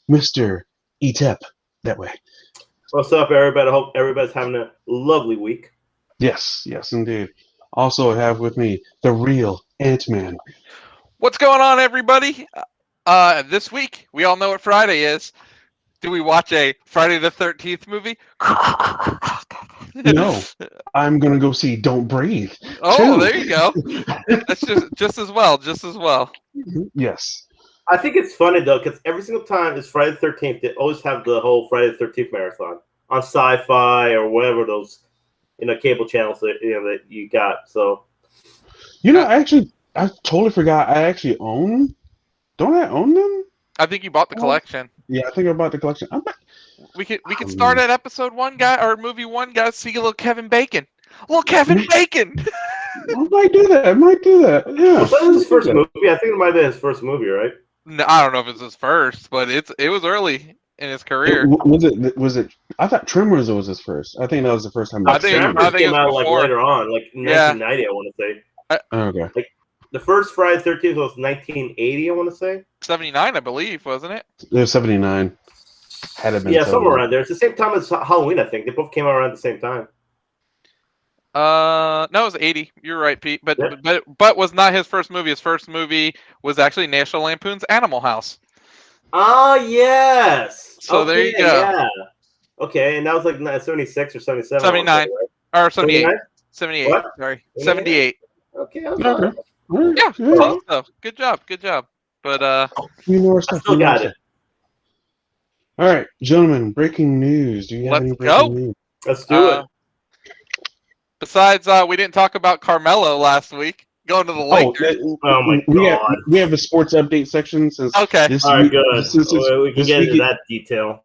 Mr. Etep. That way. What's up, everybody? I hope everybody's having a lovely week. Yes, yes, indeed. Also, I have with me the real Ant-Man. What's going on, everybody? This week, we all know what Friday is. Do we watch a Friday the 13th movie? No, I'm gonna go see Don't Breathe. Oh, too. there you go. That's just as well. Just as well. Yes. I think it's funny though, because every single time it's Friday the 13th, they always have the whole Friday the 13th marathon on Sci-Fi or whatever those, cable channels that that you got. So, I totally forgot. I actually own. Don't I own them? I think you bought the collection. Yeah, I think I bought the collection. We could start at episode 1, guy, or movie 1, guys. See a little Kevin Bacon. Little Kevin Bacon. I might do that. Yeah. Was that his first movie? I think it might have been his first movie, right? No, I don't know if it's his first, but it was early in his career. Was it? I thought Tremors was his first. I think that was the first time. I think Tremors came it was out like before. later on, like 1990. I want to say. Okay. Like the first Friday the 13th was 1980. I want to say 79, I believe, wasn't it? It was 79. Had it been somewhere 79. around there. It's the same time as Halloween. I think they both came out around the same time. No, it was 80. You're right, Pete. But was not his first movie. His first movie was actually National Lampoon's Animal House. Oh yes. So there you go. Yeah. Okay, and that was like 76 or 77. 79 or 78. 78. What? Sorry, 78? 78. Okay. Okay. Yeah. Close, though. Good job. But You know our stuff. Still got it. All right, gentlemen. Breaking news. Do you have any breaking news? Let's do it. Besides, we didn't talk about Carmelo last week going to the Lakers. Oh my god. We have a sports update section since. Okay. All right, good. We can get into that detail.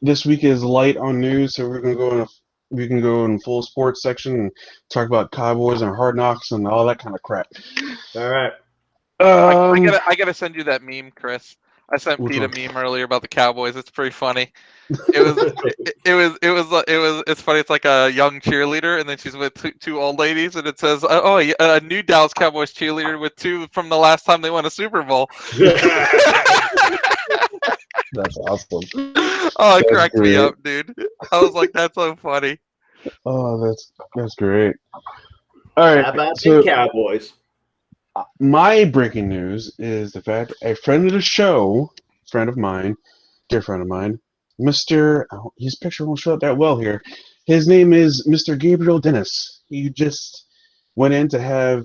This week is light on news, so we can go in full sports section and talk about Cowboys and Hard Knocks and all that kind of crap. All right. I gotta send you that meme, Chris. I sent Which Pete one? a meme earlier about the Cowboys. It's pretty funny. It's funny. It's like a young cheerleader, and then she's with two old ladies, and it says, a new Dallas Cowboys cheerleader with two from the last time they won a Super Bowl." That's awesome. Oh, it cracked me up, dude. I was like, that's so funny. Oh, that's great. All right. How about the Cowboys? My breaking news is the fact a friend of the show, friend of mine, dear friend of mine, his picture won't show up that well here. His name is Mr. Gabriel Dennis. He just went in to have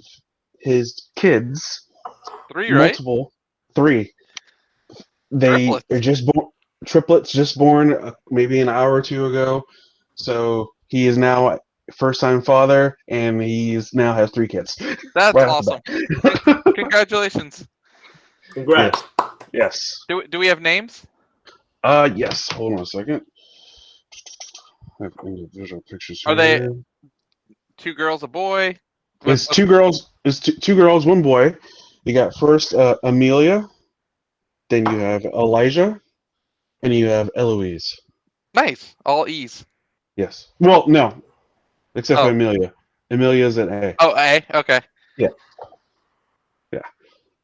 his kids. 3, right? Three. They Triplets. are just born. Triplets just born maybe an hour or two ago. So he is now first-time father, and he's now has 3 kids. That's right awesome. Congratulations. Congrats. Yes. Do we have names? Yes. Hold on a second. I have individual pictures here. Are they 2 girls, a boy? It's 2 girls. It's two girls, 1 boy. You got first Amelia, then you have Elijah, and you have Eloise. Nice. All E's. Yes. Well, no, except for Amelia. Amelia's an A. Oh, A. Okay. Yeah.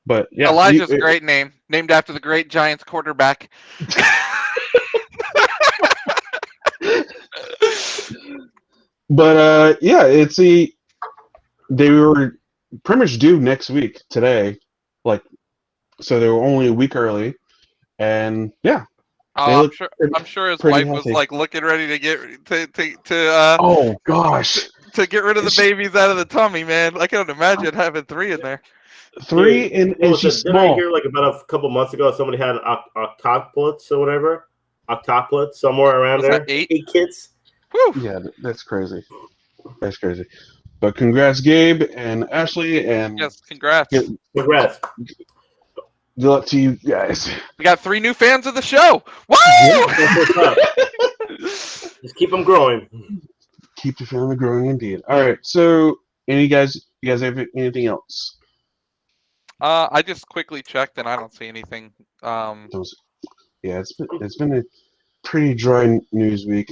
But yeah, Elijah's a great name, named after the great Giants quarterback. But yeah, they were pretty much due next week today, so they were only a week early, and yeah. Oh, I'm sure his wife healthy. was like looking ready to get to oh gosh, to get rid of the babies out of the tummy, man. I can't imagine having 3 in there. 3 and she's small. I hear like about a couple months ago somebody had an octuplets or whatever, octuplets somewhere around there. 8 kids. Whew. Yeah, that's crazy. That's crazy. But congrats, Gabe and Ashley, and yes, congrats. Congrats. Good luck to you guys. We got 3 new fans of the show. Woo! Just keep them growing. Keep the family growing, indeed. All right. So, you guys have anything else? I just quickly checked and I don't see anything. Yeah, it's been a pretty dry news week.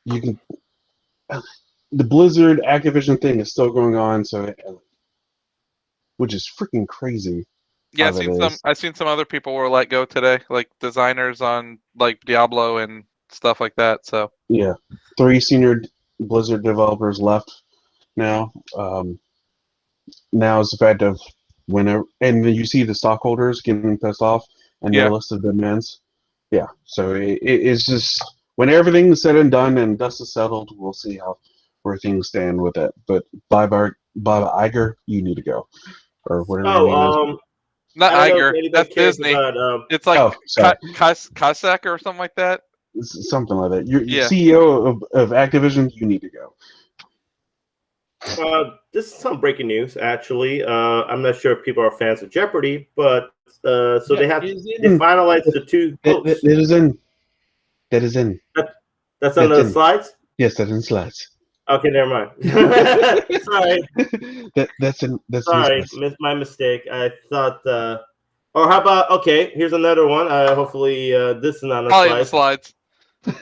You can the Blizzard Activision thing is still going on, which is freaking crazy. Yeah, of it is. I've seen some other people were let go today, like designers on like Diablo and stuff like that. So Yeah, 3 senior Blizzard developers left now. Now is the fact of whenever, and then you see the stockholders getting pissed off and their yeah, list of demands. Yeah, so it's just when everything's said and done and dust is settled, we'll see how where things stand with it. But Bob Iger, you need to go, or whatever your Oh, name is. not I don't know if Iger. anybody That's cares Disney. about It's like Oh, sorry, Cossack or something like that. something like that. Your Yeah. CEO of Activision, you need to go. This is some breaking news, actually. I'm not sure if people are fans of Jeopardy, but so Yeah, they finalized the 2 votes. that is in. That is in. That's on That's the in. slides. Yes, that's in slides. Okay, never mind. Sorry, That's in. That's in sorry, slides. my mistake. I thought. Or how about? Okay, here's another one. Hopefully, this is not on the Probably in the slides. slides.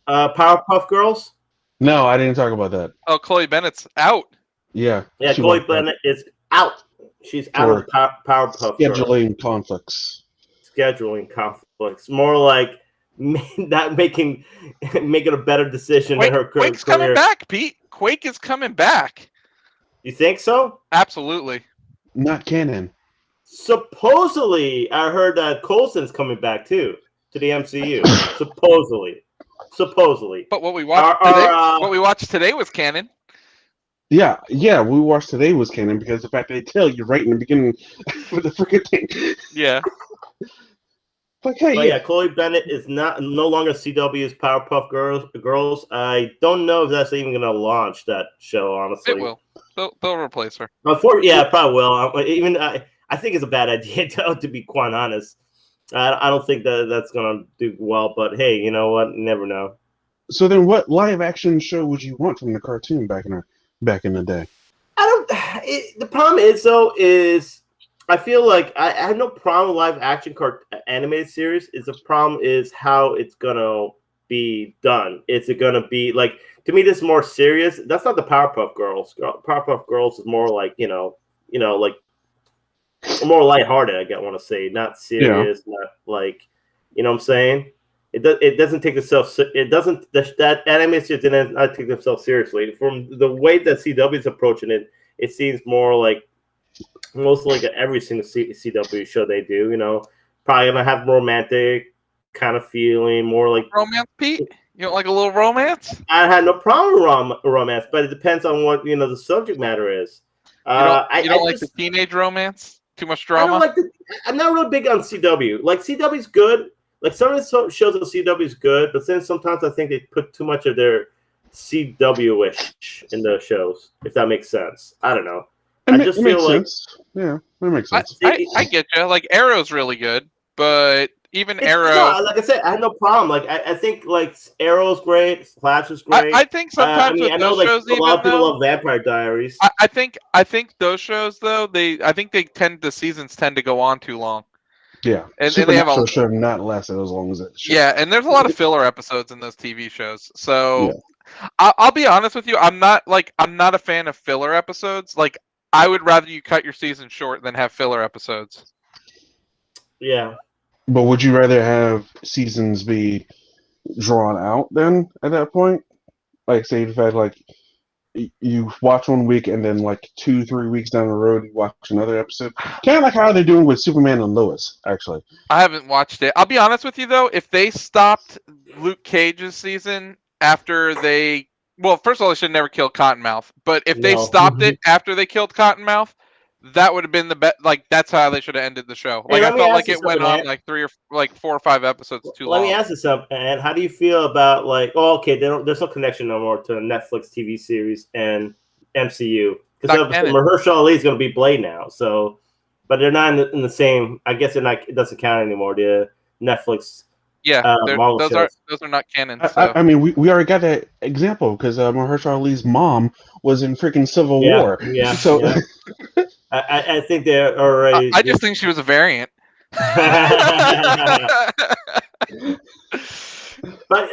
Powerpuff Girls. No, I didn't talk about that. Oh, Chloe Bennett's out. Yeah, Yeah, she Chloe walked out Bennett is out. She's out of for the Powerpuff Girls. scheduling conflicts. Scheduling conflicts. More like not making a better decision in her Quake's career. coming back, Pete. Quake is coming back. You think so? Absolutely. Not canon. Supposedly, I heard that Coulson's coming back too to the MCU. Supposedly. But what we watched today was canon. Yeah, we watched today was canon because the fact they tell you right in the beginning with the freaking thing. Yeah. Like, hey, But yeah, Chloe Bennett is no longer CW's Powerpuff Girls. I don't know if that's even going to launch that show. Honestly, It will. They'll replace her. Yeah, it probably will. I think it's a bad idea to be quite honest. I don't think that's going to do well. But hey, you know what? You never know. So then, what live action show would you want from the cartoon back in the day? The problem is though I feel like I have no problem with live action animated series. The problem is how it's gonna be done. Is it gonna be like, to me this is more serious? That's not the Powerpuff Girls. Powerpuff Girls is more like like more lighthearted. I want to say, not serious, not like, you know what I'm saying. It doesn't take itself. It doesn't. That animation didn't not take themselves seriously. From the way that CW is approaching it, it seems more like mostly like every single CW show they do. Probably gonna have romantic kind of feeling, more like romance. Pete, you don't like a little romance? I had no problem with romance, but it depends on what the subject matter is. You don't like the teenage romance? Too much drama? I'm not real big on CW. Like, CW's good. Like, some of the shows on CW is good, but then sometimes I think they put too much of their CW-ish in the shows, if that makes sense. I don't know. I just feel like sense. Yeah, that makes sense. I get you. Like, Arrow's really good, but even Arrow. No, like I said, I have no problem. Like, I think like Arrow's great, Flash is great. I think sometimes I know like shows, a lot of people love Vampire Diaries. I think those shows though the seasons tend to go on too long. Yeah, and they have a should not last as long as it should. Yeah, and there's a lot of filler episodes in those TV shows. So I'll be honest with you, I'm not a fan of filler episodes. Like, I would rather you cut your season short than have filler episodes. Yeah. But would you rather have seasons be drawn out then at that point? Like, say you've had like you watch 1 week and then like 2-3 weeks down the road you watch another episode. Kind of like how they're doing with Superman and Lois, actually. I haven't watched it. I'll be honest with you though, if they stopped Luke Cage's season after first of all, they should never kill Cottonmouth. But if they stopped it after they killed Cottonmouth, that would have been the best. Like, that's how they should have ended the show. Like, I felt like it went on like 4 or 5 episodes too long. Let me ask you something, and how do you feel about like? Oh, okay, there's no connection no more to a Netflix TV series and MCU, because Mahershala Ali is going to be Blade now. So, but they're not in the same. I guess it doesn't count anymore. The Netflix. Yeah, those are not canon. So. I mean, we already got that example because Mahershala Ali's mom was in freaking Civil War. Yeah. So yeah. I think they're already. I just think she was a variant. But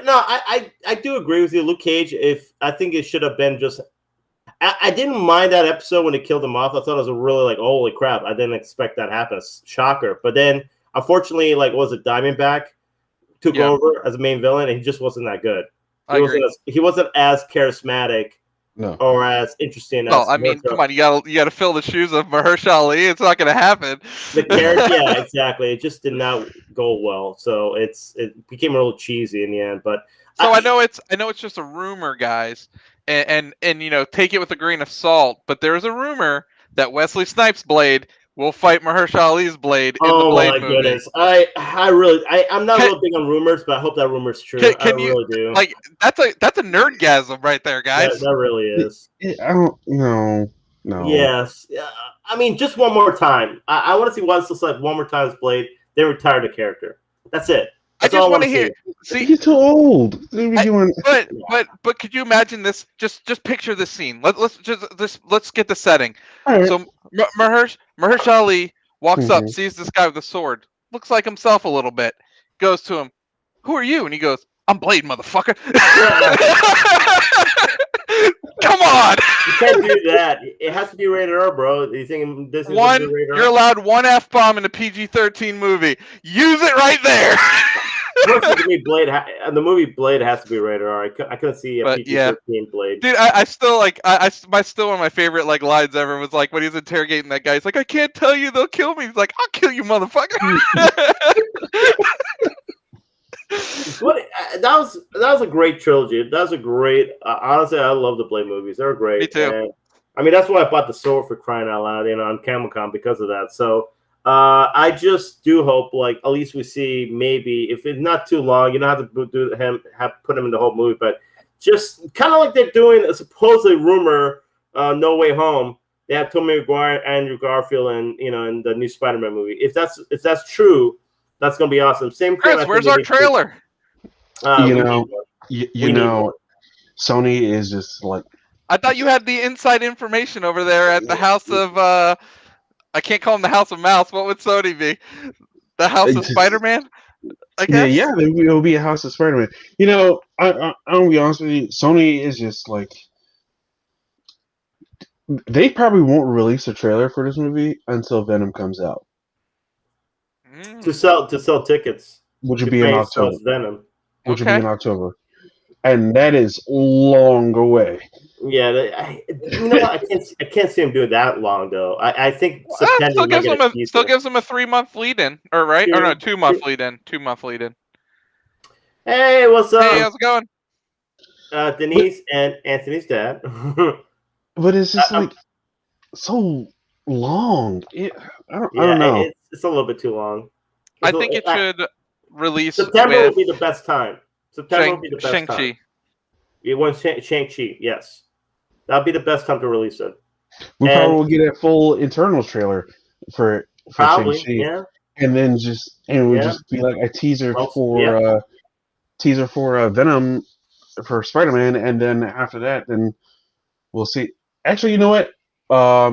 no, I do agree with you, Luke Cage. I think it should have been just. I didn't mind that episode when they killed him off. I thought it was a really like, holy crap! I didn't expect that to happen. Shocker. But then, unfortunately, like, was it Diamondback took over as a main villain, and he just wasn't that good. He wasn't as charismatic. No. Or as interesting. Well, I mean, come on, you gotta fill the shoes of Mahershala Ali. It's not gonna happen. The character, yeah, exactly. It just did not go well, so it became a little cheesy in the end. But I know it's just a rumor, guys, and you know, take it with a grain of salt. But there's a rumor that Wesley Snipes' Blade will fight Mahershala Ali's Blade in the Blade movie. Goodness, I'm not real big on rumors, but I hope that rumor's true. I really do. Like, that's a nerdgasm right there, guys. That really is. I don't know. No. Yes. I mean, just one more time. I want to see Wesley Snipes one more time as Blade. Then retire the character. That's it. That's I just want to hear. See, he's too old. But could you imagine this? Just picture this scene. Let's get the setting. Right. So Mahershala Ali walks up, sees this guy with a sword, looks like himself a little bit, goes to him. Who are you? And he goes, I'm Blade, motherfucker. Come on. You can't do that. It has to be rated R, bro. You think this is you're allowed one F-bomb in a PG-13 movie. Use it right there. The movie Blade has to be rated R. I couldn't see a PG-13 Blade. Dude, I still like still one of my favorite like lines ever was like when he's interrogating that guy. He's like, I can't tell you, they'll kill me. He's like, I'll kill you, motherfucker. That was a great trilogy. That was a great. Honestly, I love the Blade movies. They're great. Me too. And, I mean, that's why I bought the sword for crying out loud, on CamelCon because of that. So I just do hope, like, at least we see maybe if it's not too long, you don't have to put him in the whole movie, but just kind of like they're doing a supposedly rumor, No Way Home. They have Tobey Maguire, Andrew Garfield, and in the new Spider-Man movie. If that's true. That's gonna be awesome. Same. Chris, where's our trailer? Sony is just like. I thought you had the inside information over there at the house of. I can't call them the House of Mouse. What would Sony be? The House of Spider-Man. I guess. Yeah, it will be a House of Spider-Man. I'll be honest with you. Sony is just like. They probably won't release a trailer for this movie until Venom comes out. To sell tickets, which would be in October. Venom. Which would be in October, and that is long away. Yeah, what? I can't see him doing that long though. I think September still gives him a 3-month lead in, or right? Or no, 2-month lead in. 2-month lead in. Hey, what's up? Hey, how's it going? Denise and Anthony's dad. But it's just like so long. I don't know. It's a little bit too long. I think it should release. September will be the best time. September will be the best time. Shang-Chi. You want Shang-Chi? Yes, that'll be the best time to release it. We probably will get a full internal trailer for Shang-Chi, and then just be like a teaser for Venom for Spider-Man, and then after that, then we'll see. Actually, you know what? I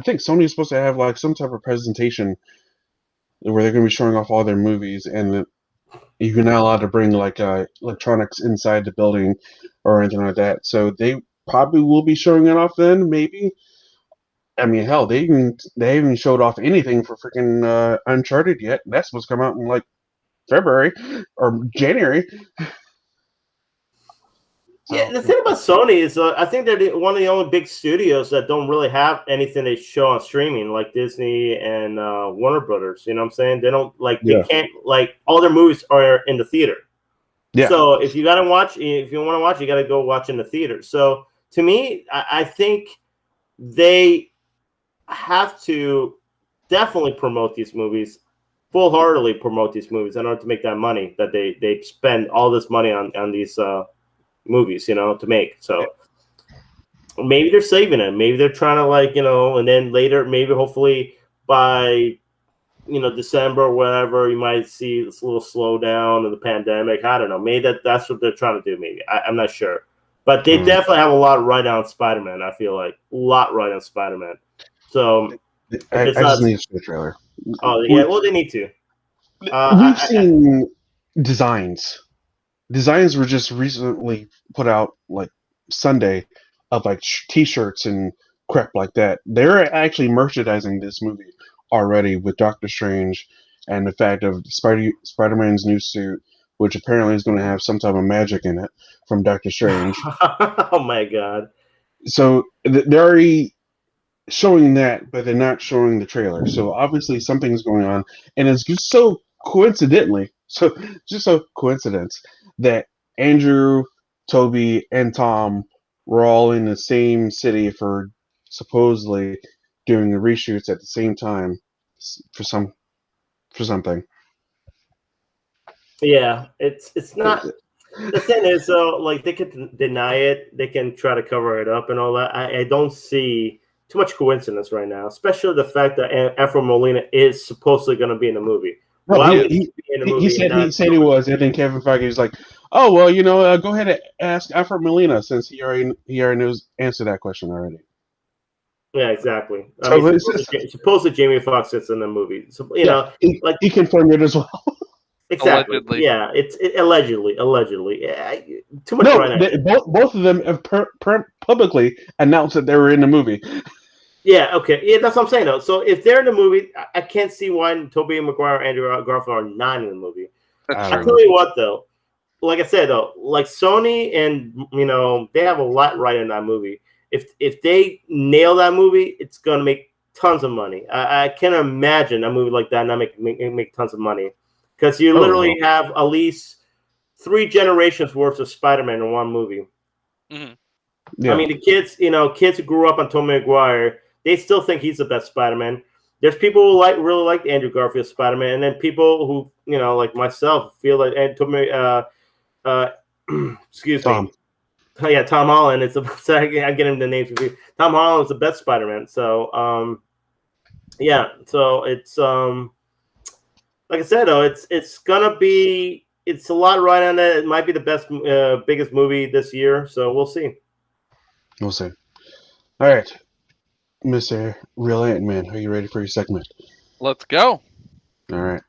think Sony is supposed to have like some type of presentation where they're going to be showing off all their movies, and you're not allowed to bring like electronics inside the building or anything like that. So they probably will be showing it off then, maybe. I mean, hell, they haven't showed off anything for freaking Uncharted yet. That's supposed to come out in like February or January. Yeah, the thing about Sony is I think they're one of the only big studios that don't really have anything they show on streaming, like Disney and Warner Brothers. You know what I'm saying? They don't they can't all their movies are in the theater. Yeah. So if you want to watch, you got to go watch in the theater. So to me, I think they have to definitely promote these movies, full-heartedly promote these movies in order to make that money that they spend all this money on these movies, to make. So maybe they're saving it. Maybe they're trying to and then later, maybe hopefully by December or whatever, you might see this little slowdown of the pandemic. I don't know. Maybe that's what they're trying to do. Maybe I'm not sure, but they definitely have a lot right on Spider-Man. I feel like a lot right on Spider-Man. So I just need to see the trailer. Oh yeah, well they need to. We've seen designs. Designs were just recently put out like Sunday of like T-shirts and crap like that. They're actually merchandising this movie already with Doctor Strange and the fact of Spider-Man's new suit, which apparently is going to have some type of magic in it from Doctor Strange. Oh my god. So they're already showing that, but they're not showing the trailer. So obviously something's going on, and it's just so coincidentally, so coincidence that Andrew, Toby, and Tom were all in the same city for supposedly doing the reshoots at the same time for something. Yeah, it's not. The thing is, though, like they can deny it, they can try to cover it up and all that. I don't see too much coincidence right now, especially the fact that Afro Molina is supposedly going to be in the movie. No, Why he would he be in the movie? he said he was, and then Kevin Feige was like, "Oh well, go ahead and ask Alfred Molina since he already knows answer that question already." Yeah, exactly. I So mean, supposedly Jamie Foxx is in the movie, so he confirmed it as well. exactly. Allegedly. Yeah, it's allegedly. Yeah, too much right now. Both of them have publicly announced that they were in the movie. Yeah, okay. Yeah, that's what I'm saying, though. So if they're in the movie, I can't see why Tobey Maguire and Andrew Garfield are not in the movie. That's I true. tell you what, though. Like I said, though, like Sony and they have a lot right in that movie. If they nail that movie, it's gonna make tons of money. I can't imagine a movie like that not make tons of money, because you literally have at least 3 generations worth of Spider-Man in one movie. Mm-hmm. Yeah. I mean, the kids who grew up on Tobey Maguire, they still think he's the best Spider-Man. There's people who really like Andrew Garfield Spider-Man, and then people who like myself feel like excuse Tom. me. Oh, yeah, Tom Holland. Sorry, I get him the names confused. Tom Holland is the best Spider-Man. So, yeah. So it's like I said, though, it's gonna be a lot right on that. It might be the best, biggest movie this year. So we'll see. We'll see. All right, Mr. Real Ant-Man, are you ready for your segment? Let's go. All right.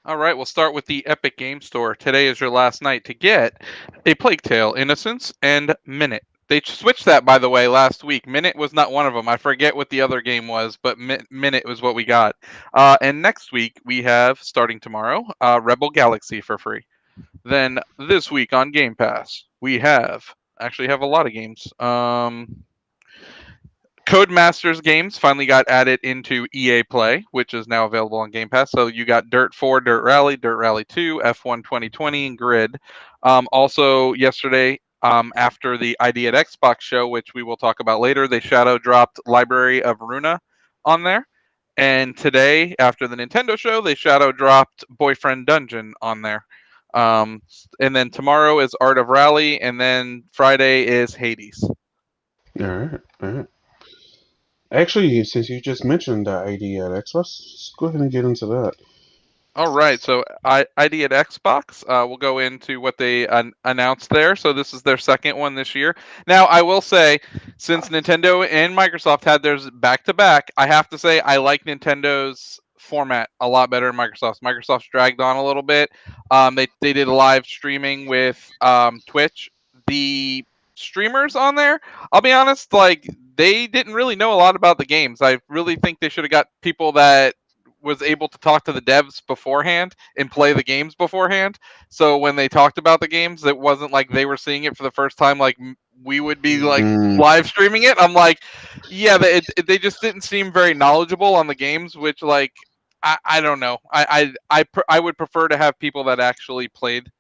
All right, we'll start with the Epic Game Store. Today is your last night to get A Plague Tale: Innocence and Minute. They switched that, by the way, last week. Minute was not one of them. I forget what the other game was, but Minute was what we got. And next week, we have, starting tomorrow, Rebel Galaxy for free. Then this week on Game Pass, we actually have a lot of games. Codemasters games finally got added into EA Play, which is now available on Game Pass. So you got Dirt 4, Dirt Rally 2, F1 2020, and Grid. Also, yesterday, after the ID at Xbox show, which we will talk about later, they shadow dropped Library of Runa on there. And today, after the Nintendo show, they shadow dropped Boyfriend Dungeon on there. And then tomorrow is Art of Rally, and then Friday is Hades. All right. Actually, since you just mentioned the ID at Xbox, let's go ahead and get into that. All right, so ID at Xbox, we'll go into what they announced there. So this is their second one this year. Now, I will say, since Nintendo and Microsoft had theirs back-to-back, I have to say I like Nintendo's format a lot better than Microsoft's. Microsoft's dragged on a little bit. They did live streaming with Twitch. The streamers on there, I'll be honest, like they didn't really know a lot about the games. I really think they should have got people that was able to talk to the devs beforehand and play the games beforehand. So when they talked about the games, it wasn't like they were seeing it for the first time like we would be like live streaming it. I'm like, yeah, they just didn't seem very knowledgeable on the games, which like I don't know. I would prefer to have people that actually played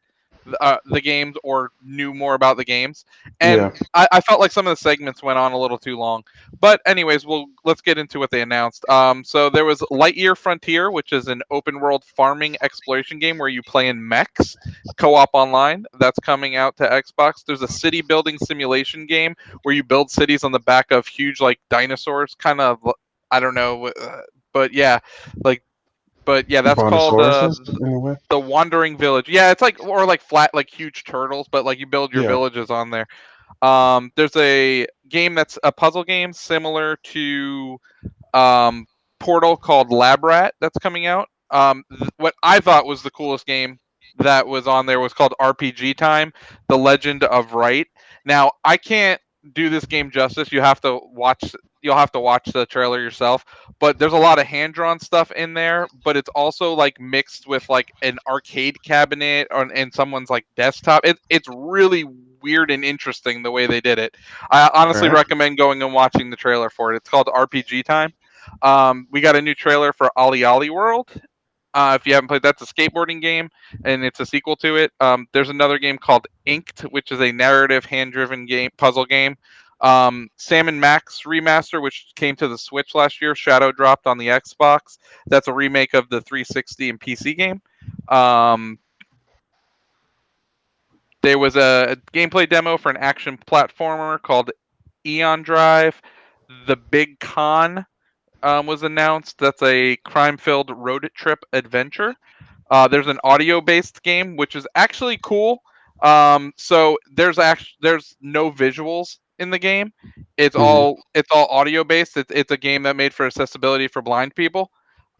the games or knew more about the games. And Yeah. I felt like some of the segments went on a little too long. But anyways, let's get into what they announced. So there was Lightyear Frontier, which is an open world farming exploration game where you play in mechs, co-op online. That's coming out to Xbox. There's a city building simulation game where you build cities on the back of huge like dinosaurs, kind of, I don't know, but yeah, that's called the Wandering Village. Yeah, it's like, or like flat, like huge turtles, but like you build your villages on there. There's a game that's a puzzle game similar to Portal called Lab Rat that's coming out. What I thought was the coolest game that was on there was called RPG Time: The Legend of Wright. Now, I can't do this game justice. You'll have to watch the trailer yourself. But there's a lot of hand drawn stuff in there. But it's also like mixed with like an arcade cabinet and someone's like desktop. It's really weird and interesting the way they did it. I honestly Alright. recommend going and watching the trailer for it. It's called RPG Time. We got a new trailer for Ollie Ollie World. If you haven't played, that's a skateboarding game, and it's a sequel to it. There's another game called Inked, which is a narrative, hand-driven game, puzzle game. Sam and Max remaster, which came to the Switch last year, Shadow dropped on the Xbox. That's a remake of the 360 and PC game. There was a gameplay demo for an action platformer called Eon Drive. The Big Con was announced. That's a crime-filled road trip adventure. There's an audio-based game, which is actually cool. So there's no visuals in the game. It's all audio-based. It's a game that made for accessibility for blind people.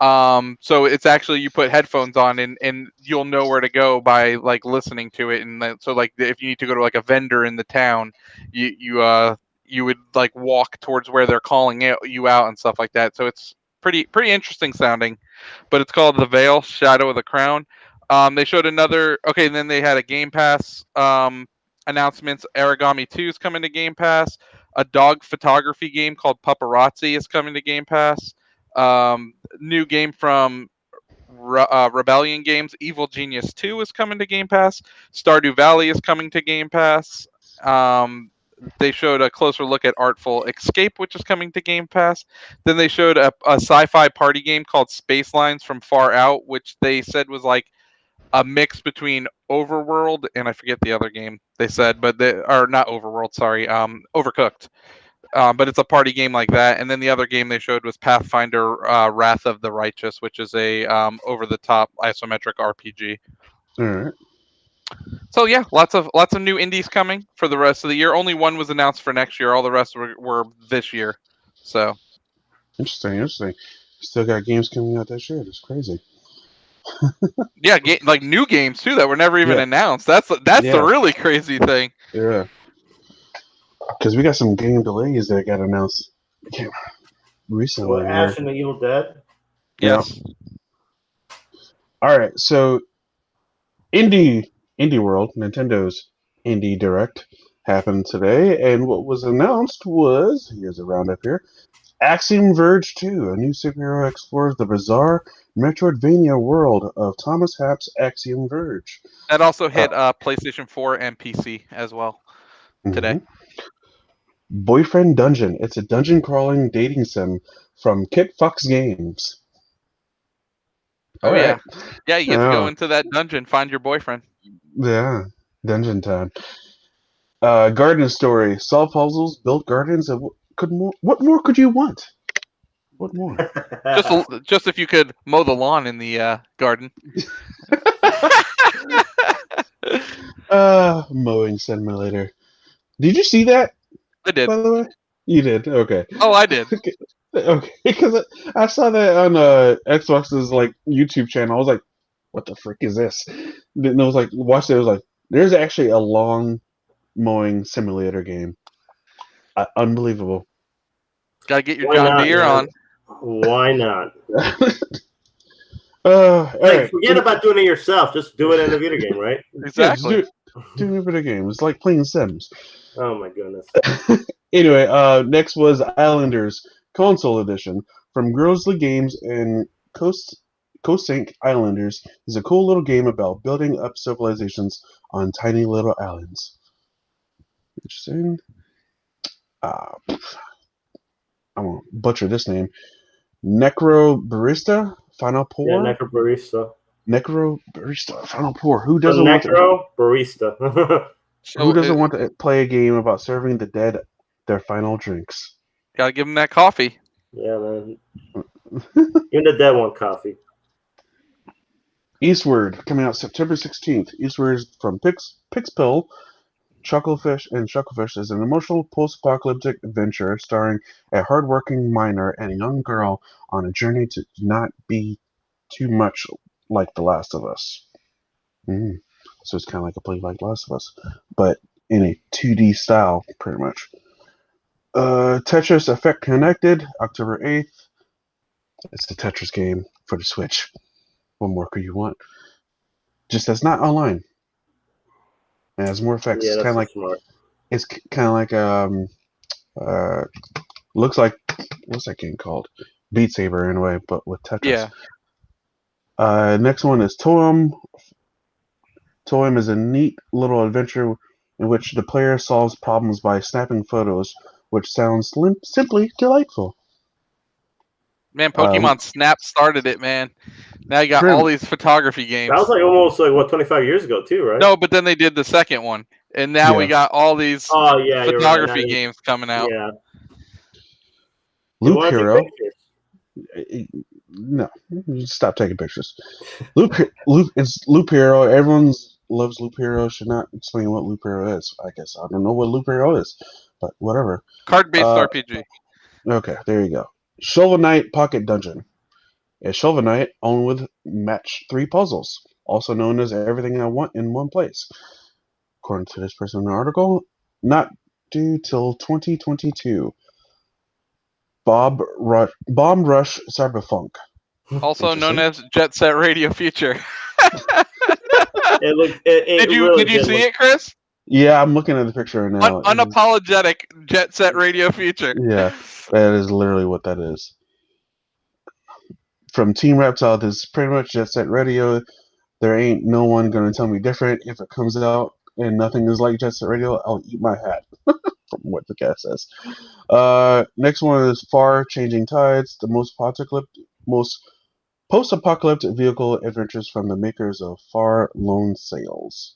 So it's actually you put headphones on and you'll know where to go by like listening to it. And so like if you need to go to like a vendor in the town, you would like walk towards where they're calling you out and stuff like that. So it's pretty interesting sounding, but it's called The Veil: Shadow of the Crown. They showed another. Okay, and then they had a Game Pass announcements. Origami 2 is coming to Game Pass. A dog photography game called Paparazzi is coming to Game Pass. New game from Rebellion Games, Evil Genius 2 is coming to Game Pass. Stardew Valley is coming to Game Pass. They showed a closer look at Artful Escape, which is coming to Game Pass. Then they showed a sci-fi party game called Space Lines from Far Out, which they said was like a mix between Overworld and I forget the other game they said, but they are not Overworld, sorry, Overcooked. But it's a party game like that. And then the other game they showed was Pathfinder Wrath of the Righteous, which is a over-the-top isometric RPG. All right. So yeah, lots of new indies coming for the rest of the year. Only one was announced for next year. All the rest were this year. So Interesting. Still got games coming out this year. That's crazy. yeah, like new games too that were never even announced. That's the really crazy thing. Yeah. Because we got some game delays that got announced recently. What, Ash and the Evil Dead? Yes. Yeah. All right. So, Indie World, Nintendo's Indie Direct, happened today, and what was announced was, here's a roundup here, Axiom Verge 2, a new superhero explores the bizarre Metroidvania world of Thomas Happ's Axiom Verge. That also hit PlayStation 4 and PC as well today. Mm-hmm. Boyfriend Dungeon. It's a dungeon crawling dating sim from Kit Fox Games. Oh yeah. Yeah, you get to go into that dungeon, find your boyfriend. Yeah. Dungeon time. Garden Story. Solve puzzles, build gardens, and what more could you want? What more? just if you could mow the lawn in the garden. Mowing simulator. Did you see that? I did. By the way, you did. Okay. Oh, I did. Okay, because I saw that on Xbox's like YouTube channel. I was like, "What the frick is this?" And I was like, watched it. I was like, "There's actually a lawn mowing simulator game." Unbelievable. Gotta get your John Deere on. Why not? Right. Forget about doing it yourself. Just do it in a video game, right? Exactly. Yeah, do a video game. It's like playing Sims. Oh my goodness. Anyway, next was Islanders Console Edition from Grizzly Games and Coast Islanders is a cool little game about building up civilizations on tiny little islands. Interesting. I'm gonna butcher this name. Necro Barista Final Pour. Yeah, Necro Barista. Necro Barista Final Pour. Who doesn't want Necro Barista? Who doesn't want to play a game about serving the dead their final drinks? Gotta give them that coffee. Yeah, man. Even the dead want coffee. Eastward, coming out September 16th. Eastward is from Pixpill. Chucklefish is an emotional post-apocalyptic adventure starring a hardworking miner and a young girl on a journey to not be too much like The Last of Us. So it's kind of like a play like Last of Us, but in a 2D style, pretty much. Tetris Effect Connected, October 8th. It's the Tetris game for the Switch. What more could you want? Just that's not online. It has more effects. Yeah, It's that's kind of so like smart. it's kind of like looks like what's that game called? Beat Saber in a way, but with Tetris. Yeah. Next one is Toem. Toem is a neat little adventure in which the player solves problems by snapping photos, which sounds simply delightful. Man, Pokemon Snap started it, man. Now you got all these photography games. That was like almost like what 25 years ago too, right? No, but then they did the second one, and now we got all these photography games coming out. Yeah. Loop Hero. No, stop taking pictures. Loop Hero. Everyone loves Loop Hero. Should not explain what Loop Hero is. I guess I don't know what Loop Hero is, but whatever. Card-based RPG. Okay, there you go. Shovel Knight Pocket Dungeon. A Shovel Knight owned with match 3 puzzles, also known as Everything I Want in One Place. According to this person in the article, not due till 2022. Bomb Rush Cyberpunk. Also known as Jet Set Radio Future. Did you see it, Chris? Yeah, I'm looking at the picture now. Unapologetic Jet Set Radio Future. Yeah, that is literally what that is. From Team Reptile, this is pretty much Jet Set Radio. There ain't no one gonna tell me different. If it comes out and nothing is like Jet Set Radio, I'll eat my hat. From what the cat says. Next one is Far Changing Tides, the most post-apocalyptic vehicle adventures from the makers of Far Lone Sails.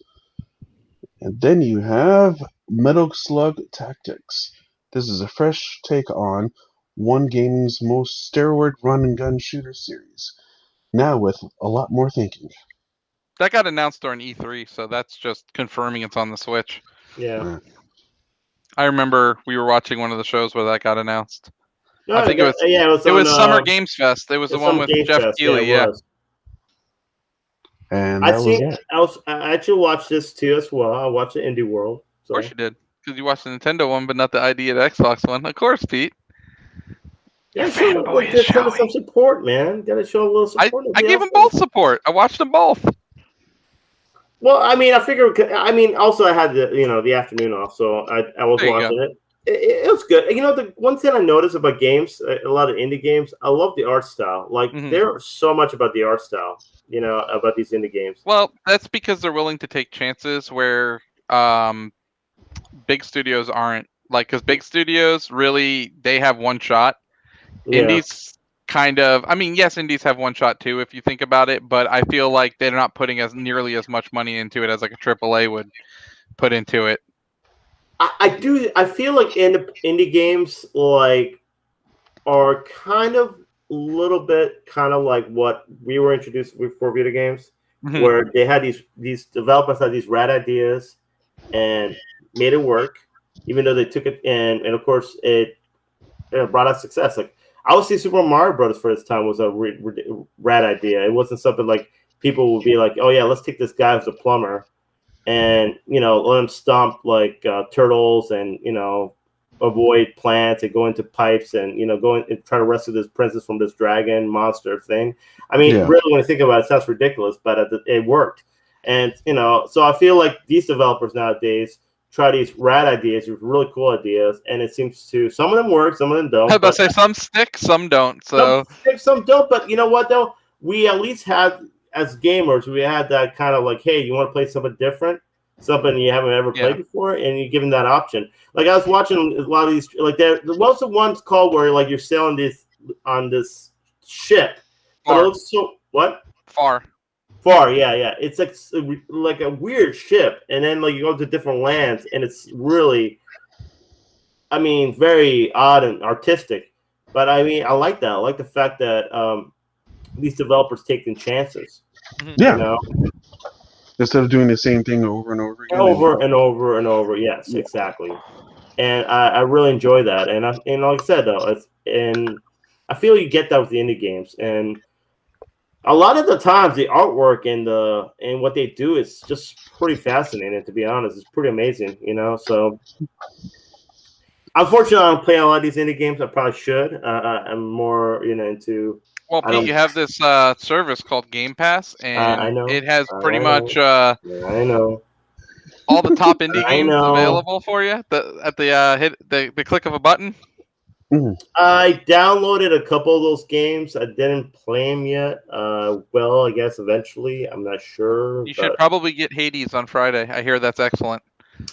And then you have Metal Slug Tactics. This is a fresh take on One Gaming's most steroid run-and-gun shooter series. Now with a lot more thinking. That got announced during E3, so that's just confirming it's on the Switch. Yeah. I remember we were watching one of the shows where that got announced. No, I think it was Summer Games Fest. It was the one with Jeff Keighley. Yeah. And I actually watched this too as well. I watched the Indie World. So. Of course you did, because you watched the Nintendo one, but not the ID at Xbox one. Of course, Pete. Yeah, show some support, man. Gotta show a little support. I gave them both support. I watched them both. Well, I mean, I figured. I mean, also I had the afternoon off, so I was watching it. It was good. You know, the one thing I noticed about games, a lot of indie games, I love the art style. Like, there's so much about the art style, about these indie games. Well, that's because they're willing to take chances where big studios aren't. Like, because big studios, really, they have one shot. Yeah. Indies kind of, I mean, yes, indies have one shot too, if you think about it, but I feel like they're not putting nearly as much money into it as like a AAA would put into it. I feel like indie games are kind of a little bit kind of like what we were introduced with for video games, where they had these developers had these rad ideas and made it work, even though they took it and of course it brought out success. Like, I would say Super Mario Brothers for its time was a rad idea. It wasn't something like people would be like, oh yeah, let's take this guy who's a plumber and, let him stomp like turtles and, avoid plants and go into pipes and, go and try to rescue this princess from this dragon monster thing. I mean, really, when you think about it, it sounds ridiculous, but it worked. And, so I feel like these developers nowadays try these rad ideas, these really cool ideas, and it seems to some of them work, some of them don't. I was about to say some stick, some don't. So some stick, some don't. But you know what though? We at least had, as gamers, we had that kind of like, hey, you want to play something different, something you haven't ever played before, and you give them that option. Like I was watching a lot of these, like what's the one's called where like you're sailing on this ship, but it looks so what? Far, yeah. It's like a weird ship, and then like you go to different lands, and it's really, I mean, very odd and artistic. But I mean, I like that. I like the fact that these developers taking chances. Yeah. Instead of doing the same thing over and over again. Over and over and over. Yes, exactly. And I really enjoy that. And like I said though, and I feel you get that with the indie games and. A lot of the times, the artwork and what they do is just pretty fascinating. To be honest, it's pretty amazing, So Unfortunately, I don't play a lot of these indie games. I probably should. I'm more, into. Well, I Pete, don't. you have this service called Game Pass, I and know. it has pretty I know. much I know. all the top indie I games know. available for you at the hit the click of a button. I downloaded a couple of those games. I didn't play them yet. Well, I guess eventually. I'm not sure. You should probably get Hades on Friday. I hear that's excellent.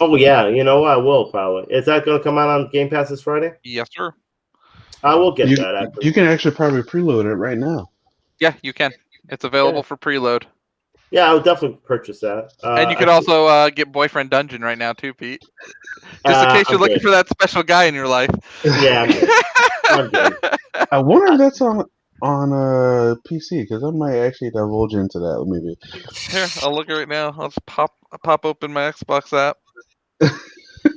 Oh yeah, you know what? I will probably. Is that going to come out on Game Pass this Friday? Yes, sir. I will get that. After. You can actually probably preload it right now. Yeah, you can. It's available for preload. Yeah, I would definitely purchase that. And you could also get Boyfriend Dungeon right now too, Pete. Just in case you're looking for that special guy in your life. Yeah, I'm good. I wonder if that's on PC, because I might actually divulge into that maybe. Here, I'll look right now. I'll just pop open my Xbox app.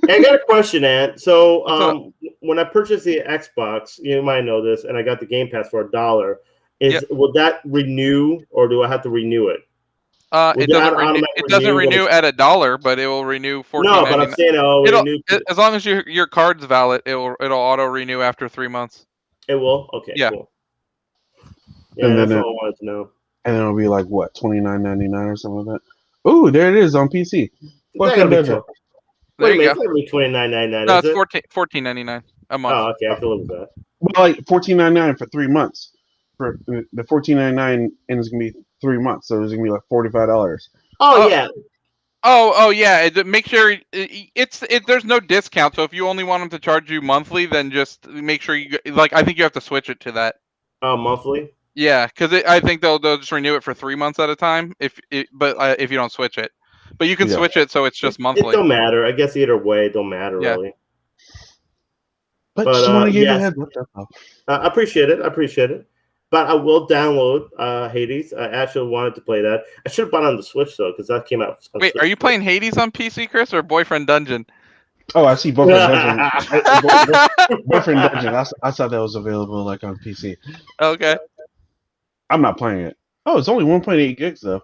Hey, I got a question, Ant. So, when I purchased the Xbox, you might know this, and I got the Game Pass for $1. Will that renew, or do I have to renew it? It doesn't renew at $1, but it will renew $14.99. No, but I'm saying renew. As long as your card's valid, it'll auto renew after 3 months. It will. Okay. Yeah. Cool. Yeah, and that's all I wanted to know. And it'll be like what, $29.99 or something like that. Ooh, there it is on PC. Wait a minute, it's gonna be $29.99. No, it's $14.99 a month. Oh, okay, I can live with that. Well, like $14.99 for 3 months. For the $14.99, and it's gonna be 3 months, so it's gonna be like $45. Oh yeah. Oh yeah. Make sure there's no discount. So if you only want them to charge you monthly, then just make sure I think you have to switch it to that. Oh, monthly. Yeah, because I think they'll just renew it for 3 months at a time. If you don't switch it, but you can switch it so it's just monthly. It don't matter. I guess either way, it don't matter really. But just want to give you a heads up. I appreciate it. But I will download Hades. I actually wanted to play that. I should have bought it on the Switch though, because that came out. Wait, Switch. Are you playing Hades on PC, Chris, or Boyfriend Dungeon? Oh, I see Boyfriend Dungeon. Boyfriend Dungeon. I thought that was available like on PC. Okay. I'm not playing it. Oh, it's only 1.8 gigs though.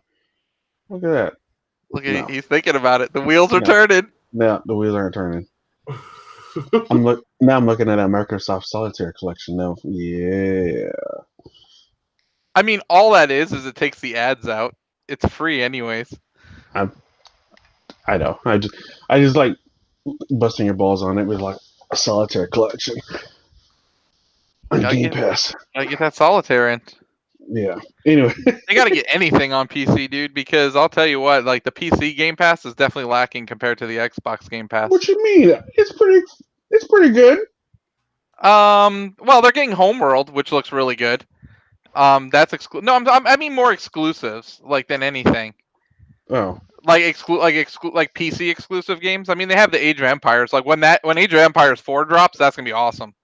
Look at that. He's thinking about it. The wheels are turning. No, the wheels aren't turning. I'm looking at that Microsoft Solitaire collection now. Yeah. I mean, all that is it takes the ads out. It's free anyways. I know. I just like busting your balls on it with like a Solitaire collection. Game Pass. Gotta get that Solitaire in. Yeah. Anyway, they gotta get anything on PC, dude, because I'll tell you what, like the PC Game Pass is definitely lacking compared to the Xbox Game Pass. What you mean? It's pretty good. Well, they're getting Homeworld, which looks really good. That's No, I mean more exclusives, like than anything. Oh. Like PC exclusive games. I mean, they have the Age of Empires. Like when Age of Empires 4 drops, that's gonna be awesome.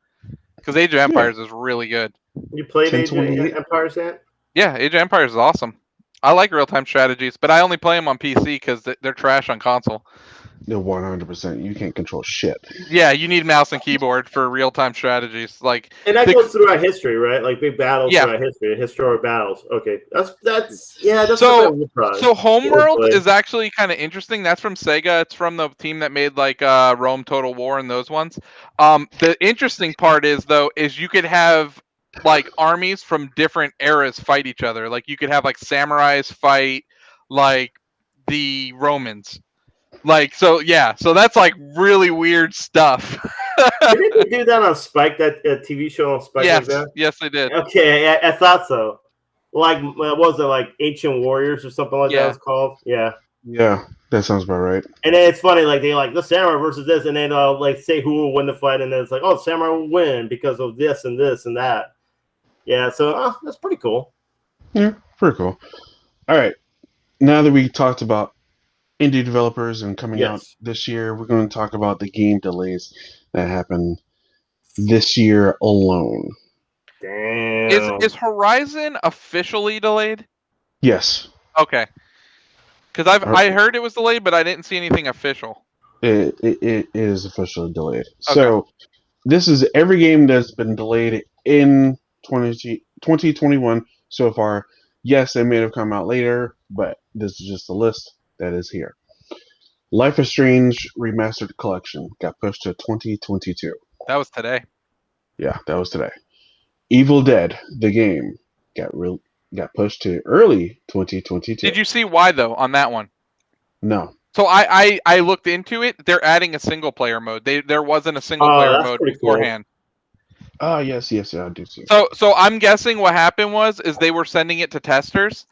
Because Age of Empires is really good. You played Age of Empires yet? Yeah, Age of Empires is awesome. I like real-time strategies, but I only play them on PC because they're trash on console. They're 100%. You can't control shit. Yeah, you need mouse and keyboard for real-time strategies. And that goes throughout history, right? Like big battles throughout history, historic battles. Okay, that's so Homeworld is actually kind of interesting. That's from Sega. It's from the team that made like Rome Total War and those ones. The interesting part is you could have like armies from different eras fight each other. Like you could have like samurais fight like the Romans. So that's like really weird stuff. Didn't they do that on Spike, that TV show on Spike? Yes, they did. Okay, I thought so. Like, what was it, like Ancient Warriors or something like that was called? Yeah. Yeah, that sounds about right. And then it's funny, like they like the samurai versus this, and then like say who will win the fight, and then it's like, oh, the samurai will win because of this and this and that. Yeah, so that's pretty cool. Yeah, pretty cool. All right, now that we talked about indie developers and coming out this year, we're going to talk about the game delays that happened this year alone. Damn. Is Horizon officially delayed? Yes. Okay. Because I heard it was delayed, but I didn't see anything official. It is officially delayed. Okay. So this is every game that's been delayed in 2021 so far. Yes, they may have come out later, but this is just a list that is here. Life is Strange Remastered Collection got pushed to 2022. That was today. Yeah, that was today. Evil Dead, the game, got pushed to early 2022. Did you see why though on that one? No. So I looked into it. They're adding a single player mode. There wasn't a single player That's mode pretty beforehand. Oh, yes, I do see. So I'm guessing what happened is they were sending it to testers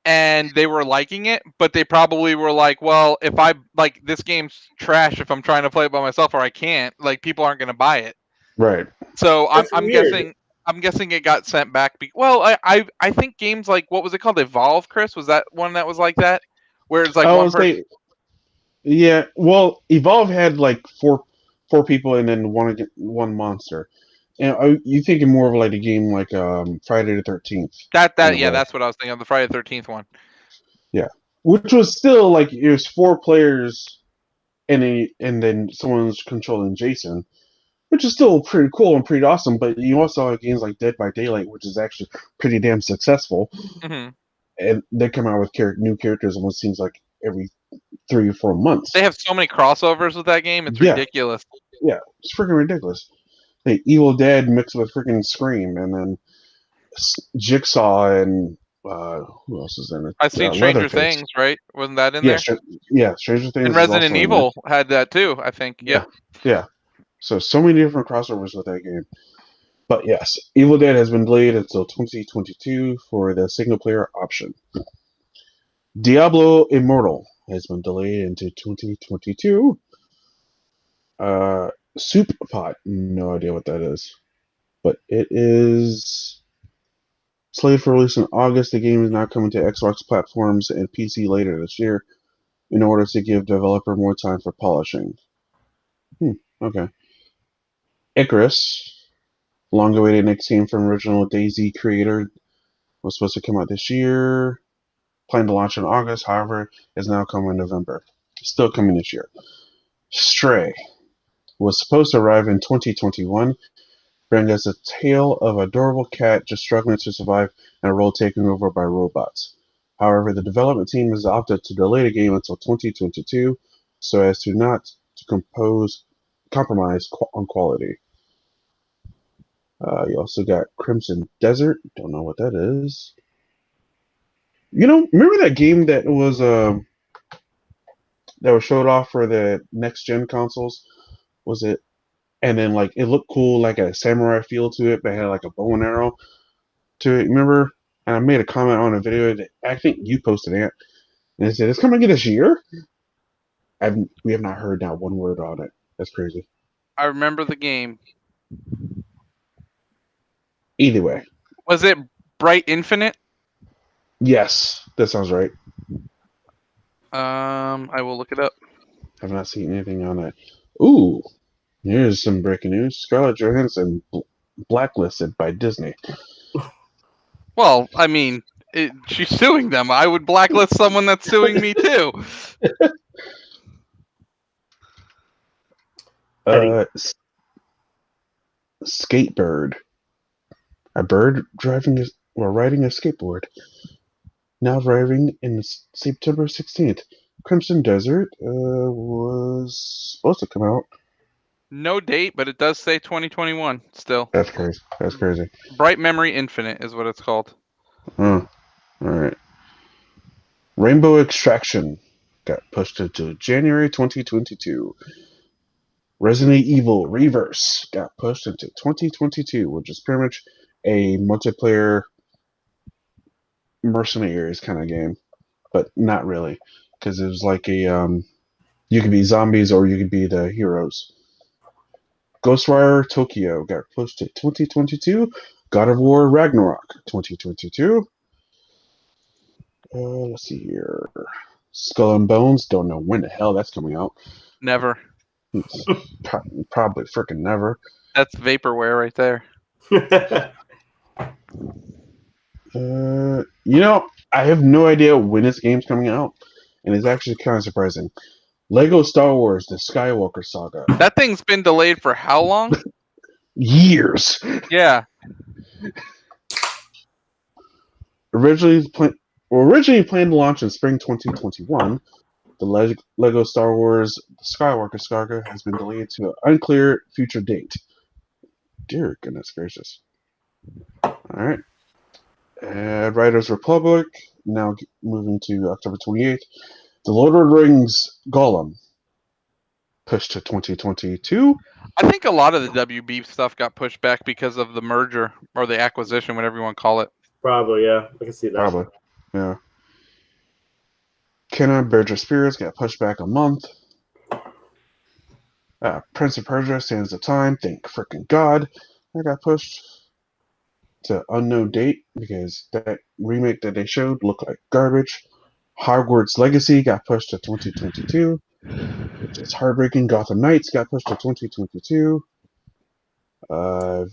and they were liking it, but they probably were like, well, if I like this game's trash if I'm trying to play it by myself or I can't, like people aren't going to buy it. Right. So That's I'm weird. guessing it got sent back. Well, I think games like what was it called? Evolve, Chris, was that one that was like that, where it's like I one would person. say, yeah. Well, Evolve had like four people and then one monster. And you thinking more of like a game like Friday the 13th. That's what I was thinking of, the Friday the 13th one. Yeah, which was still like it was 4 players and then someone's controlling Jason, which is still pretty cool and pretty awesome. But you also have games like Dead by Daylight, which is actually pretty damn successful, Mm-hmm. and they come out with new characters almost seems like every 3 or 4 months. They have so many crossovers with that game; it's ridiculous. Yeah, it's freaking ridiculous. Like Evil Dead mixed with freaking Scream, and then Jigsaw and who else is in it? I've seen Stranger Leatherface. Things, right? Wasn't that in Yeah, there? Stranger Things. And is Resident also in Evil had that too, I think. there. Yep. Yeah. So many different crossovers with that game. But yes, Evil Dead has been delayed until 2022 for the single player option. Diablo Immortal has been delayed into 2022. Soup Pot, no idea what that is. But it is slated for release in August. The game is now coming to Xbox platforms and PC later this year in order to give developer more time for polishing. Okay. Icarus, long-awaited next game from original DayZ creator, was supposed to come out this year. Planned to launch in August, however, is now coming in November. Still coming this year. Stray was supposed to arrive in 2021, bringing us a tale of an adorable cat just struggling to survive in a world taken over by robots. However, the development team has opted to delay the game until 2022 so as to not to compromise on quality. You also got Crimson Desert. Don't know what that is. Remember that game that was showed off for the next gen consoles? Was it? And then like it looked cool, like a samurai feel to it, but had like a bow and arrow to it. Remember? And I made a comment on a video that I think you posted it, and it said it's coming this year. We have not heard not one word on it. That's crazy. I remember the game. Either way. Was it Bright Infinite? Yes, that sounds right. I will look it up. Have not seen anything on it. Ooh, here's some breaking news. Scarlett Johansson blacklisted by Disney. Well, I mean, she's suing them. I would blacklist someone that's suing me too. Skatebird. A bird riding a skateboard. Now arriving in September 16th. Crimson Desert was supposed to come out. No date, but it does say 2021 still. That's crazy. Bright Memory Infinite is what it's called. All right. Rainbow Extraction got pushed into January 2022. Resident Evil Reverse got pushed into 2022, which is pretty much a multiplayer mercenaries kind of game, but not really, because it was like a you could be zombies or you could be the heroes. Ghostwire Tokyo got pushed to 2022. God of War Ragnarok 2022. Let's see here. Skull and Bones. Don't know when the hell that's coming out. Never. Probably freaking never. That's vaporware right there. I have no idea when this game's coming out, and it's actually kind of surprising. Lego Star Wars: The Skywalker Saga. That thing's been delayed for how long? Years. Yeah. Originally planned to launch in spring 2021, the Lego Star Wars: The Skywalker Saga has been delayed to an unclear future date. Dear goodness gracious. All right. Riders Republic. Now moving to October 28th. The Lord of the Rings Gollum. Pushed to 2022. I think a lot of the WB stuff got pushed back because of the merger or the acquisition, whatever you want to call it. Probably, yeah. I can see that. Probably. Yeah. Kenna Burgess Spirits got pushed back a month. Prince of Persia Sands of Time. Thank frickin' God. That got pushed to unknown date because that remake that they showed looked like garbage. Hogwarts Legacy got pushed to 2022, which is heartbreaking. Gotham Knights got pushed to 2022.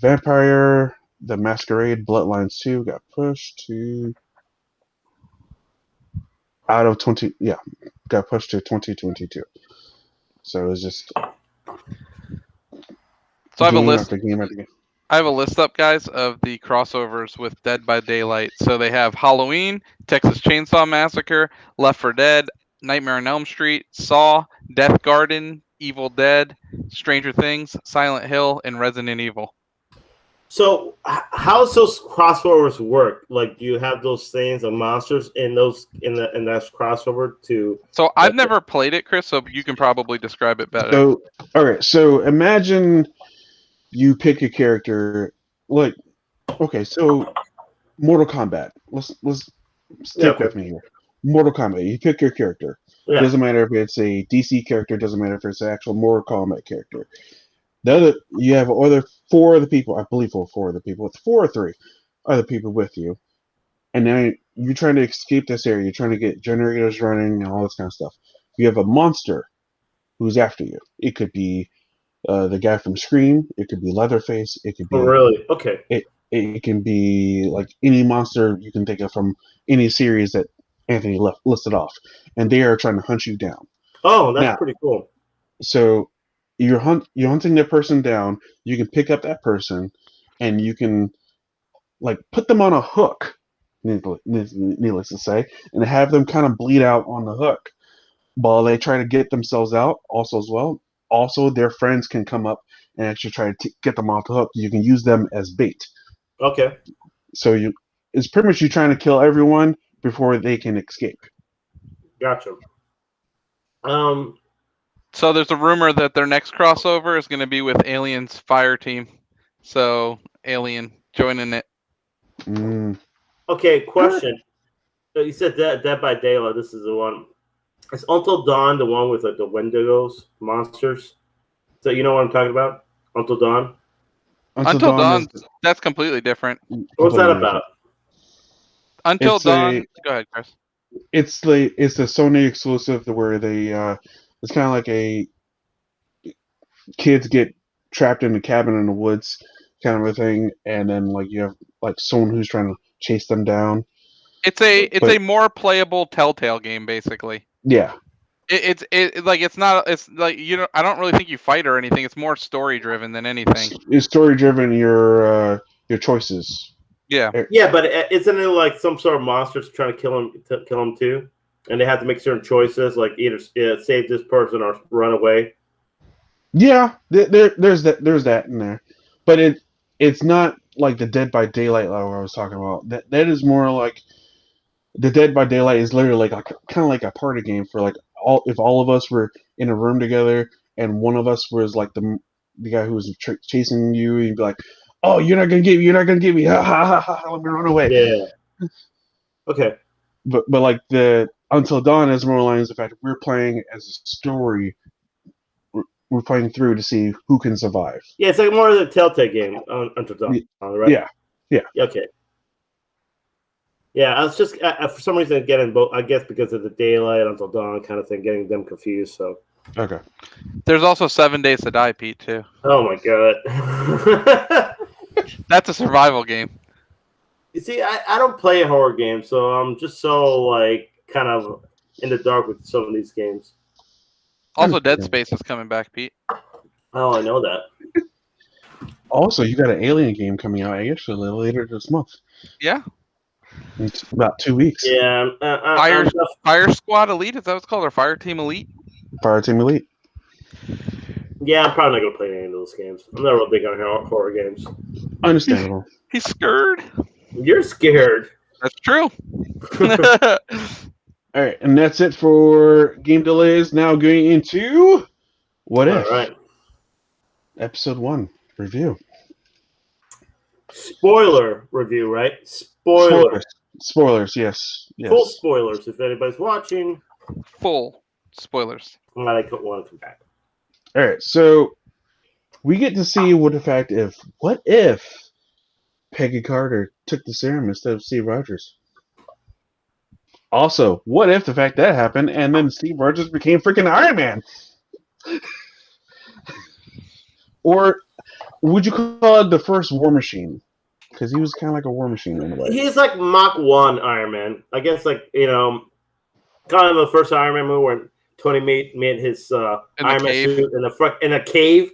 Vampire the Masquerade Bloodlines 2 got pushed to got pushed to 2022. So it's just So I have a list. after game after game. I have a list up, guys, of the crossovers with Dead by Daylight. So they have Halloween, Texas Chainsaw Massacre, Left 4 Dead, Nightmare on Elm Street, Saw, Death Garden, Evil Dead, Stranger Things, Silent Hill, and Resident Evil. So how's those crossovers work? Like, do you have those things of monsters in that crossover to? So I've never played it, Chris, so you can probably describe it better. So, all right. So imagine you pick a character like, okay, so Mortal Kombat. Let's stick with me here. Mortal Kombat. You pick your character. Yeah. Doesn't matter if it's a DC character. Doesn't matter if it's an actual Mortal Kombat character. You have four other people. I believe four other people. It's 4 or 3 other people with you, and then you're trying to escape this area. You're trying to get generators running and all this kind of stuff. You have a monster who's after you. It could be the guy from Scream. It could be Leatherface. It could be. Oh, really? Okay. It can be like any monster you can think of from any series that Anthony listed off, and they are trying to hunt you down. Oh, that's pretty cool. So you're hunting that person down. You can pick up that person, and you can like put them on a hook, needless to say, and have them kind of bleed out on the hook while they try to get themselves out. Also, as well, their friends can come up and actually try to get them off the hook. You can use them as bait. Okay. So it's pretty much you trying to kill everyone before they can escape. Gotcha. So there's a rumor that their next crossover is going to be with Alien's Fire Team. So Alien joining it. Okay, question. You said Dead by Daylight. This is the one. Is Until Dawn the one with like the Wendigos monsters? So you know what I'm talking about? Until Dawn. Until Dawn. That's completely different. What's that about? Until Dawn. Go ahead, Chris. It's a Sony exclusive where they it's kind of like kids get trapped in a cabin in the woods kind of a thing, and then like you have like someone who's trying to chase them down. It's a more playable Telltale game, basically. Yeah. It's not I don't really think you fight or anything. It's more story driven than anything. It's story driven. Your choices. Yeah. Yeah, but isn't it like some sort of monsters trying to kill him too? And they have to make certain choices, like either save this person or run away. Yeah, there's that in there, but it's not like the Dead by Daylight level I was talking about. That is more like the Dead by Daylight is literally like kind of like a party game for like if all of us were in a room together and one of us was like the guy who was chasing you, and you'd be like, "Oh, you're not gonna get me! Ha ha ha ha! Let me run away!" Yeah. Okay. But like the Until Dawn is more lines the fact that we're playing as a story. We're playing through to see who can survive. Yeah, it's like more of the Telltale game Until Dawn, right? Yeah. Okay. Yeah, I was just for some reason getting both. I guess because of the Daylight Until Dawn kind of thing, getting them confused. So. Okay. There's also 7 Days to Die, Pete, too. Oh my god. That's a survival game. You see, I don't play horror games, so I'm just so like kind of in the dark with some of these games. Also, Dead Space is coming back, Pete. Oh, I know that. Also, you got an Alien game coming out actually later this month. Yeah. It's about 2 weeks. Yeah. Fire Squad Elite, is that what it's called? Or Fire Team Elite? Fire Team Elite. Yeah, I'm probably not gonna play any of those games. I'm not real big on horror games. Understandable. He's scared. You're scared. That's true. All right, and that's it for game delays. Now going into What If? All right. Episode 1 review. Spoiler review, right? Spoilers, yes. Full spoilers if anybody's watching. Full spoilers. I want to come back. All right, so we get to see what if Peggy Carter took the serum instead of Steve Rogers? Also, what if the fact that happened and then Steve Rogers became freaking Iron Man? Or would you call it the first War Machine? Because he was kind of like a War Machine in a way. He's like Mach 1 Iron Man. I guess, like, kind of the first Iron Man movie where Tony made his Iron Man suit in a cave.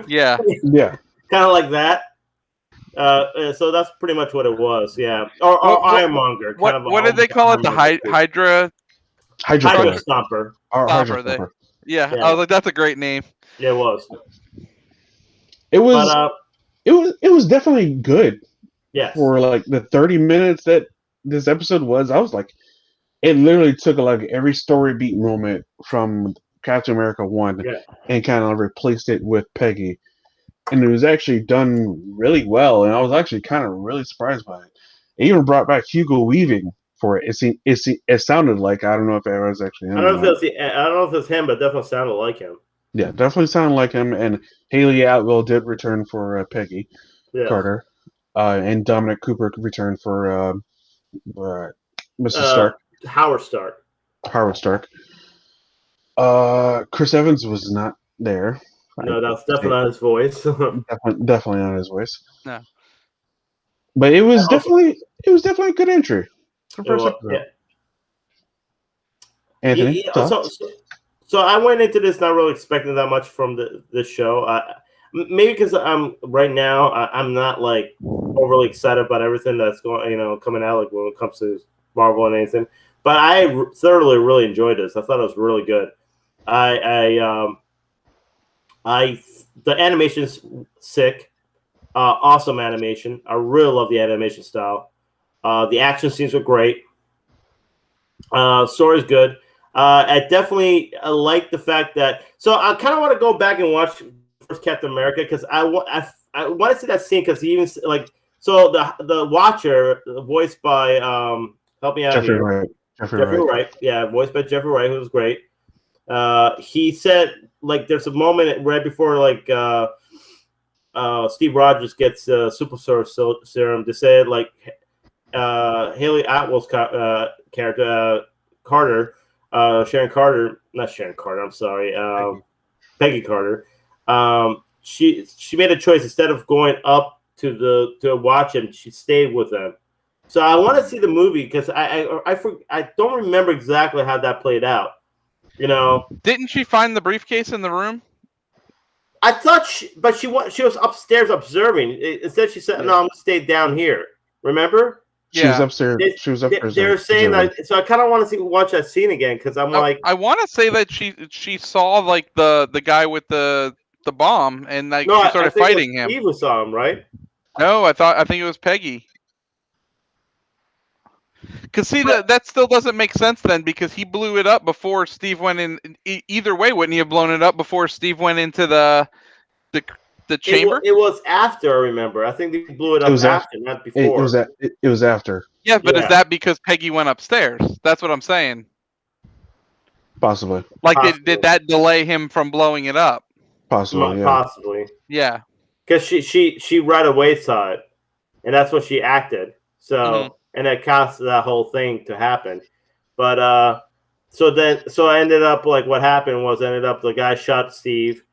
Yeah. Yeah. Kind of like that. So that's pretty much what it was, yeah. Or Ironmonger. What did they call it? The Hydra Stomper. Stomper. Yeah, I was like, that's a great name. Yeah, it was. It was definitely good. Yes. For like the 30 minutes that this episode was, I was like, it literally took like every story beat moment from Captain America 1 and kind of replaced it with Peggy. And it was actually done really well, and I was actually kind of really surprised by it. It even brought back Hugo Weaving for it. It sounded like, I don't know if it was actually him. I don't know if it's him, but it definitely sounded like him. Yeah, definitely sounded like him. And Haley Atwell did return for Peggy Carter, and Dominic Cooper returned for Mr. Stark. Howard Stark. Chris Evans was not there. No, that's definitely not his voice. definitely not his voice. No. But it was definitely a good entry. Anthony, so I went into this not really expecting that much from this show. Maybe because I'm not like overly excited about everything that's coming out, like when it comes to Marvel and anything. But I thoroughly really enjoyed this. I thought it was really good. The animation's sick, awesome animation. I really love the animation style. The action scenes were great. Story's good. I definitely like the fact that. So I kind of want to go back and watch first Captain America because I want to see that scene because he even the Watcher, voiced by help me out Jeffrey here. Wright. Wright. Yeah, voiced by Jeffrey Wright, who was great. He said, like, there's a moment right before, like, Steve Rogers gets super serum. They said, like, Haley Atwell's character, Carter, Peggy Carter. She made a choice instead of going up to watch him. She stayed with them. So I want to see the movie because I don't remember exactly how that played out. Didn't she find the briefcase in the room? I thought, she was upstairs observing. Instead, she said, "No, I'm gonna stay down here." Remember? She was upstairs. She was upstairs. They were saying that, so I kind of want to watch that scene again because I'm like, I want to say that she saw like the guy with the bomb and like she started fighting him. Steve saw him, right? No, I think it was Peggy. Because see, that still doesn't make sense then, because he blew it up before Steve went in. Either way, wouldn't he have blown it up before Steve went into the chamber? It was after, I remember. I think they blew it up after, not before. It was after. Yeah, but is that because Peggy went upstairs? That's what I'm saying. Possibly. Like, did that delay him from blowing it up? Possibly, yeah. Possibly. Yeah. Because she right away saw it, and that's what she acted. So, and that caused that whole thing to happen. But so I ended up, like, what happened was the guy shot Steve.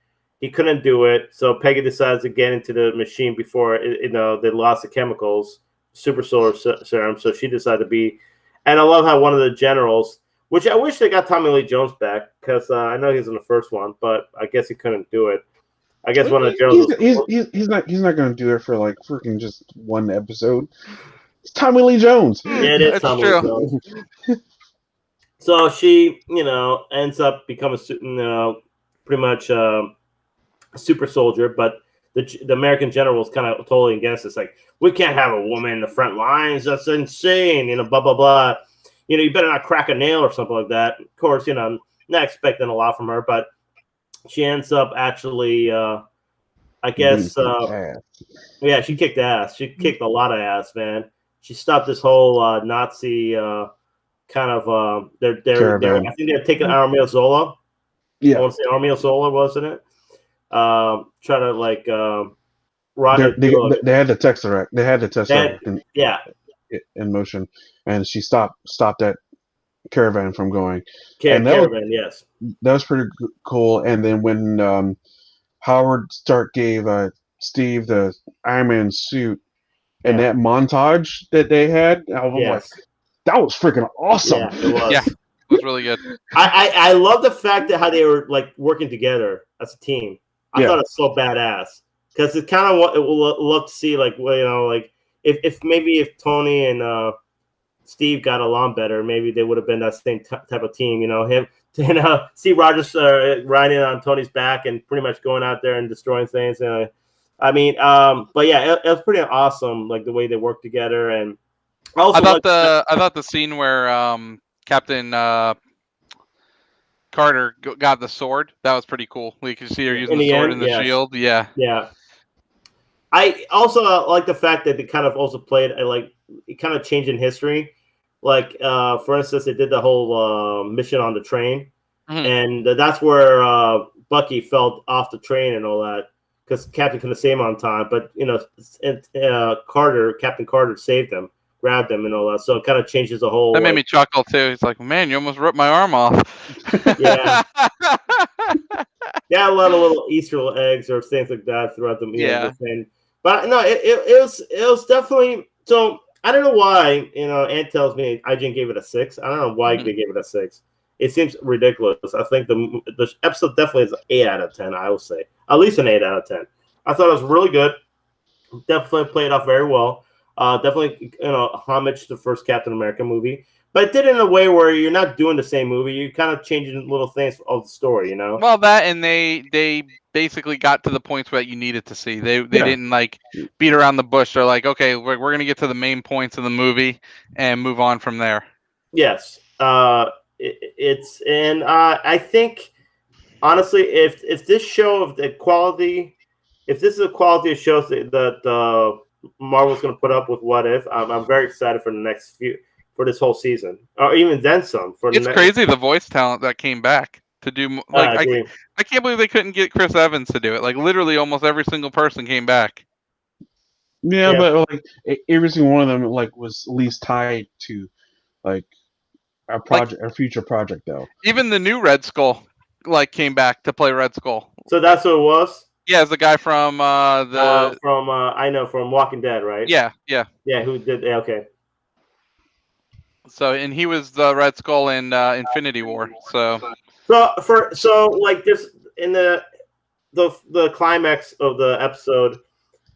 He couldn't do it, so Peggy decides to get into the machine before they lost the chemicals, super solar serum. So she decided to be, and I love how one of the generals, which I wish they got Tommy Lee Jones back, because I know he's in the first one, but I guess he couldn't do it. I guess one of the generals. He's not going to do it for like freaking just one episode. It's Tommy Lee Jones. Yeah, it is Tommy Lee Jones. So she, ends up becoming, pretty much super soldier, but the American general was kind of totally against this. Like, we can't have a woman in the front lines. That's insane. Blah, blah, blah. You better not crack a nail or something like that. Of course, not expecting a lot from her, but she ends up actually, I guess, yeah, she kicked ass. She kicked a lot of ass, man. She stopped this whole Nazi kind of, I think they're taking Armia Zola. Yeah. I want to say Armia Zola, wasn't it? Try to like they had the Tesseract. They had the Tesseract in motion, and she stopped that caravan from going. Yes, that was pretty cool. And then when Howard Stark gave Steve the Iron Man suit, and that montage that they had, I was like, that was freaking awesome. Yeah, it was. Yeah, it was really good. I love the fact that how they were like working together as a team. I thought it was so badass because it kind of what it will love to see, like, like if Tony and Steve got along better, maybe they would have been that same type of team. Him to Steve Rogers riding on Tony's back and pretty much going out there and destroying things. But yeah, it was pretty awesome, like the way they worked together. And I thought the scene where Captain Carter got the sword, that was pretty cool. We could see her using the sword and the shield. Yeah. I also like the fact that they kind of also played it kind of changed in history. Like for instance, they did the whole mission on the train, and that's where Bucky fell off the train and all that because Captain couldn't save him on time. But Captain Carter saved him, grabbed him, and all that. So it kind of changes the whole. That made me chuckle too. He's like, "Man, you almost ripped my arm off." Yeah. Yeah, a lot of little Easter eggs or things like that throughout the the thing. But no, it was definitely so. I don't know why Ant tells me IGN gave it a 6. I don't know why they gave it a 6. It seems ridiculous. I think the episode definitely is an 8 out of 10. I would say at least an 8 out of 10. I thought it was really good. Definitely played off very well. Definitely homage to the first Captain America movie. But it did it in a way where you're not doing the same movie. You're kind of changing little things of the story, Well, that and they basically got to the points where you needed to see. They didn't like beat around the bush. They're like, okay, we're going to get to the main points of the movie and move on from there. Yes. I think, honestly, if this show of the quality, if this is a quality of shows that Marvel's going to put up with What If, I'm very excited for the next for this whole season, or even then some. It's crazy the voice talent that came back to do. Like I can't believe they couldn't get Chris Evans to do it. Like literally, almost every single person came back. Yeah, but like every single one of them was at least tied to like a project, a future project though. Even the new Red Skull came back to play Red Skull. So that's what it was. Yeah, it's the guy from from Walking Dead, right? Yeah. Who did? Okay. So and he was the Red Skull in Infinity War. So like this in the climax of the episode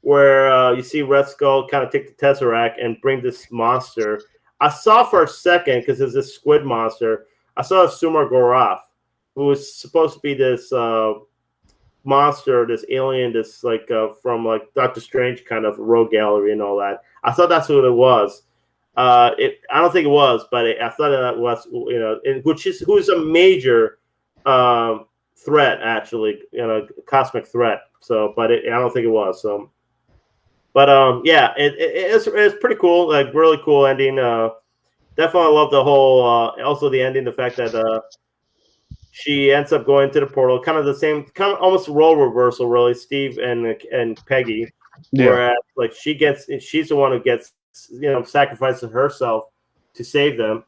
where you see Red Skull kind of take the Tesseract and bring this monster. I saw for a second because there's this squid monster. I saw Sumar Gorath, who was supposed to be this monster, this alien, this from Doctor Strange kind of rogue gallery and all that. I thought that's what it was. I don't think it was, but I thought that was, who is a major threat, actually, cosmic threat. So, but I don't think it was. So, but it's pretty cool, like really cool ending. Definitely love the whole. Also, the ending, the fact that she ends up going to the portal, kind of the same, kind of almost role reversal, really. Steve and Peggy, whereas she's the one who gets. Sacrificing herself to save them.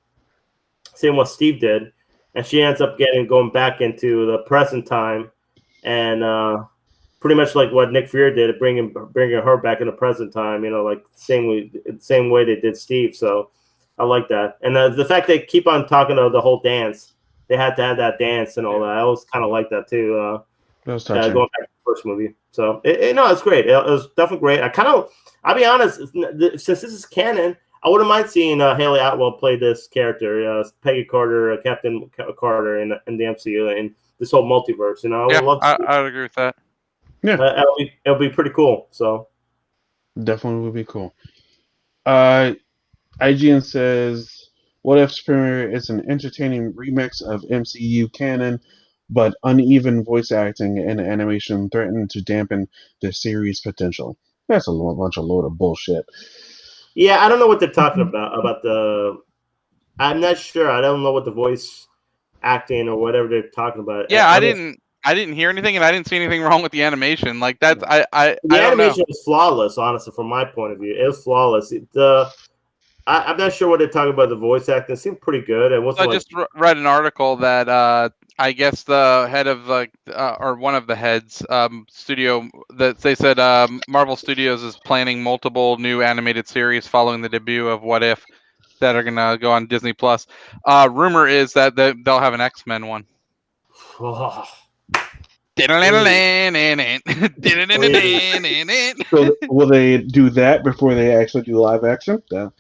Same what Steve did, and she ends up going back into the present time, and pretty much like what Nick Fury did, bringing her back in the present time. Same way they did Steve. So I like that, and the fact they keep on talking about the whole dance. They had to have that dance and all that. I always kind of like that too. That was touching. Going back to the first movie, so it's great. It was definitely great. I'll be honest, since this is canon, I wouldn't mind seeing Haley Atwell play this character, Peggy Carter, Captain Carter in the MCU, and this whole multiverse. I would agree with that. Yeah, it'll be pretty cool. So definitely would be cool. IGN says, "What If's premiere is an entertaining remix of MCU canon, but uneven voice acting and animation threaten to dampen the series' potential." That's a bunch of load of bullshit. yeah, I don't know what they're talking about the. I'm not sure. I don't know what the voice acting or whatever they're talking about. Yeah, I didn't hear anything, and I didn't see anything wrong with the animation. Like that's I The don't know. animation was flawless, honestly, from my point of view. It was flawless. I'm not sure what they're talking about. The voice acting it seemed pretty good. It wasn't I just read an article that I guess the head of or one of the heads studio that they said Marvel Studios is planning multiple new animated series following the debut of What If that are gonna go on Disney Plus. Rumor is that they'll have an X-Men one. Oh, So will they do that before they actually do live action? That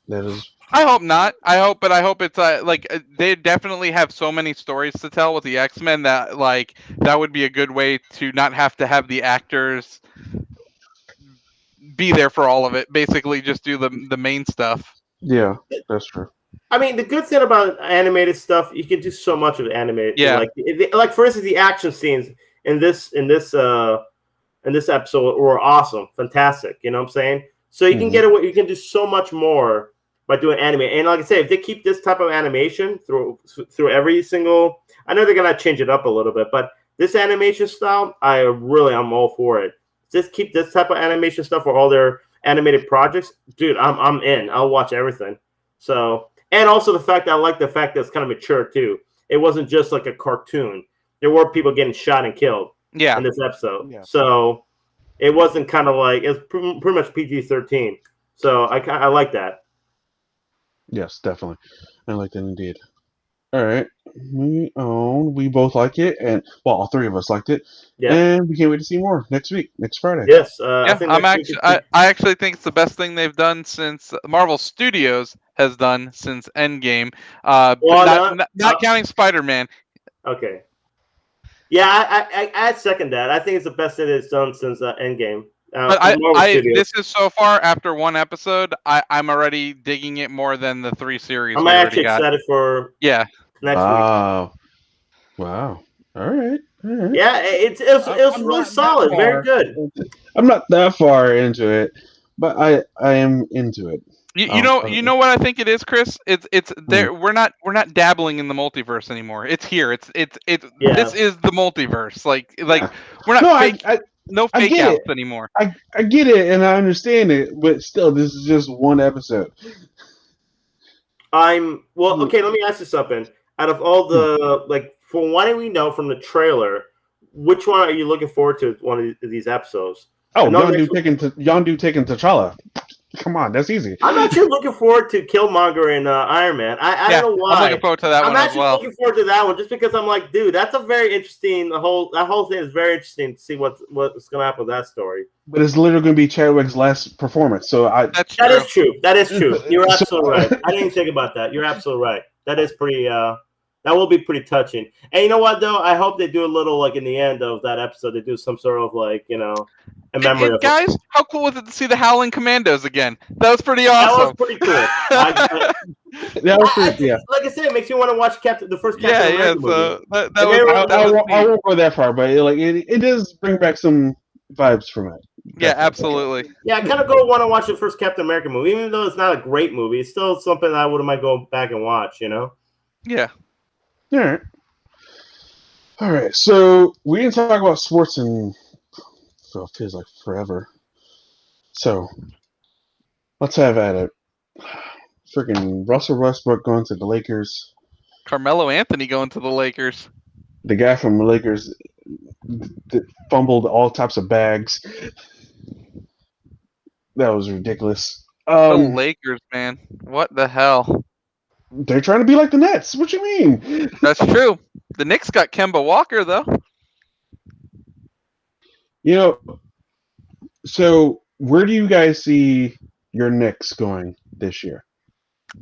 is. I hope not. I hope it's they definitely have so many stories to tell with the X-Men that that would be a good way to not have to have the actors be there for all of it. Basically, just do the main stuff. Yeah, that's true. I mean, the good thing about animated stuff, you can do so much of animated. Yeah. Like for instance, the action scenes in this episode were awesome, fantastic. You know what I'm saying? So you can get away. You can do so much more by doing anime. And like I say, if they keep this type of animation through every single, I know they're gonna change it up a little bit, but this animation style, I'm all for it. Just keep this type of animation stuff for all their animated projects, dude. I'm in. I'll watch everything. So, and also the fact that I like the fact that it's kind of mature too. It wasn't just like a cartoon. There were people getting shot and killed. Yeah. In this episode. Yeah. So it wasn't kind of like it's pretty much PG-13. So I like that. Yes, definitely. I like that indeed. All right, we both like it, and well, all three of us liked it. Yeah. And we can't wait to see more next week, next Friday. Yes. Yeah, I actually think it's the best thing they've done since Marvel Studios has done since Endgame. Not counting Spider-Man. Okay. Yeah, I second that. I think it's the best thing it's done since Endgame. But this is so far after one episode. I'm already digging it more than the 3 series. I'm actually excited for next week. Wow. All right. Yeah, it was really solid, very good. I'm not that far into it, but I am into it. You know what I think it is, Chris? It's there. We're not dabbling in the multiverse anymore. It's here. This is the multiverse. Like we're not no fake outs anymore. I get it and I understand it, but still, this is just one episode. Okay. Let me ask you something. Out of all the from what we know from the trailer, which one are you looking forward to? One of these episodes? Oh, Yondu taking T'Challa. Come on, that's easy. I'm actually looking forward to Killmonger and Iron Man. I don't know why. I'm looking forward to that one as well. I'm actually looking forward to that one just because I'm like, dude, that's a very interesting. That whole thing is very interesting to see what's going to happen with that story. But it's literally going to be Chadwick's last performance, so that is true. That is true. You're absolutely right. I didn't think about that. You're absolutely right. That is pretty. That will be pretty touching. And you know what though? I hope they do a little in the end of that episode. They do some sort of a memory of guys, how cool was it to see the Howling Commandos again? That was pretty awesome. That was pretty cool. That was pretty, yeah. Like I said, it makes you want to watch the first Captain America movie. I won't go that far, but it does bring back some vibes from it. Yeah, absolutely. Yeah, I kind of want to watch the first Captain America movie, even though it's not a great movie. It's still something that I wouldn't mind going back and watch. Yeah. All right. So we didn't talk about sports in it feels like forever. So let's have at it. Freaking Russell Westbrook going to the Lakers. Carmelo Anthony going to the Lakers. The guy from the Lakers fumbled all types of bags. That was ridiculous. The Lakers, man. What the hell? They're trying to be like the Nets. What you mean? That's true. The Knicks got Kemba Walker, though. So where do you guys see your Knicks going this year?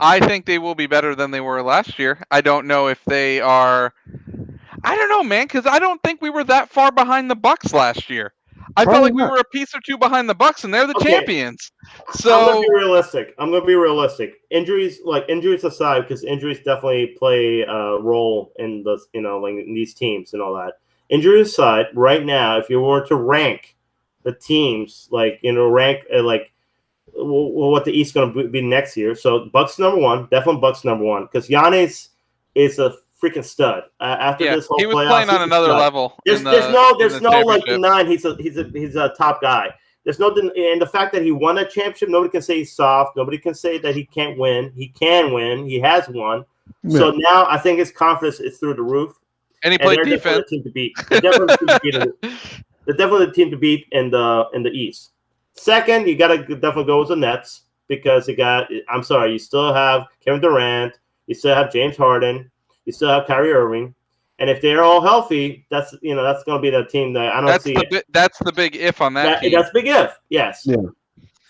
I think they will be better than they were last year. I don't know if they are. I don't know, man, because I don't think we were that far behind the Bucks last year. I felt Probably like we not. were a piece or two behind the Bucks, and they're the Okay. champions. I'm So gonna be realistic. Injuries aside, because injuries definitely play a role in the like in these teams and all that. Injuries aside, right now, if you were to rank the teams, what the East going to be next year. So Bucks number one, definitely Bucks number one, because Giannis is a freaking stud. After this whole he was playoffs, playing on he's a another stud. level. There's no like denying he's a top guy. There's no and the fact that he won a championship, nobody can say he's soft. Nobody can say that he can't win. He can win. He has won. Yeah. So now I think his confidence is through the roof. And he played defense. The team to beat. They're definitely the team to beat in the East. Second, you got to definitely go with the Nets because you still have Kevin Durant, you still have James Harden, you still have Kyrie Irving, and if they're all healthy, that's going to be the team that I don't see. That's the big if on that team. That's big if, yes. Yeah.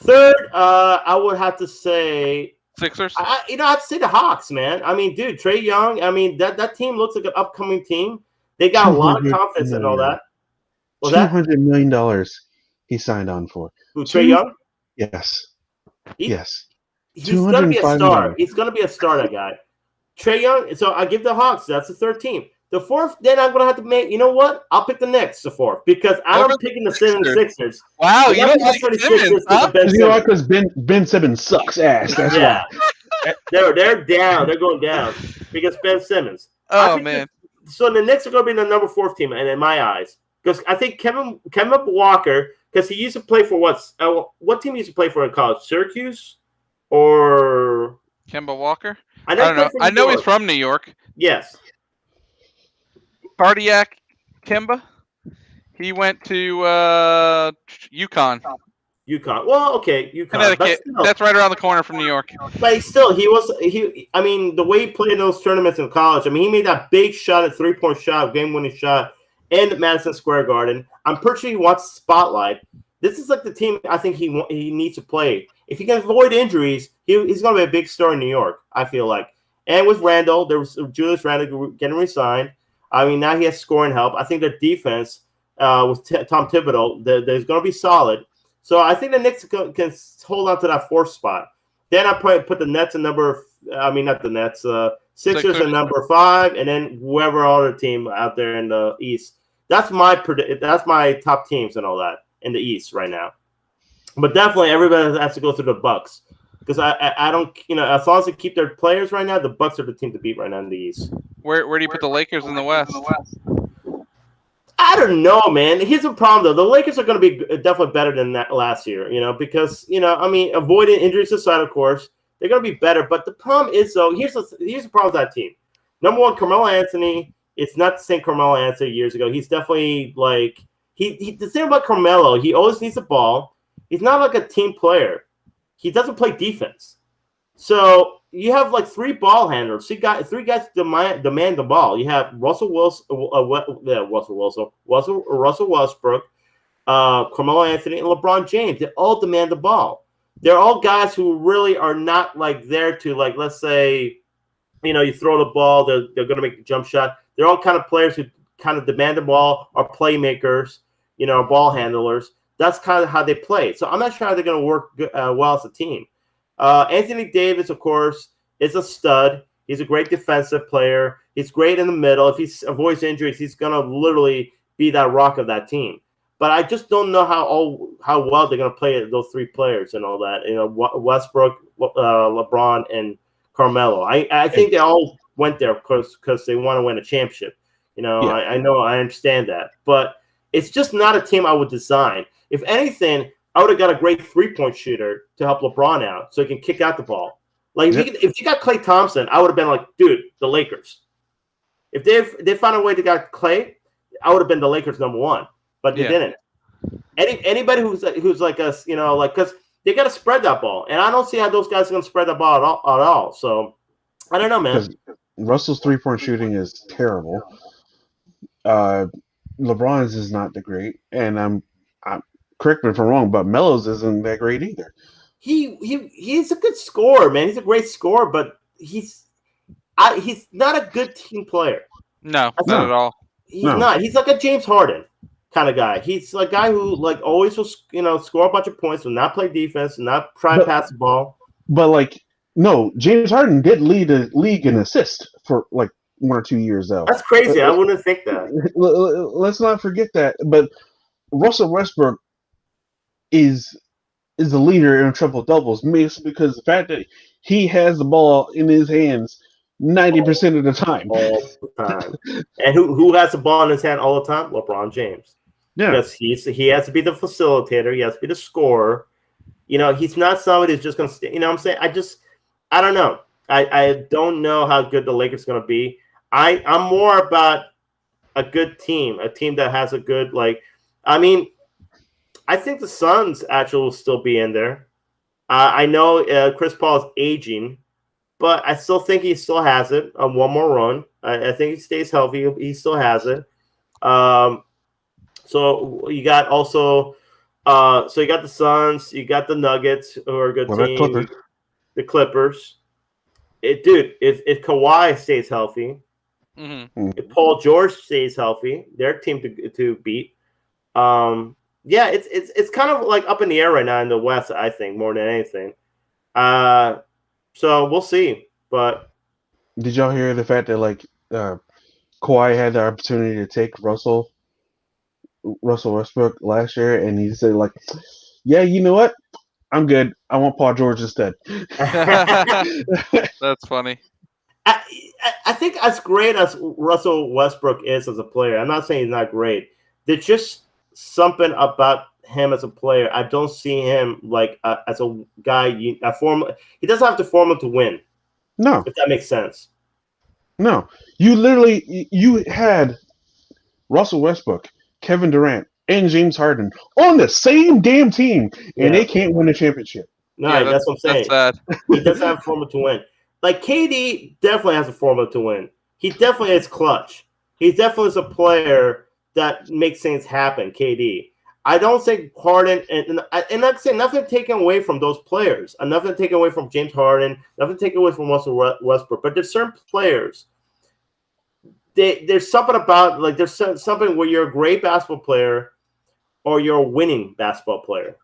Third, I would have to say Sixers. I'd have to say the Hawks, man. I mean, dude, Trae Young. I mean, that team looks like an upcoming team. They got a lot of confidence and all that. $200 million he signed on for. Who, Trae Young? Yes. Yes. He's going to be a star. million. He's going to be a star, that guy. Trae Young. So I give the Hawks. That's the third team. The fourth, then I'm going to have to make, you know what? I'll pick the Knicks, the fourth, because I'm picking the Sixers. Wow, you don't like Simmons, huh? You know what? Because Ben Simmons sucks ass. That's why. They're down. They're going down because Ben Simmons. Oh, man. So the Knicks are going to be the number 4th team, and in my eyes, because I think Kemba Walker, because he used to play for what team he used to play for in college? Syracuse or Kemba Walker? I don't know. I know he's from New York. Yes. Cardiac Kemba. He went to UConn. Well, okay, UConn. Connecticut. That's right around the corner from New York. But I mean, the way he played in those tournaments in college, I mean, he made that big shot, a 3-point shot, game-winning shot in Madison Square Garden. I'm pretty sure he wants spotlight. This is like the team I think he needs to play. If he can avoid injuries, he's going to be a big star in New York, I feel like. And with Randall, there was Julius Randall getting re-signed. I mean, now he has scoring help. I think their defense with Tom Thibodeau, there's going to be solid. So I think the Knicks can hold on to that 4th spot. Then I put the Nets in not the Nets, Sixers in number 5, and then whoever other team out there in the East. That's my top teams and all that in the East right now. But definitely everybody has to go through the Bucks because I don't as long as they keep their players right now, the Bucks are the team to beat right now in the East. Where do you put the Lakers in the West? I don't know, man. Here's the problem, though. The Lakers are going to be definitely better than that last year, because, I mean, avoiding injuries aside, of course, they're going to be better. But the problem is, though, here's the problem with that team. Number one, Carmelo Anthony, it's not the same Carmelo Anthony years ago. He's definitely like the thing about Carmelo, he always needs the ball. He's not like a team player. He doesn't play defense. So you have like 3 ball handlers. Three guys demand the ball. You have Russell Westbrook, Carmelo Anthony, and LeBron James. They all demand the ball. They're all guys who really are not like there to like, let's say, you throw the ball, they're going to make a jump shot. They're all kind of players who kind of demand the ball, are playmakers, ball handlers. That's kind of how they play. So I'm not sure how they're going to work well as a team. Anthony Davis, of course, is a stud. He's a great defensive player. He's great in the middle. If he avoids injuries, he's going to literally be that rock of that team. But I just don't know how well they're going to play those 3 players and all that. Westbrook, LeBron, and Carmelo. I think they all went there because they want to win a championship. I know, I understand that. But it's just not a team I would design. If anything, I would have got a great 3-point shooter to help LeBron out so he can kick out the ball. Like, if you got Klay Thompson, I would have been like, dude, the Lakers. If they found a way to get Klay, I would have been the Lakers number 1. But they didn't. Anybody who's like us, because they got to spread that ball. And I don't see how those guys are going to spread the ball at all. So, I don't know, man. Russell's 3-point shooting is terrible. LeBron's is not the great. And I'm correct me if I'm wrong, but Melo's isn't that great either. He's a good scorer, man. He's a great scorer, but he's not a good team player. No, not at all. He's not. He's like a James Harden. kind of guy. He's a guy who like always will score a bunch of points, will not play defense, will not try to pass the ball. But like, no, James Harden did lead the league in assists for like 1 or 2 years though. That's crazy. I wouldn't think that. Let's not forget that. But Russell Westbrook is the leader in triple doubles, because the fact that he has the ball in his hands 90% of the time. All the time. And who has the ball in his hand all the time? LeBron James. Yeah. Because he has to be the facilitator. He has to be the scorer. He's not somebody who's just going to stay. You know what I'm saying? I don't know. I don't know how good the Lakers are going to be. I'm more about a good team, a team that has a good, I think the Suns actually will still be in there. I know Chris Paul is aging, but I still think he still has it on one more run. I think he stays healthy. He still has it. So you got also, you got the Suns, you got the Nuggets, who are a good team. The Clippers. If Kawhi stays healthy, if Paul George stays healthy, their team to beat. It's kind of like up in the air right now in the West, I think, more than anything. So we'll see. But did y'all hear the fact that Kawhi had the opportunity to take Russell Westbrook last year, and he said yeah, you know what? I'm good. I want Paul George instead. That's funny. I think as great as Russell Westbrook is as a player, I'm not saying he's not great. There's just something about him as a player. I don't see him as a guy. He doesn't have to form to win. No, if that makes sense. No, you had Russell Westbrook, Kevin Durant, and James Harden on the same damn team, and they can't win a championship. No, that's what I'm saying. That's sad. He doesn't have a formula to win. KD definitely has a formula to win. He definitely is clutch. He definitely is a player that makes things happen, KD. I don't think Harden, and I'm saying nothing taken away from those players. Nothing taken away from James Harden. Nothing taken away from Russell Westbrook. But there's certain players, there's something about, there's something where you're a great basketball player or you're a winning basketball player.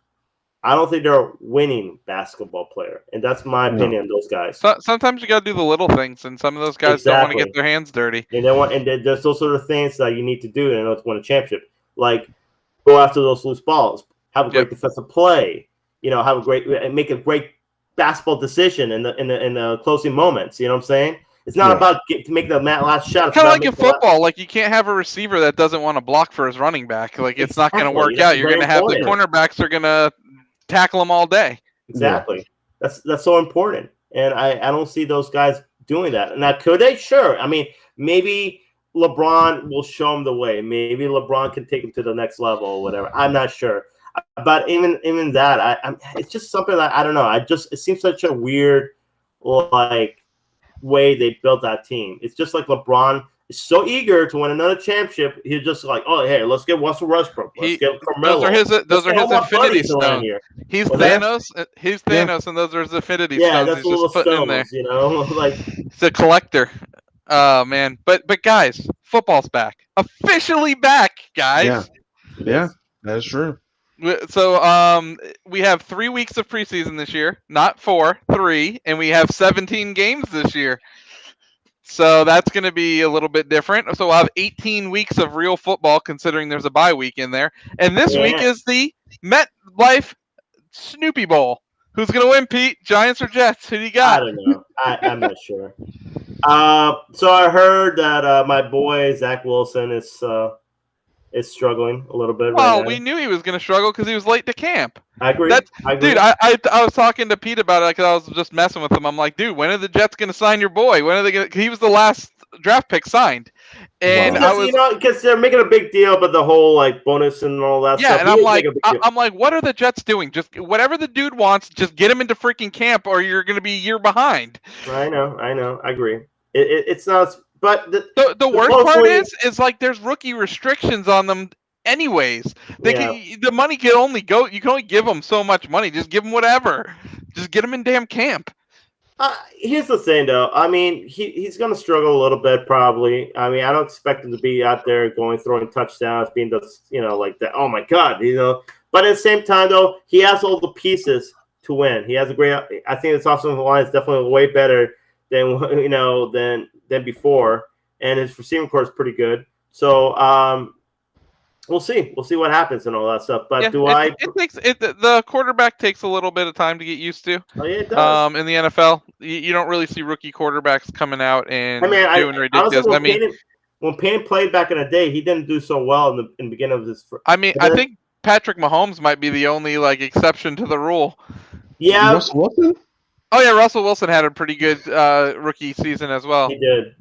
I don't think they're a winning basketball player. And that's my opinion on those guys. Sometimes you got to do the little things, and some of those guys don't want to get their hands dirty. And there's those sort of things that you need to do in order to win a championship. Go after those loose balls, have a great defensive play, make a great basketball decision in the closing moments. You know what I'm saying? It's not about to make the last shot. Kind of like in football, you can't have a receiver that doesn't want to block for his running back. It's not going to work out. You're going to have the cornerbacks are going to tackle him all day. Exactly. Yeah. That's so important, and I don't see those guys doing that. Now, could they? Sure. I mean, maybe LeBron will show him the way. Maybe LeBron can take him to the next level or whatever. I'm not sure. But even that, it's just something that I don't know. It seems such a weird way they built that team. It's just like LeBron is so eager to win another championship. He's just oh, hey, let's get Russell Westbrook. Let's get Carmelo. Those are his Infinity Stones. He's Thanos. He's Thanos, and those are his Infinity Stones. Yeah, that's he's just putting stones, in there. He's a collector. Oh man, but guys, football's back, officially back, guys. Yeah, that is true. So we have 3 weeks of preseason this year, not 4, 3, and we have 17 games this year. So that's going to be a little bit different. So we'll have 18 weeks of real football, considering there's a bye week in there. And this week is the MetLife Snoopy Bowl. Who's going to win, Pete? Giants or Jets? Who do you got? I don't know. I'm not sure. So I heard that my boy Zach Wilson is struggling a little bit. Well, we knew he was going to struggle because he was late to camp. I agree. Dude, I was talking to Pete about it because I was just messing with him. I'm like, dude, when are the Jets going to sign your boy? When are they going to? He was the last draft pick signed, and because they're making a big deal about the whole bonus and all that. Yeah, stuff. And I'm like, what are the Jets doing? Just whatever the dude wants, just get him into freaking camp, or you're going to be a year behind. I know, I agree. It's not. But the worst part is there's rookie restrictions on them. Anyways, the money can only go. You can only give them so much money. Just give them whatever. Just get them in damn camp. Here's the thing, though. I mean, he's going to struggle a little bit, probably. I mean, I don't expect him to be out there throwing touchdowns, being like that. Oh my God, But at the same time, though, he has all the pieces to win. He has a great. I think this offensive line is definitely way better than than before, and his receiving core is pretty good. So we'll see. We'll see what happens and all that stuff. But the quarterback takes a little bit of time to get used to. Oh, yeah, it does. In the NFL, you don't really see rookie quarterbacks coming out and doing ridiculous. When Payne played back in the day, he didn't do so well in the beginning of his. I think Patrick Mahomes might be the only exception to the rule. Yeah. Russell Wilson? Oh yeah, Russell Wilson had a pretty good rookie season as well. He did.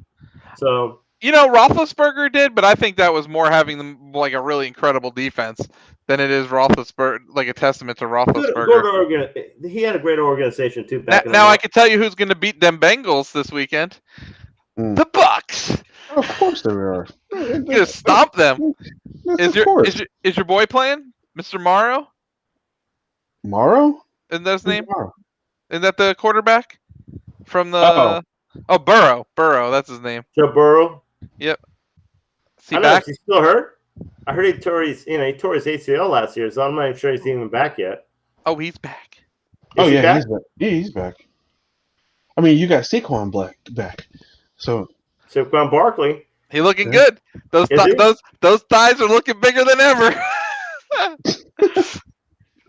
So. Roethlisberger did, but I think that was more having them a really incredible defense than it is Roethlisberger, a testament to Roethlisberger. He had a great organization too. Now I can tell you who's going to beat them Bengals this weekend. The Bucks. Of course they are. You're gonna stomp them. Is your boy playing, Mr. Morrow? Morrow? Isn't that his name? Morrow? Isn't that the quarterback from the? Oh, Burrow. Burrow, that's his name. Joe Burrow. Yep. Is he I back? Is he still hurt? I heard he tore his ACL last year, so I'm not even sure he's even back yet. Oh, he's back. He's back. Yeah, he's back. I mean, you got Saquon back, so Saquon Barkley. He looking good. Those thighs are looking bigger than ever.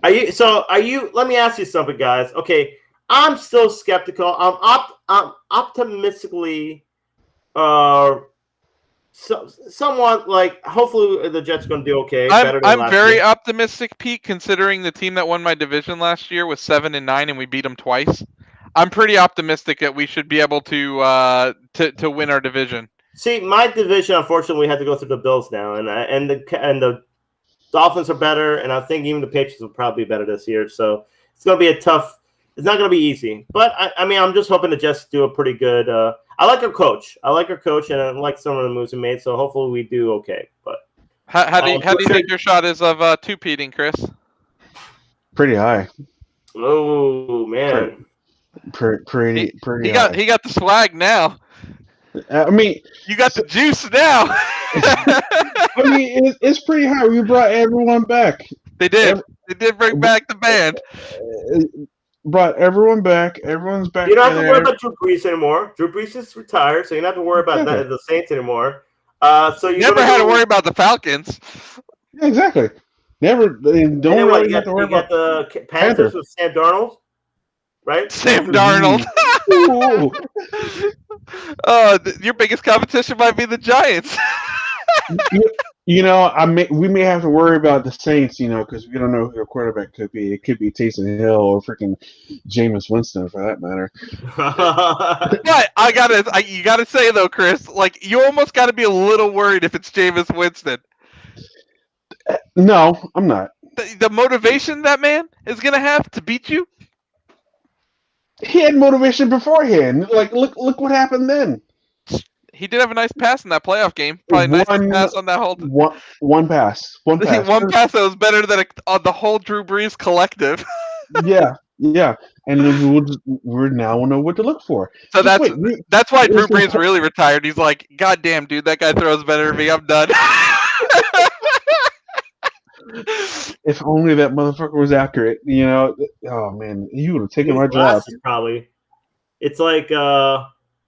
Are you? Let me ask you something, guys. Okay, I'm still skeptical. I'm optimistically, somewhat hopefully the Jets going to do okay. I'm very optimistic, Pete, considering the team that won my division last year was 7-9 and we beat them twice. I'm pretty optimistic that we should be able to win our division. See, my division, unfortunately, we had to go through the Bills now, and the Dolphins are better, and I think even the Patriots will probably be better this year. So it's going to be a tough. It's not going to be easy, but I mean, I'm just hoping the Jets do a pretty good. I like our coach. And I like some of the moves we made. So hopefully we do okay. But how do you think your shot is of two-peating, Chris? Pretty high. Oh man, pretty. He got the swag now. I mean, you got the juice now. I mean, it's pretty high. We brought everyone back. They did. They did bring back the band. Brought everyone back. Everyone's back. You don't have to worry about Drew Brees anymore. Drew Brees is retired, so you don't have to worry about the Saints anymore. So you never had to worry about the Falcons. Yeah, exactly. Never. Don't really have to worry about the Panthers with Sam Darnold, right? Sam Darnold. Your biggest competition might be the Giants. We may have to worry about the Saints, because we don't know who their quarterback could be. It could be Taysom Hill or freaking Jameis Winston, for that matter. But you gotta say though, Chris, you almost gotta be a little worried if it's Jameis Winston. No, I'm not. The motivation that man is gonna have to beat you. He had motivation beforehand. Look what happened then. He did have a nice pass in that playoff game. Probably nice pass on that whole. One pass. One pass. One pass that was better than the whole Drew Brees collective. Yeah, and then we're now know what to look for. So that's why Drew Brees really retired. He's like, God damn, dude, that guy throws better than me. I'm done. If only that motherfucker was accurate, Oh man, you would have taken my job. Probably. It's like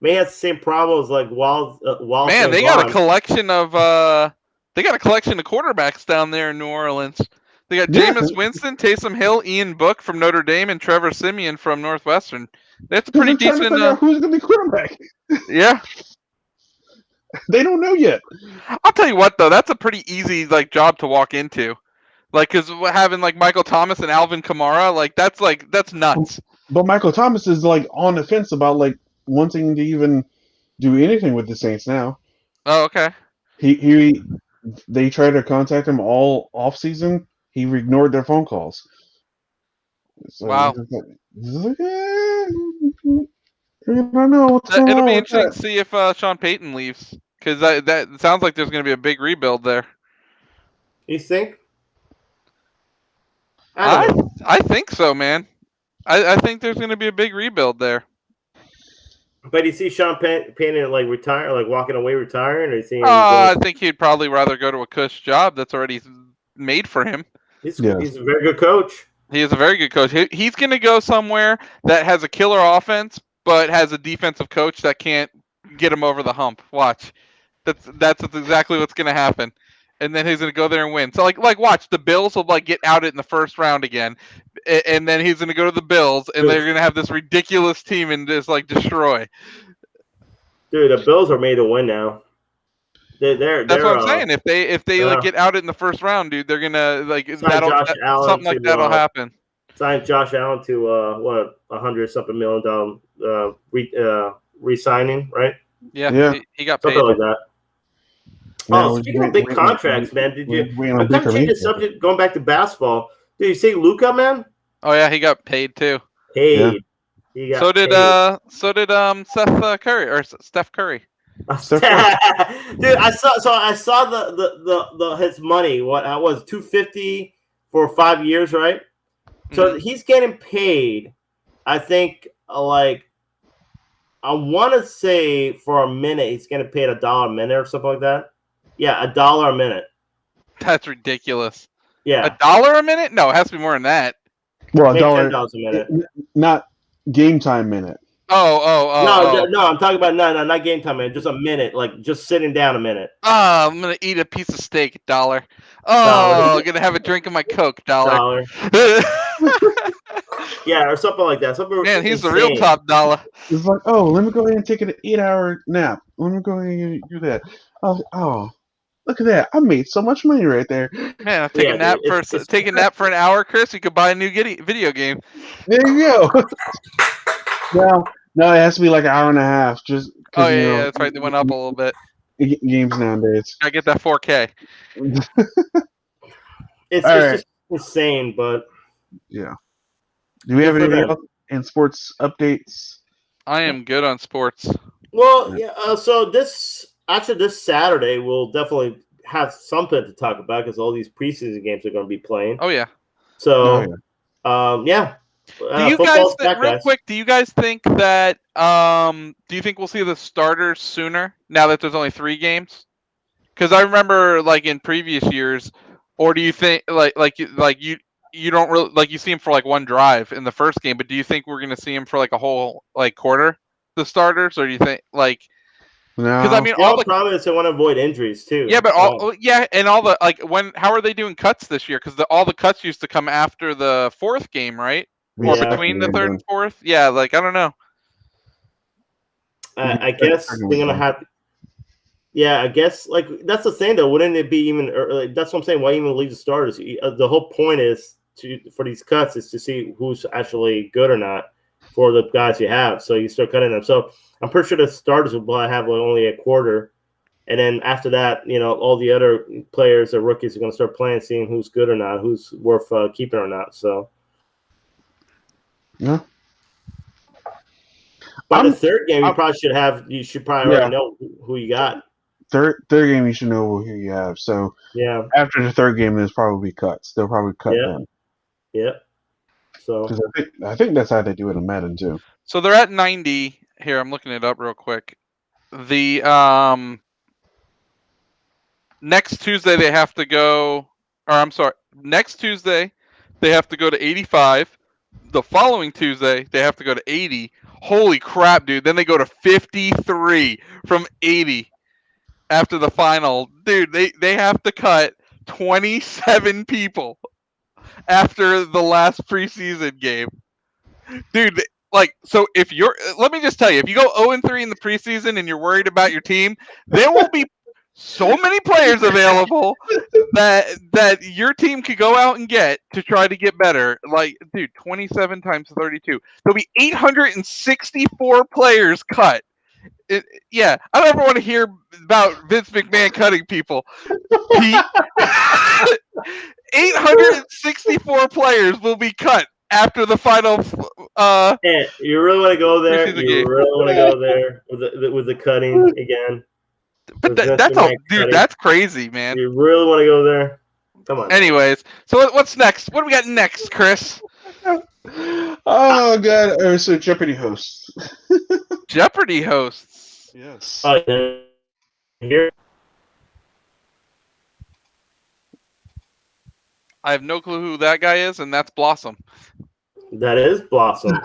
May has the same problems like Wall. Man, they got a collection of quarterbacks down there in New Orleans. They got Jameis Winston, Taysom Hill, Ian Book from Notre Dame, and Trevor Siemian from Northwestern. That's pretty decent. Who's going to be quarterback? Yeah. They don't know yet. I'll tell you what, though, that's a pretty easy job to walk into. Because having Michael Thomas and Alvin Kamara, that's nuts. But Michael Thomas is on the fence about wanting to even do anything with the Saints now. Oh, okay. They tried to contact him all off season. He ignored their phone calls. So wow. I don't know what's going on. It'll be interesting to see if Sean Payton leaves, because that sounds like there's going to be a big rebuild there. You think? I think so, man. I think there's going to be a big rebuild there. But you see Sean Payton like retire, like walking away, retiring, or you see him? I think he'd probably rather go to a cush job that's already made for him. He's a very good coach. He is a very good coach. He's going to go somewhere that has a killer offense, but has a defensive coach that can't get him over the hump. Watch, that's exactly what's going to happen. And then he's going to go there and win. So like watch, the Bills will like get out in the first round again, and then he's going to go to the Bills, and they're going to have this ridiculous team and just like destroy. Dude, the Bills are made to win now. That's what I'm saying. If they like get out in the first round, dude, they're gonna like something like that'll happen. Sign Josh Allen to $100-something million re-signing, right? Yeah. He got paid. Something like that. Speaking of big contracts, man, did you? I'm kind of changing the subject, going back to basketball. Did you see Luka, man? Oh yeah, he got paid too. Paid. Yeah. So did Seth Curry or Steph Curry. Dude, I saw the his money. What was $250 for 5 years, right? So he's getting paid. I think I want to say for a minute he's getting paid $1 a minute or something like that. Yeah, $1 a minute. That's ridiculous. Yeah, $1 a minute? No, it has to be more than that. Well, $10 a minute, not game time minute. No, I'm talking about not game time, man. Just a minute, like just sitting down a minute. Oh, I'm gonna eat a piece of steak, $1. Oh, I'm gonna have a drink of my Coke, $1. Yeah, or something like that. Man, he's the real top dollar. It's like, oh, let me go ahead and take an 8-hour nap. Let me go ahead and do that. Oh, look at that! I made so much money right there. Man, take a nap for an hour, Chris. You could buy a new video game. There you go. No, it has to be like an hour and a half. Just yeah, that's right. They went up a little bit. Games nowadays. I get that 4K. It's just insane, but yeah. Do we have anything else in sports updates? I am good on sports. Well, yeah. So this Saturday we'll definitely have something to talk about because all these preseason games are going to be playing. Oh yeah. So, yeah. Do you guys quick? Do you guys think that? Do you think we'll see the starters sooner now that there's only 3 games? Because I remember, like in previous years, or do you think like you don't really like you see him for like one drive in the first game, but do you think we're gonna see him for like a whole like quarter, the starters, or do you think like? Because I mean, all the problem is they want to avoid injuries too. Yeah, but and all the how are they doing cuts this year? Because all the cuts used to come after the 4th game, right? Or between the 3rd and 4th? Yeah, like I don't know. I guess they're gonna have. Yeah, I guess like that's the thing though. Wouldn't it be even? That's what I'm saying. Why even leave the starters? The whole point is for these cuts is to see who's actually good or not for the guys you have. So you start cutting them. So I'm pretty sure the starters will have only a quarter, and then after that, all the other players or rookies are going to start playing, seeing who's good or not, who's worth keeping or not. So. Yeah. By the 3rd game, you should probably already know who you got. Third game, you should know who you have. So yeah, after the 3rd game, there's probably cuts. They'll probably cut them. Yeah. So I think that's how they do it in Madden too. So they're at 90 here. I'm looking it up real quick. The next Tuesday they have to go. Or I'm sorry, next Tuesday they have to go to 85. The following Tuesday, they have to go to 80. Holy crap, dude. Then they go to 53 from 80 after the final. Dude, they have to cut 27 people after the last preseason game. Dude, so if let me just tell you, if you go 0-3 in the preseason and you're worried about your team, there will be so many players available that your team could go out and get to try to get better. Like, dude, 27 times 32. There'll be 864 players cut. I don't ever want to hear about Vince McMahon cutting people. 864 players will be cut after the final. You really want to go there? You really want to go there with the cutting again? But that's all, dude. That's crazy, man. You really want to go there? Come on. Anyways, so what's next? What do we got next, Chris? Oh god, so Jeopardy hosts. Jeopardy hosts. Yes. Here, I have no clue who that guy is, and that's Blossom. that is Blossom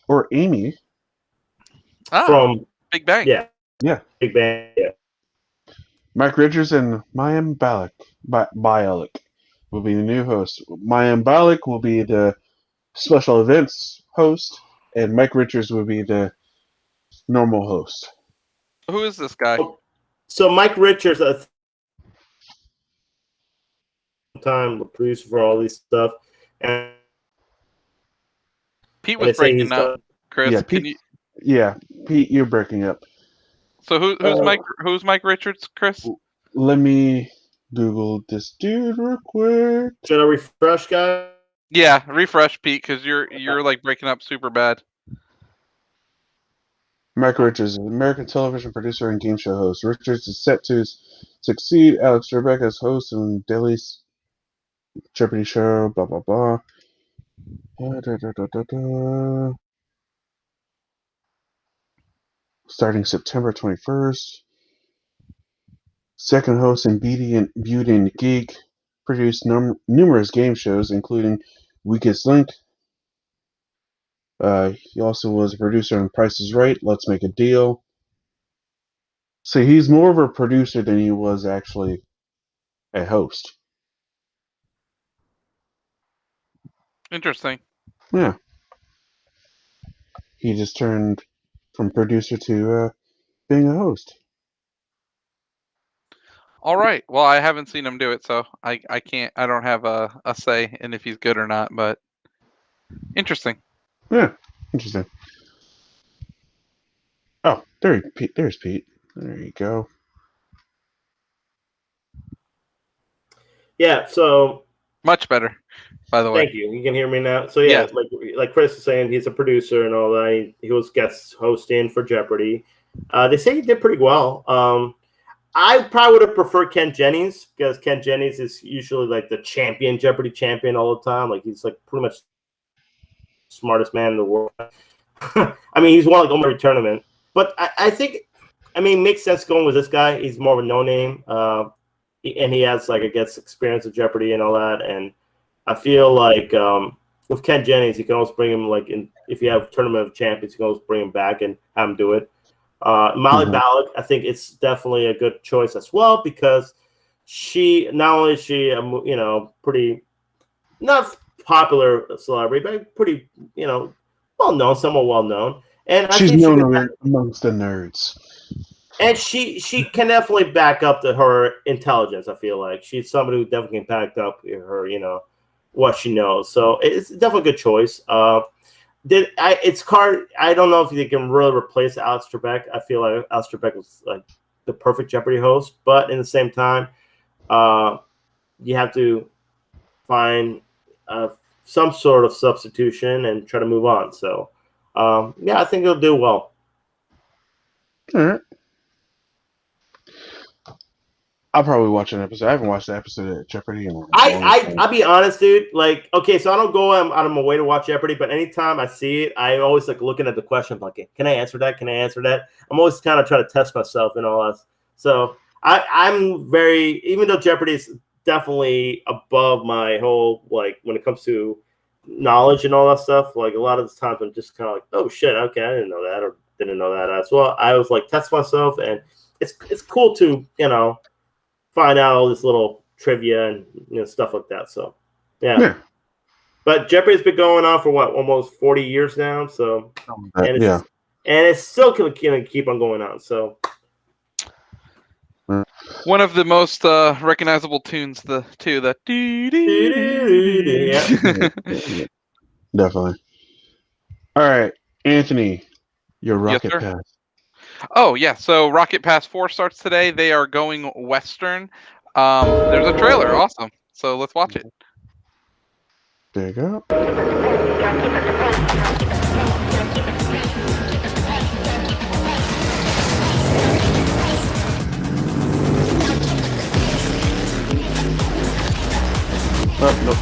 Or Amy. from Big Bang. Yeah, Yeah. Big Bang. Yeah. Mike Richards and Mayim Bialik will be the new host. Mayim Bialik will be the special events host, and Mike Richards will be the normal host. Who is this guy? So Mike Richards, time the producer for all these stuff, and Pete they was say breaking he's up. Chris, Yeah, can Pete- you? Yeah, Pete, you're breaking up. So who's Mike? Who's Mike Richards, Chris? Let me Google this dude real quick. Should I refresh, guys? Yeah, refresh, Pete, because you're like breaking up super bad. Mike Richards is an American television producer and game show host. Richards is set to succeed Alex Trebek as host in Daily Jeopardy show. Blah blah blah. Starting September 21st. Second host in Beauty and Geek. Produced numerous game shows, including Weakest Link. He also was a producer on Price is Right, Let's Make a Deal. So he's more of a producer than he was actually a host. Interesting. Yeah. He just turned from producer to being a host. All right. Well, I haven't seen him do it, so I can't. I don't have a say in if he's good or not. But interesting. Yeah, interesting. Oh, there's Pete. There you go. Yeah. So Much better, by the way. thank you. You can hear me now. So yeah, like Chris is saying, he's a producer and all that. He was guest hosting for Jeopardy. They say he did pretty well. I probably would have preferred Ken Jennings because Ken Jennings is usually like the champion, Jeopardy champion all the time. Like he's like pretty much smartest man in the world. I mean, he's won like almost every tournament. But I think, I mean, it makes sense going with this guy. He's more of a no-name. And he has, like, I guess, experience with Jeopardy and all that. And I feel like with Ken Jennings, you can always bring him, like, if you have Tournament of Champions, you can always bring him back and have him do it. Molly Ballack, I think it's definitely a good choice as well because she, not only is she, you know, pretty, not popular celebrity, but pretty, you know, well-known, somewhat well-known. And I She's think known amongst the nerds. and she can definitely back up her intelligence. I feel like she's somebody who definitely can back up her, you know, what she knows. So it's definitely a good choice. It's hard. I don't know if they can really replace Alex Trebek. I feel like Alex Trebek was like the perfect Jeopardy host, but in the same time, you have to find some sort of substitution and try to move on. So yeah, I think he'll do well. All right. I'll probably watch an episode. I haven't watched the episode of Jeopardy in a long time. I'll be honest, dude. Like, okay, so I don't go out of my way to watch Jeopardy, but anytime I see it, I always like looking at the question, like, can I answer that? Can I answer that? I'm always kind of trying to test myself and all that. So I'm very, even though Jeopardy is definitely above my whole, like, when it comes to knowledge and all that stuff, like a lot of the times I'm just kind of like, oh shit, okay, I didn't know that or didn't know that as well. I was like test myself, and it's cool to, you know, find out all this little trivia and, you know, stuff like that. So yeah. But Jeopardy's been going on for what, almost 40 years now. So and it's still gonna keep on going on. So one of the most recognizable tunes, the yeah. Definitely. All right, Anthony, your Rocket Pass. Oh yeah, so Rocket Pass 4 starts today. They are going Western. There's a trailer, awesome. So let's watch it. There you go. Oh, nope.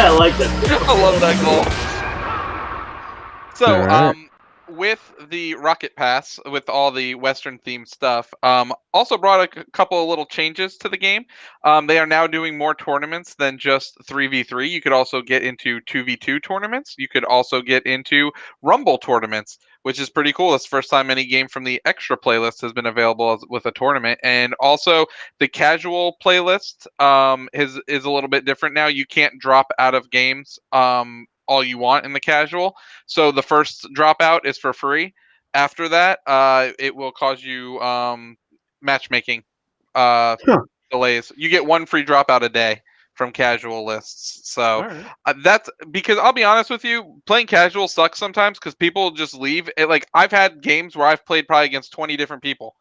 I like that. I love that goal. So, All right. with the Rocket Pass, with all the Western themed stuff, also brought a couple of little changes to the game. They are now doing more tournaments than just 3v3. You could also get into 2v2 tournaments. You could also get into Rumble tournaments, which is pretty cool. It's the first time any game from the extra playlist has been available with a tournament. And also the casual playlist is a little bit different now. You can't drop out of games all you want in the casual. So the first dropout is for free. After that, it will cause you matchmaking delays. You get one free dropout a day from casual lists. So that's because I'll be honest with you, playing casual sucks sometimes because people just leave. Like I've had games where I've played probably against 20 different people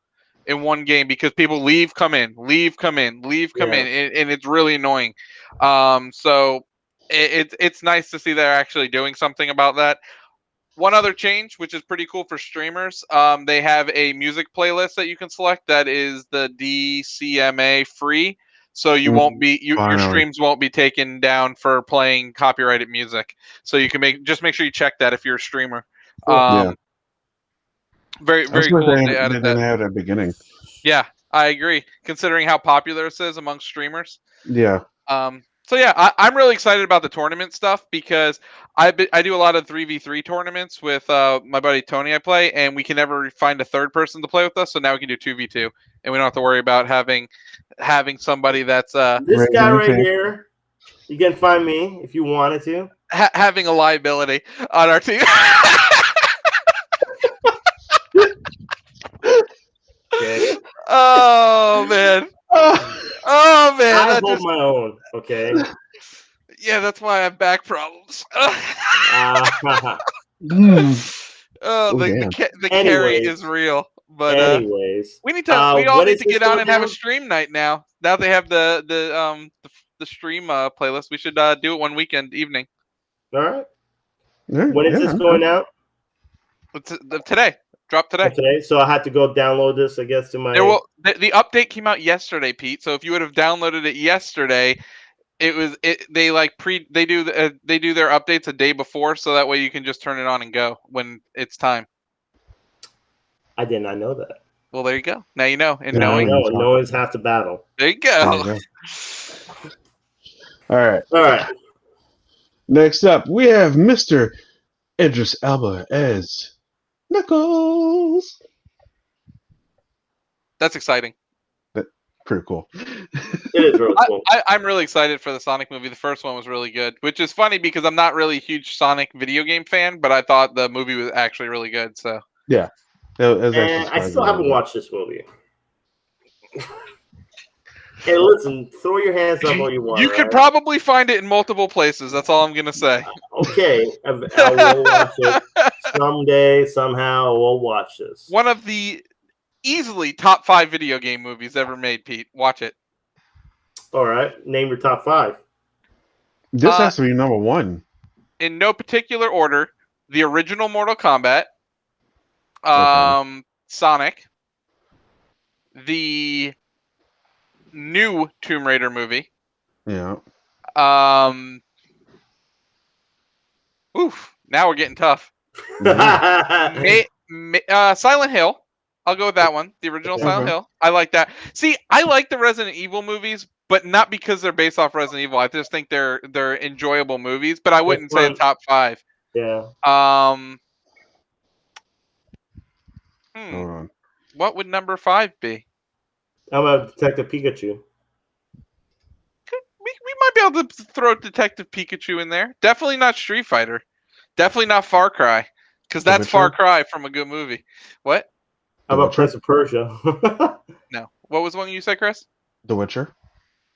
in one game because people leave, come in, leave, come in, leave, come in, and it's really annoying. So it's nice to see they're actually doing something about that. One other change, which is pretty cool for streamers, they have a music playlist that you can select that is the DCMA free, so you won't be your streams won't be taken down for playing copyrighted music. So you can make sure you check that if you're a streamer. Yeah. Very cool. They added didn't that. have it at the beginning. Yeah, I agree. Considering how popular this is among streamers. Yeah. So yeah, I'm really excited about the tournament stuff because I do a lot of 3v3 tournaments with my buddy Tony I play, and we can never find a third person to play with us. So now we can do 2v2, and we don't have to worry about having somebody that's this guy right here. You can find me if you wanted to. Having a liability on our team. Okay. Oh man. Oh man. I hold my own. Okay. Yeah, that's why I have back problems. The carry is real. But anyways, we need to. We all need to get on and have a stream night now. Now they have the stream playlist. We should do it one weekend evening. All right. When is this going out? Today. Drop today. Okay, so I had to go download this, I guess, to my. The update came out yesterday, Pete. So if you would have downloaded it yesterday, they do their updates a day before, so that way you can just turn it on and go when it's time. I did not know that. Well, there you go. Now you know. And knowing's half the battle. There you go. All right. All right. Next up, we have Mr. Idris Elba as Knuckles. That's exciting. Pretty cool. It is really cool. I'm really excited for the Sonic movie. The first one was really good, which is funny because I'm not really a huge Sonic video game fan, but I thought the movie was actually really good. So yeah, and I still haven't watched this movie. Hey, listen, throw your hands up all you want. You could probably find it in multiple places. That's all I'm gonna say. Okay, I will watch it someday. Somehow, we'll watch this. One of the easily top 5 video game movies ever made, Pete. Watch it. All right. Name your top 5. This has to be number 1. In no particular order, the original Mortal Kombat, Sonic, the new Tomb Raider movie. Yeah. Oof. Now we're getting tough. Silent Hill. I'll go with that one. The original Silent Hill. I like that. See, I like the Resident Evil movies, but not because they're based off Resident Evil. I just think they're enjoyable movies, but I wouldn't say top 5. Yeah. Hold on. What would number 5 be? How about Detective Pikachu? We might be able to throw Detective Pikachu in there. Definitely not Street Fighter. Definitely not Far Cry, because that's Far Cry from a good movie. What? How about Prince of Persia? No. What was one you said, Chris? The Witcher.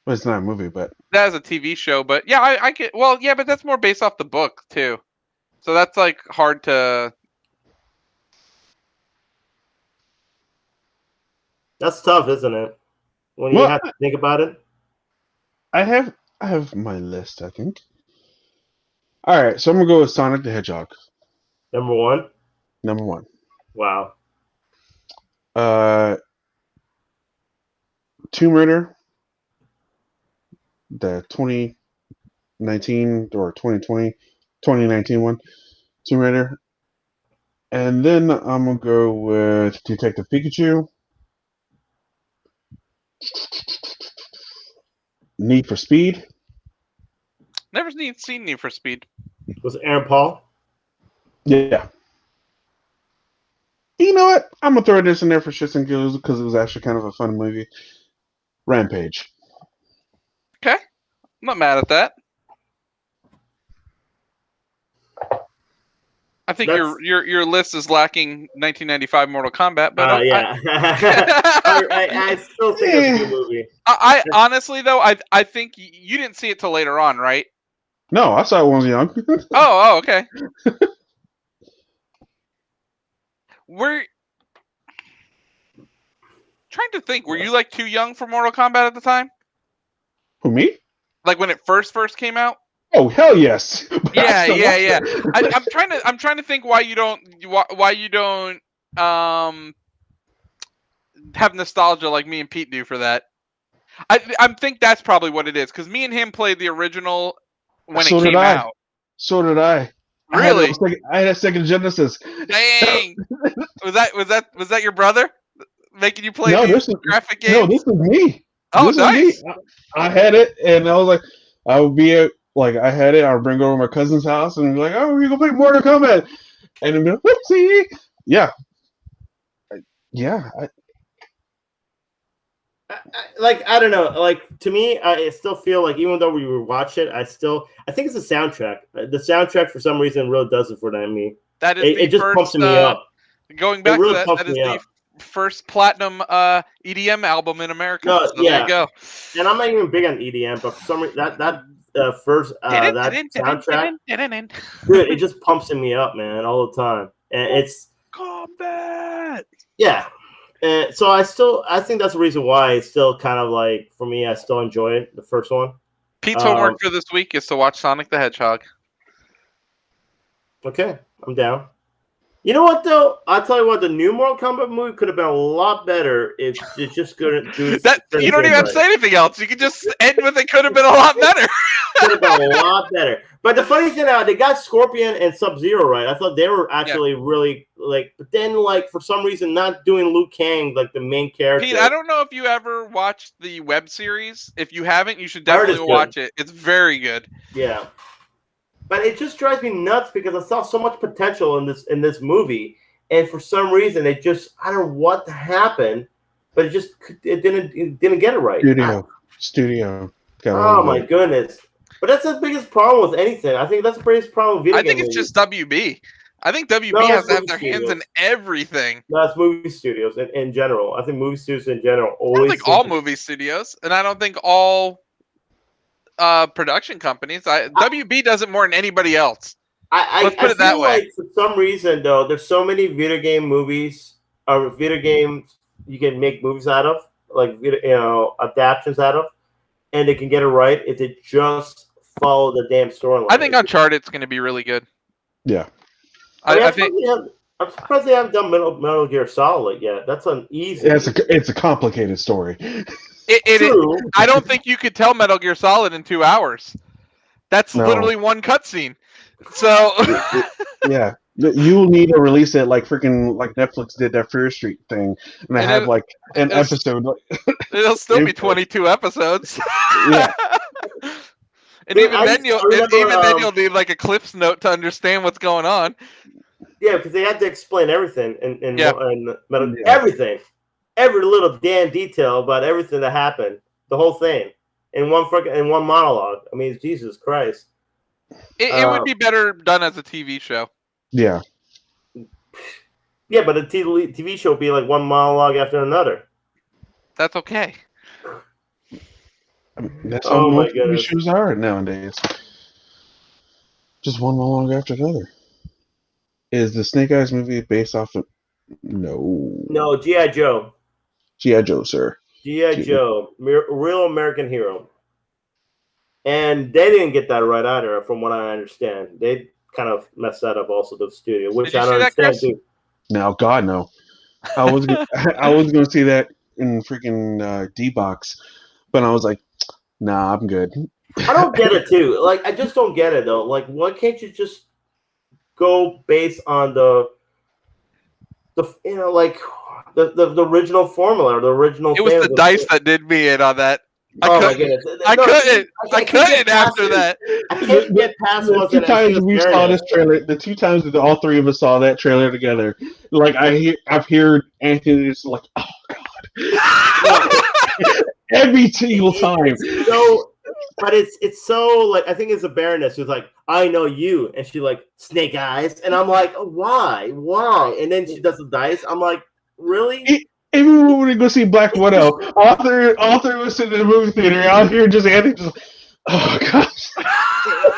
Well, it's not a movie, but that is a TV show. But yeah, I get. Well, yeah, but that's more based off the book too. So that's like hard to. That's tough, isn't it? When you have to think about it. I have my list, I think. All right, so I'm gonna go with Sonic the Hedgehog, Number one. number one. Wow. Uh, Tomb Raider, the 2019 or 2019 one, Tomb Raider, and then I'm gonna go with Detective Pikachu, Need for Speed. Never seen Need for Speed. Was it Aaron Paul? Yeah. You know what? I'm gonna throw this in there for shits and giggles because it was actually kind of a fun movie. Rampage. Okay, I'm not mad at that. I think your list is lacking 1995 Mortal Kombat, but yeah. I still think it's a good movie. I honestly though I think you didn't see it till later on, right? No, I saw it when I was young. Oh, okay. We're trying to think. Were you like too young for Mortal Kombat at the time? Who, me? Like when it first came out? Oh, hell yes. Yeah. I'm trying to think why you don't have nostalgia like me and Pete do for that. I think that's probably what it is because me and him played the original when it came out. So did I. Really? I had a Sega Genesis. Dang. was that your brother making you play graphic games? No, this was me. Oh, nice. I had it, and I was like, I would be at, like, I had it. I would bring it over to my cousin's house, and be like, oh, we're gonna play Mortal Kombat, and it'd be like, whoopsie. Yeah. I don't know. Like, to me, I still feel like even though we watch it, I think it's the soundtrack. The soundtrack for some reason really does it for me. That is it just pumps me up. Going back to that is the first platinum EDM album in America. No, so there you go. And I'm not even big on EDM, but for some reason that soundtrack, dude, it just pumps me up, man, all the time. And it's combat. Yeah. So I think that's the reason why it's still kind of like, for me, I still enjoy it, the first one. Pete's homework for this week is to watch Sonic the Hedgehog. Okay, I'm down. You know what, though? I'll tell you what, the new Mortal Kombat movie could have been a lot better if it just couldn't do that. You don't even have to say anything else. You can just end with it could have been a lot better. Could have been a lot better. But the funny thing, they got Scorpion and Sub-Zero right. I thought they were actually really, like, but then, like, for some reason, not doing Liu Kang, like, the main character. Pete, I don't know if you ever watched the web series. If you haven't, you should definitely watch it. It's very good. Yeah. But it just drives me nuts because I saw so much potential in this movie, and for some reason, I don't know what happened, but it didn't get it right. Studio. Oh my goodness! But that's the biggest problem with anything. I think that's the biggest problem with video I think it's just WB. I think WB has to have their hands in everything. No, it's movie studios in general. I think movie studios in general always. I don't think all movie studios, and I don't think all production companies. WB does it more than anybody else. Let's put it that way. Like for some reason, though, there's so many video game movies or video games you can make movies out of, like adaptations out of, and they can get it right if they just follow the damn storyline. I think Uncharted's going to be really good. Yeah, I think. I'm surprised they haven't done Metal Gear Solid yet. That's an easy. Yeah, it's a complicated story. I don't think you could tell Metal Gear Solid in 2 hours. That's literally one cutscene. So yeah, you'll need to release it like freaking like Netflix did that Fear Street thing, and I have like an episode. It'll still be 22 episodes. Yeah. And even then you'll need like a Cliff's note to understand what's going on. Yeah, because they had to explain everything in Metal Gear. Everything. Every little damn detail about everything that happened, the whole thing, in one monologue. I mean, Jesus Christ! It would be better done as a TV show. Yeah. Yeah, but a TV show would be like one monologue after another. That's okay. I mean, that's how most TV shows are nowadays. Just one monologue after another. Is the Snake Eyes movie based off of? No, G.I. Joe. G.I. Joe, sir. G.I. Joe, real American hero. and they didn't get that right either, from what I understand. They kind of messed that up also, the studio, which Did you I see don't that, understand. Chris? Too. No, God, no. I was I was going to see that in freaking D-Box, but I was like, nah, I'm good. I don't get it too. Like, I just don't get it though. Like, why can't you just go based on the like the original formula or the original? It was the dice that did me in on that. Oh my goodness! I couldn't. I can't couldn't after that. I can't get past The two times we saw this trailer, the two times that all three of us saw that trailer together, like I've heard Anthony just like, oh God, every single time. But it's so like, I think it's a Baroness who's like, I know you, and she like snake eyes, and I'm like, why, and then she does the dice. I'm like, really? Even when we go see Black Widow, all three of us sitting in the movie theater, out here just Anthony just, oh gosh.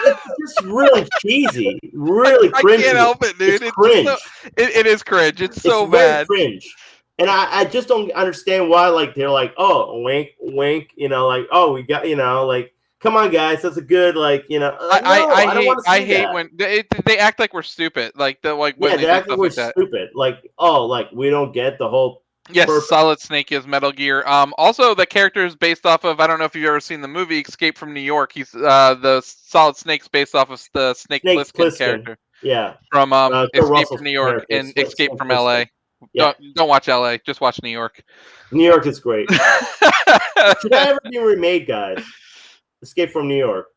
It's just really cheesy, really cringy. I can't help it, dude. It's cringe. It is cringe. It's so very bad. Cringe. And I just don't understand why, like, they're like, oh, wink, wink, like, oh, we got, like, come on, guys, that's a good, like, I hate when they act like we're stupid, like when they act do like stuff we're like that. stupid, like, oh, like we don't get the whole. Yes, Solid Snake is Metal Gear. Also, the character is based off of, I don't know if you've ever seen the movie Escape from New York. He's the Solid Snake's based off of the Snake Plissken character. Yeah. From Escape from New York and Escape from LA. Yeah. Don't watch LA, just watch New York. New York is great. Should that ever be remade, guys? Escape from New York.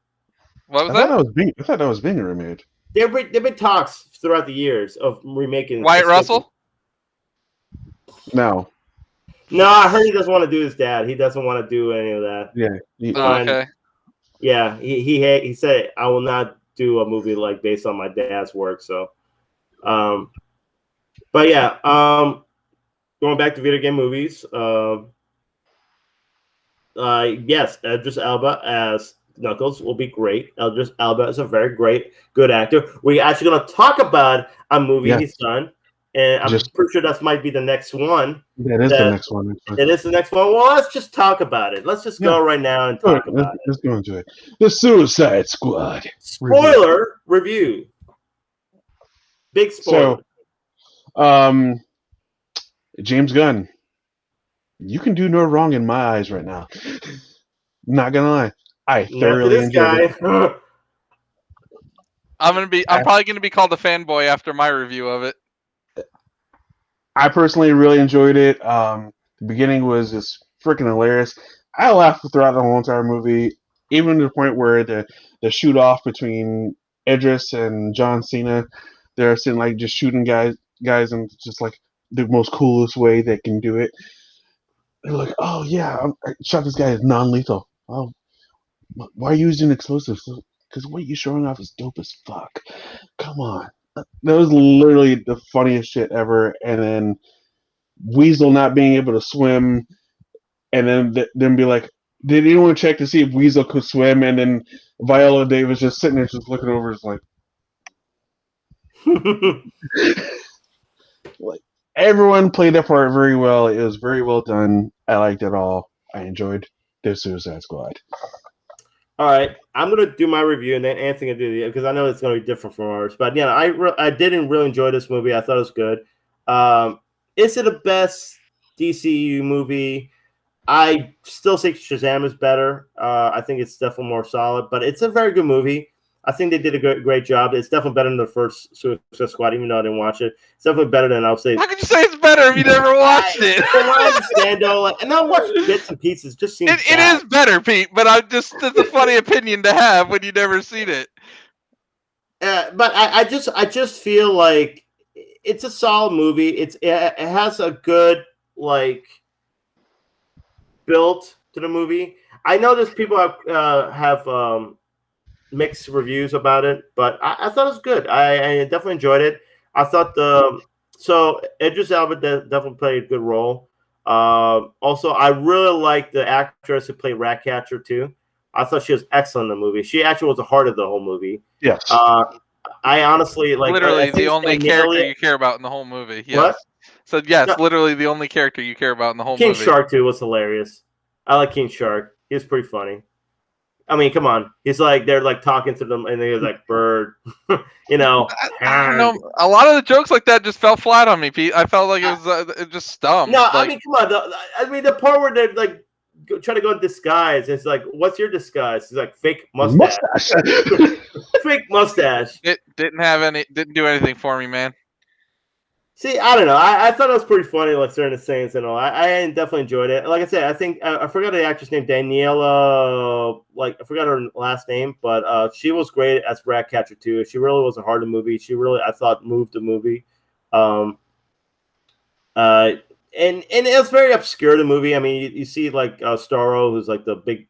What was that? I thought that was being remade. There've been talks throughout the years of remaking Wyatt Russell? No, I heard he doesn't want to do his dad. He doesn't want to do any of that. Yeah. Okay. Yeah, he said, I will not do a movie like based on my dad's work. So, but yeah, going back to video game movies. Yes, Idris Elba as Knuckles will be great. Idris Elba is a very good actor. We're actually going to talk about a movie he's done. And I'm pretty sure that might be the next one. That is the next one. It is the next one. Well, let's just talk about it. Let's just go right now and talk about it. Let's go into it. The Suicide Squad. Spoiler review. Big spoiler. So, James Gunn, you can do no wrong in my eyes right now. Not gonna lie, I thoroughly enjoyed it. I'm probably gonna be called a fanboy after my review of it. I personally really enjoyed it. The beginning was just freaking hilarious. I laughed throughout the whole entire movie, even to the point where the shoot off between Idris and John Cena, they're sitting like just shooting guys and just like the most coolest way they can do it. They're like, oh yeah, I shot this guy as non-lethal. Oh, why are you using explosives? Because what you're showing off is dope as fuck. Come on. That was literally the funniest shit ever. And then Weasel not being able to swim, and then be like, did anyone check to see if Weasel could swim? And then Viola Davis just sitting there, just looking over, just like, like everyone played their part very well. It was very well done. I liked it all. I enjoyed the Suicide Squad. All right, I'm gonna do my review, and then Anthony can do the, because I know it's gonna be different from ours. But yeah, I didn't really enjoy this movie. I thought it was good. Is it the best DCU movie? I still think Shazam is better. I think it's definitely more solid, but it's a very good movie. I think they did a great job. It's definitely better than the first Suicide Squad, even though I didn't watch it. It's definitely better than, I'll say. How could you say it's better if you never watched it? I understand, though. And I watched bits and pieces. Just seems it is better, Pete. But it's a funny opinion to have when you never seen it. But I just feel like it's a solid movie. It has a good build to the movie. I know there's people have mixed reviews about it, but I thought it was good. I definitely enjoyed it. I thought so Idris Elba definitely played a good role. Also, I really like the actress who played Ratcatcher too. I thought she was excellent in the movie. She actually was the heart of the whole movie. Yes. I honestly literally the only character you care about in the whole movie. Yes. What? So yes, literally the only character you care about in the whole movie. King Shark too was hilarious. I like King Shark. He was pretty funny. I mean, come on. He's like they're like talking to them, and he's like bird, you know. I don't know. A lot of the jokes like that just fell flat on me, Pete. I felt like it was just dumb. No, like, I mean, come on. The part where they're like trying to go in disguise. It's like, what's your disguise? He's like fake mustache. Fake mustache. It didn't do anything for me, man. See, I don't know. I thought it was pretty funny, like certain scenes and all. I definitely enjoyed it. Like I said, I think I forgot the actress name, Daniela. Like I forgot her last name, but she was great as Ratcatcher too. She really wasn't hard in the movie. She really, I thought, moved the movie. And it was very obscure, the movie. I mean, you see like Starro, who's like the big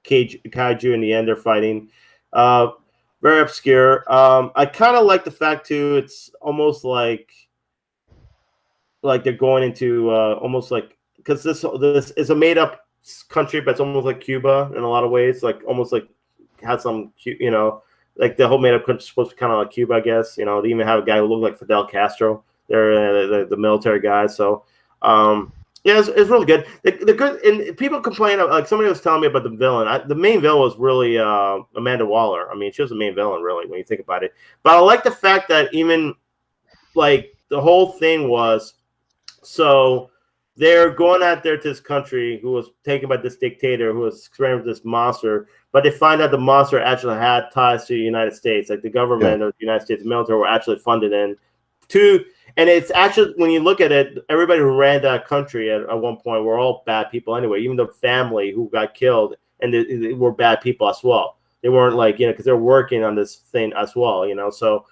kaiju in the end they're fighting. Very obscure. I kind of like the fact too. It's almost like they're going into almost like, because this is a made up country, but it's almost like Cuba in a lot of ways. Like almost like has some, you know, like the whole made up country is supposed to be kind of like Cuba, I guess. You know, they even have a guy who looked like Fidel Castro. They're the military guys. So yeah, it's really good. The good, and people complain, like somebody was telling me about the villain. The main villain was really Amanda Waller. I mean, she was the main villain, really, when you think about it. But I like the fact that even like the whole thing was, so they're going out there to this country who was taken by this dictator who was experimenting with this monster, but they find out the monster actually had ties to the United States, like the government or the United States military were actually funded in to. And it's actually, when you look at it, everybody who ran that country at one point were all bad people anyway. Even the family who got killed, and they were bad people as well. They weren't like, you know, because they're working on this thing as well, you know. So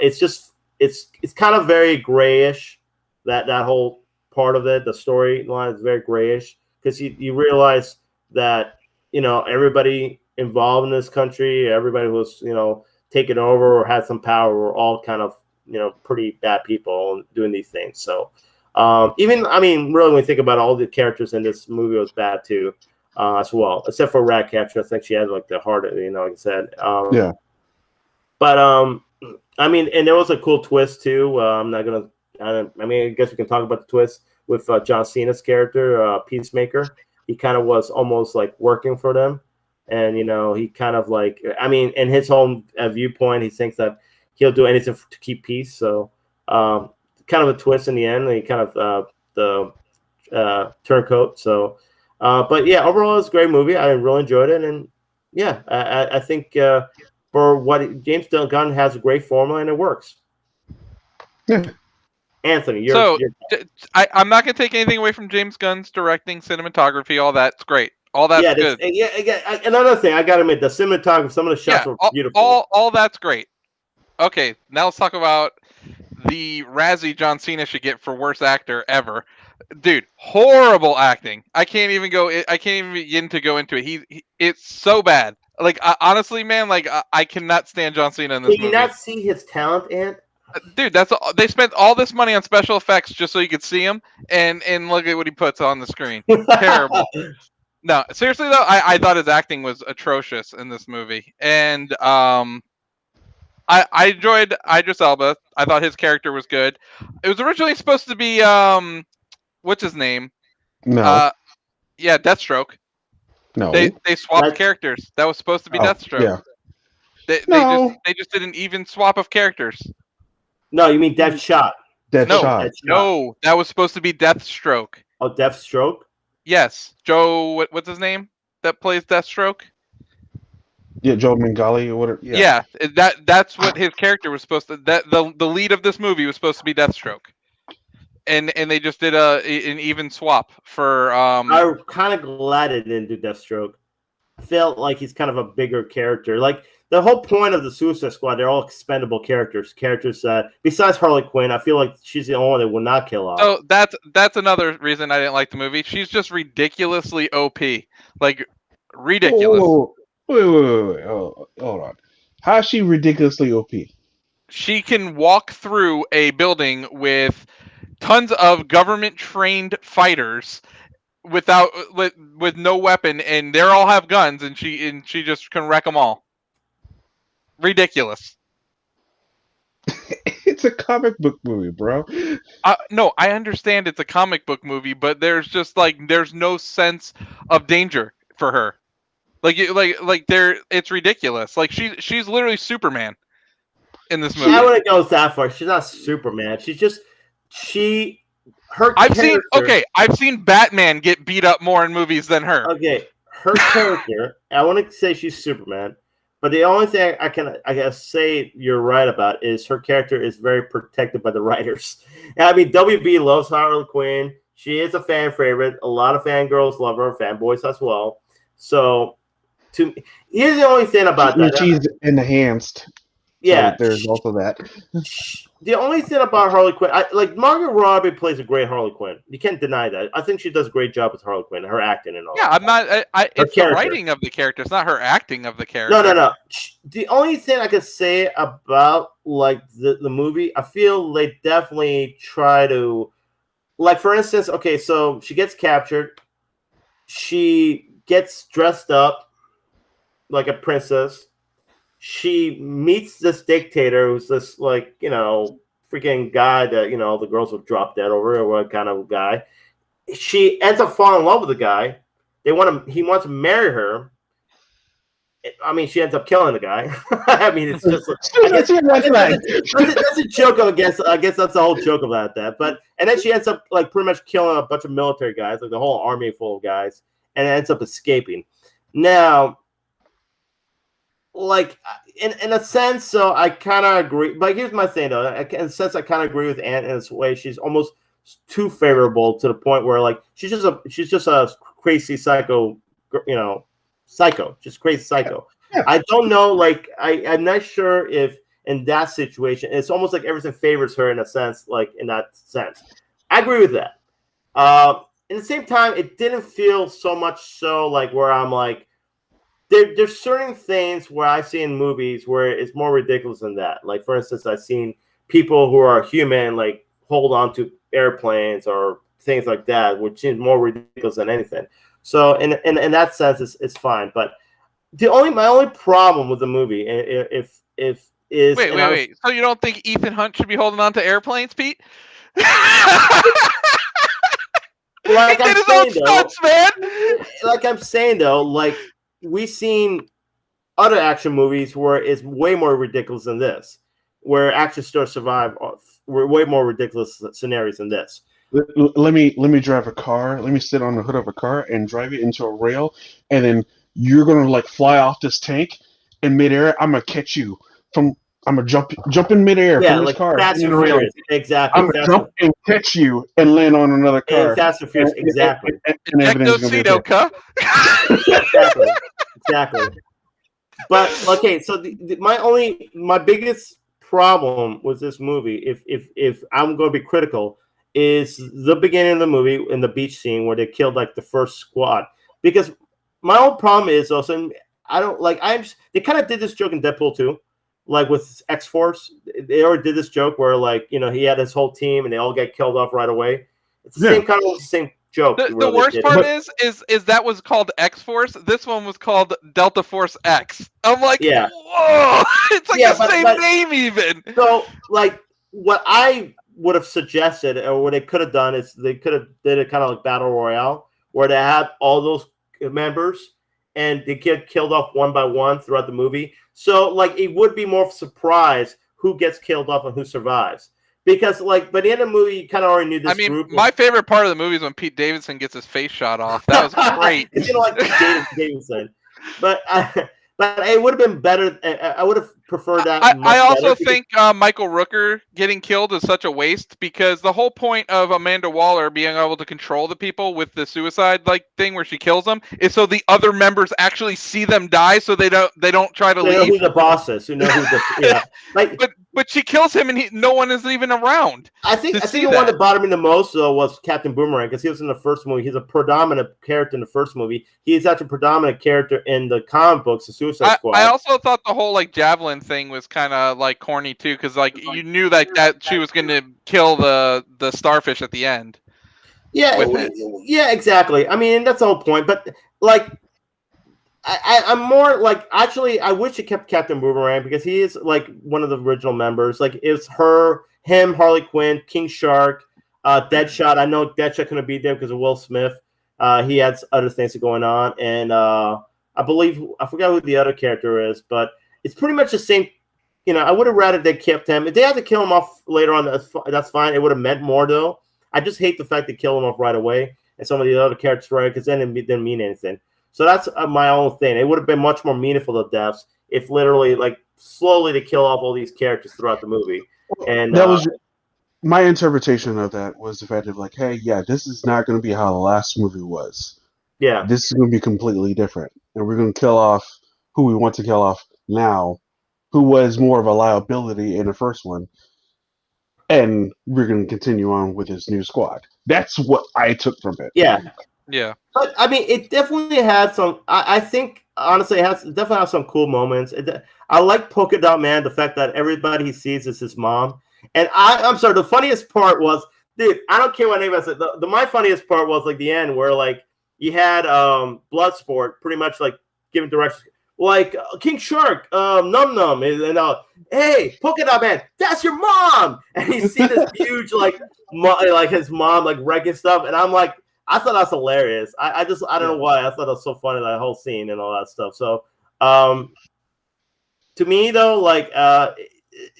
it's just, it's kind of very grayish, that whole part of it. The storyline is very grayish, because you realize that, you know, everybody involved in this country, everybody who was, you know, taken over or had some power, were all kind of, you know, pretty bad people doing these things. So even, I mean, really, when you think about all the characters in this movie, was bad too, as well, except for Ratcatcher. I think she had like the heart, you know, like I said. Yeah. But I mean, and there was a cool twist too. I'm not gonna. I mean, I guess we can talk about the twist with John Cena's character, Peacemaker. He kind of was almost like working for them, and you know, he kind of like, I mean, in his own viewpoint, he thinks that he'll do anything to keep peace. So kind of a twist in the end. He kind of the turncoat. So, but yeah, overall, it's a great movie. I really enjoyed it, and yeah, I think for what James Gunn has a great formula, and it works. Yeah. Anthony, I'm not going to take anything away from James Gunn's directing, cinematography, all that's great. All that's good. Yeah, another thing, I got to admit, the cinematography, some of the shots were beautiful. All that's great. Okay, now let's talk about the Razzie John Cena should get for worst actor ever. Dude, horrible acting. I can't even begin to go into it. It's so bad. Like, honestly, man, like I cannot stand John Cena in this movie. Can you not see his talent, Ant? Dude, they spent all this money on special effects just so you could see him, and look at what he puts on the screen. Terrible. No, seriously though, I thought his acting was atrocious in this movie, and I enjoyed Idris Elba. I thought his character was good. It was originally supposed to be what's his name? No. Yeah, Deathstroke. No. They swapped characters. That was supposed to be Deathstroke. Yeah. They just did an even swap of characters. No, you mean Deathshot. Deathshot. No, that was supposed to be Deathstroke. Oh, Deathstroke? Yes. Joe, what's his name that plays Deathstroke? Yeah, Joe Mangali or whatever. Yeah, that's what his character was supposed to. The lead of this movie was supposed to be Deathstroke, and they just did an even swap for. I'm kind of glad it didn't do Deathstroke. I felt like he's kind of a bigger character. Like the whole point of the Suicide Squad, they're all expendable characters. Characters that, besides Harley Quinn, I feel like she's the only one that will not kill off. So that's another reason I didn't like the movie. She's just ridiculously OP, like ridiculous. Wait, hold on. How is she ridiculously OP? She can walk through a building with tons of government-trained fighters with no weapon, and they all have guns, and she just can wreck them all. Ridiculous. It's a comic book movie, bro. No, I understand it's a comic book movie, but there's no sense of danger for her. It's ridiculous. Like she's literally Superman in this movie. I wouldn't go that far. She's not Superman. She's just I've seen Batman get beat up more in movies than her. Okay, her character. I want to say she's Superman, but the only thing I can say you're right about is her character is very protected by the writers. I mean, WB loves Harley Quinn. She is a fan favorite. A lot of fangirls love her, fanboys as well. So, here's the only thing about that. She's enhanced. Yeah, so there's also that. The only thing about Harley Quinn, like Margot Robbie plays a great Harley Quinn. You can't deny that. I think she does a great job with Harley Quinn, her acting and all. Yeah, I'm not. It's the writing of the character. It's not her acting of the character. No. The only thing I could say about like the movie, I feel they definitely try to, like for instance, okay, so she gets captured, she gets dressed up like a princess. She meets this dictator who's this, like, freaking guy that, the girls would drop dead over, or what kind of guy. She ends up falling in love with the guy. He wants to marry her. I mean, she ends up killing the guy. I mean, it's just that's a joke. I guess that's the whole joke about that. But and then she ends up like pretty much killing a bunch of military guys, like the whole army full of guys, and ends up escaping. Now, like in a sense, so I kind of agree. But here's my thing, though. In a sense, I kind of agree with Anne in this way. She's almost too favorable to the point where, like, she's just a crazy psycho, just crazy psycho. Yeah. I don't know. Like, I'm not sure if in that situation, it's almost like everything favors her in a sense. Like in that sense, I agree with that. At the same time, it didn't feel so much so like where I'm like. There's certain things where I see in movies where it's more ridiculous than that. Like, for instance, I've seen people who are human, like, hold on to airplanes or things like that, which is more ridiculous than anything. So, in that sense, it's fine. But my only problem with the movie, if is wait. So you don't think Ethan Hunt should be holding on to airplanes, Pete? Like he did his own stunts, man. Like I'm saying though, like. We've seen other action movies where it's way more ridiculous than this, where action stars survive. We're way more ridiculous scenarios than this. Let me drive a car. Let me sit on the hood of a car and drive it into a rail, and then you're gonna like fly off this tank in midair. I'm gonna catch you from. I'm gonna jump in midair from this car. Fast and Furious. Exactly. I'm gonna jump and catch you and land on another car. Fast and Furious. Exactly. Exactly. But okay, so my biggest problem with this movie, if I'm going to be critical, is the beginning of the movie in the beach scene where they killed like the first squad. Because my own problem is also I don't like they kind of did this joke in Deadpool 2. Like with X-Force, they already did this joke where, like, he had his whole team and they all get killed off right away. It's the same kind of same joke. The worst part is that was called X-Force. This one was called Delta Force X. I'm like, whoa! It's like the same name even. So, like, what I would have suggested, or what they could have done, is they could have did a kind of like Battle Royale, where they had all those members and they get killed off one by one throughout the movie. So, like, it would be more of a surprise who gets killed off and who survives. Because, like, by the end of the movie, you kind of already knew this group. My favorite part of the movie is when Pete Davidson gets his face shot off. That was great. Like Pete Davidson. But it would have been better. I would have preferred that. I also think Michael Rooker getting killed is such a waste, because the whole point of Amanda Waller being able to control the people with the suicide thing where she kills them is so the other members actually see them die, so they don't try to leave. Know who the boss is. Who know who the But she kills him and no one is even around. I think the one that bothered me the most though was Captain Boomerang, because he was in the first movie. He's a predominant character in the first movie. He is actually a predominant character in the comic books, the Suicide Squad. I also thought the whole like javelin thing was kind of like corny too, because like you knew that she was going to kill the starfish at the end. Yeah, exactly. I mean, that's the whole point. But like, I'm more like, actually, I wish it kept Captain Boomerang, because he is like one of the original members. Like, it's him, Harley Quinn, King Shark, Deadshot. I know Deadshot couldn't be there because of Will Smith. He had other things going on, and I believe I forgot who the other character is, but it's pretty much the same. You know, I would have rather they kept him. If they had to kill him off later on, that's fine. It would have meant more though. I just hate the fact they kill him off right away, and some of the other characters right because then it didn't mean anything. So that's my own thing. It would have been much more meaningful the deaths if literally like slowly to kill off all these characters throughout the movie. And that was my interpretation of that was the fact of like, hey, yeah, this is not going to be how the last movie was. yeah, This is going to be completely different, and we're going to kill off who we want to kill off now, who was more of a liability in the first one, and we're going to continue on with this new squad. That's what I took from it. yeah. But I mean, it definitely had some. I think honestly, it definitely has some cool moments. I like Polka Dot Man, the fact that everybody he sees is his mom. And I'm sorry, the funniest part was, dude, I don't care what anybody said. My funniest part was like the end where like you had Bloodsport pretty much like giving directions. Like King Shark, Num Num, and hey, Polka Dot Man, that's your mom, and you see this huge like his mom like wrecking stuff, and I'm like, I thought that's hilarious. I don't know why I thought it was so funny, that whole scene and all that stuff. So, to me though, like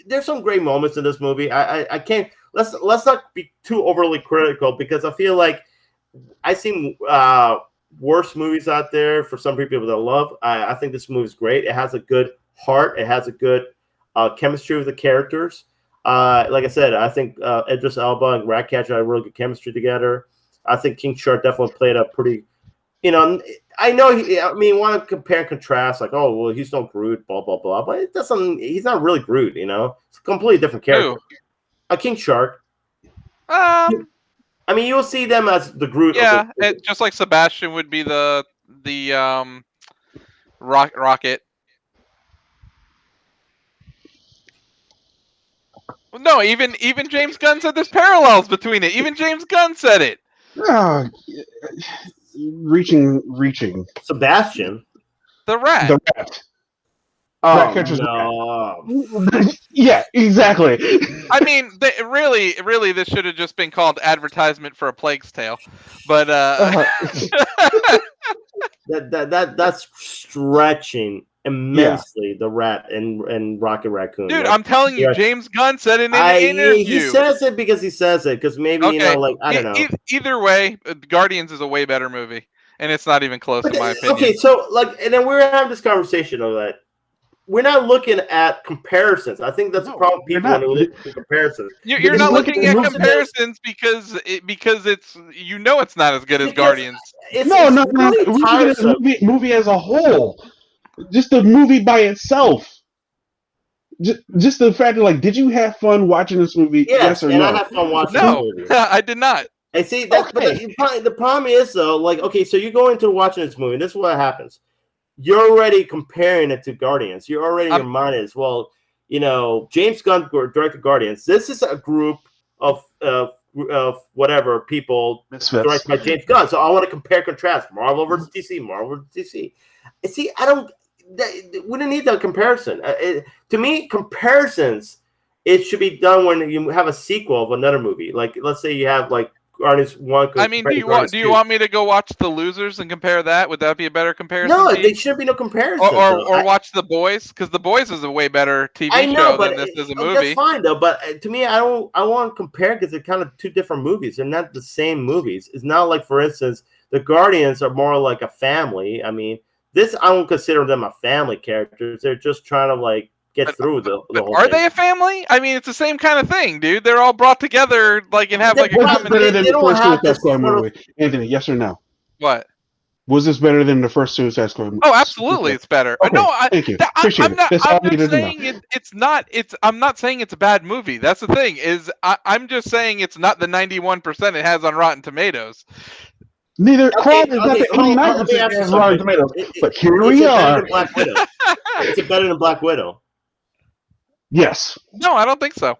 there's some great moments in this movie. I can't let's not be too overly critical because I feel like I've seen worse movies out there for some people that love. I think this movie is great. It has a good heart. It has a good chemistry with the characters. Like I said, I think Idris Elba and Ratcatcher had really good chemistry together. I think King Shark definitely played a pretty, you know, I know, want to compare and contrast, like, oh, well, he's no Groot, blah, blah, blah, but it doesn't, he's not really Groot, you know? It's a completely different character. King Shark. I mean, you'll see them as the Groot. Yeah, just like Sebastian would be the Rocket. No, even James Gunn said there's parallels between it. Even James Gunn said it. Reaching. Sebastian. The rat. The rat. Oh, no. Yeah, exactly. I mean, really, this should have just been called Advertisement for a Plague's Tale. But that's stretching immensely the rat and Rocket Raccoon. Dude, I'm telling you, James Gunn said in an interview. He says it because he says it, because maybe, you know, like, I don't know. Either way, Guardians is a way better movie, and it's not even close in my opinion. Okay, so, like, and then we're having this conversation of that. We're not looking at comparisons. I think that's the problem. People when they look at comparisons. You're not looking at comparisons because it's, you know, it's not as good as Guardians. No. We're looking at the movie as a whole. Just the movie by itself. Just the fact that, like, did you have fun watching this movie? Yes or no? I had fun watching this movie. No, I did not. And see, that's the problem is though, like, okay, so you go into watching this movie, and this is what happens. You're already comparing it to Guardians. You're already in your mind is, well, you know, James Gunn directed Guardians. This is a group of whatever people directed by James Gunn. So I want to compare, contrast Marvel versus DC, Marvel versus DC. And see, we don't need that comparison. To me, comparisons, it should be done when you have a sequel of another movie. Like, let's say you have like Guardians 1. I mean, do you want me to go watch The Losers and compare that? Would that be a better comparison? No, there should be no comparison. Or watch The Boys, because The Boys is a way better TV show than this is a movie. That's fine though, but to me, I want to compare because they're kind of two different movies. They're not the same movies. It's not like, for instance, the Guardians are more like a family. I mean, this, I don't consider them a family characters. They're just trying to like get through the whole Are thing. they a family? I mean, it's the same kind of thing, dude. They're all brought together, like, and have like a common. Better than the first Suicide Squad movie, Anthony? Yes or no? What? Was this better than the first Suicide Squad movie? Oh, absolutely, it's better. Okay, no, thank you. Appreciate it. That's all I needed to know. It's not. I'm not saying it's a bad movie. That's the thing. I'm just saying it's not the 91% it has on Rotten Tomatoes. Neither Crawl is not the 89% has Rotten Tomatoes. But here we are. Is it better than Black Widow? Yes. No, I don't think so.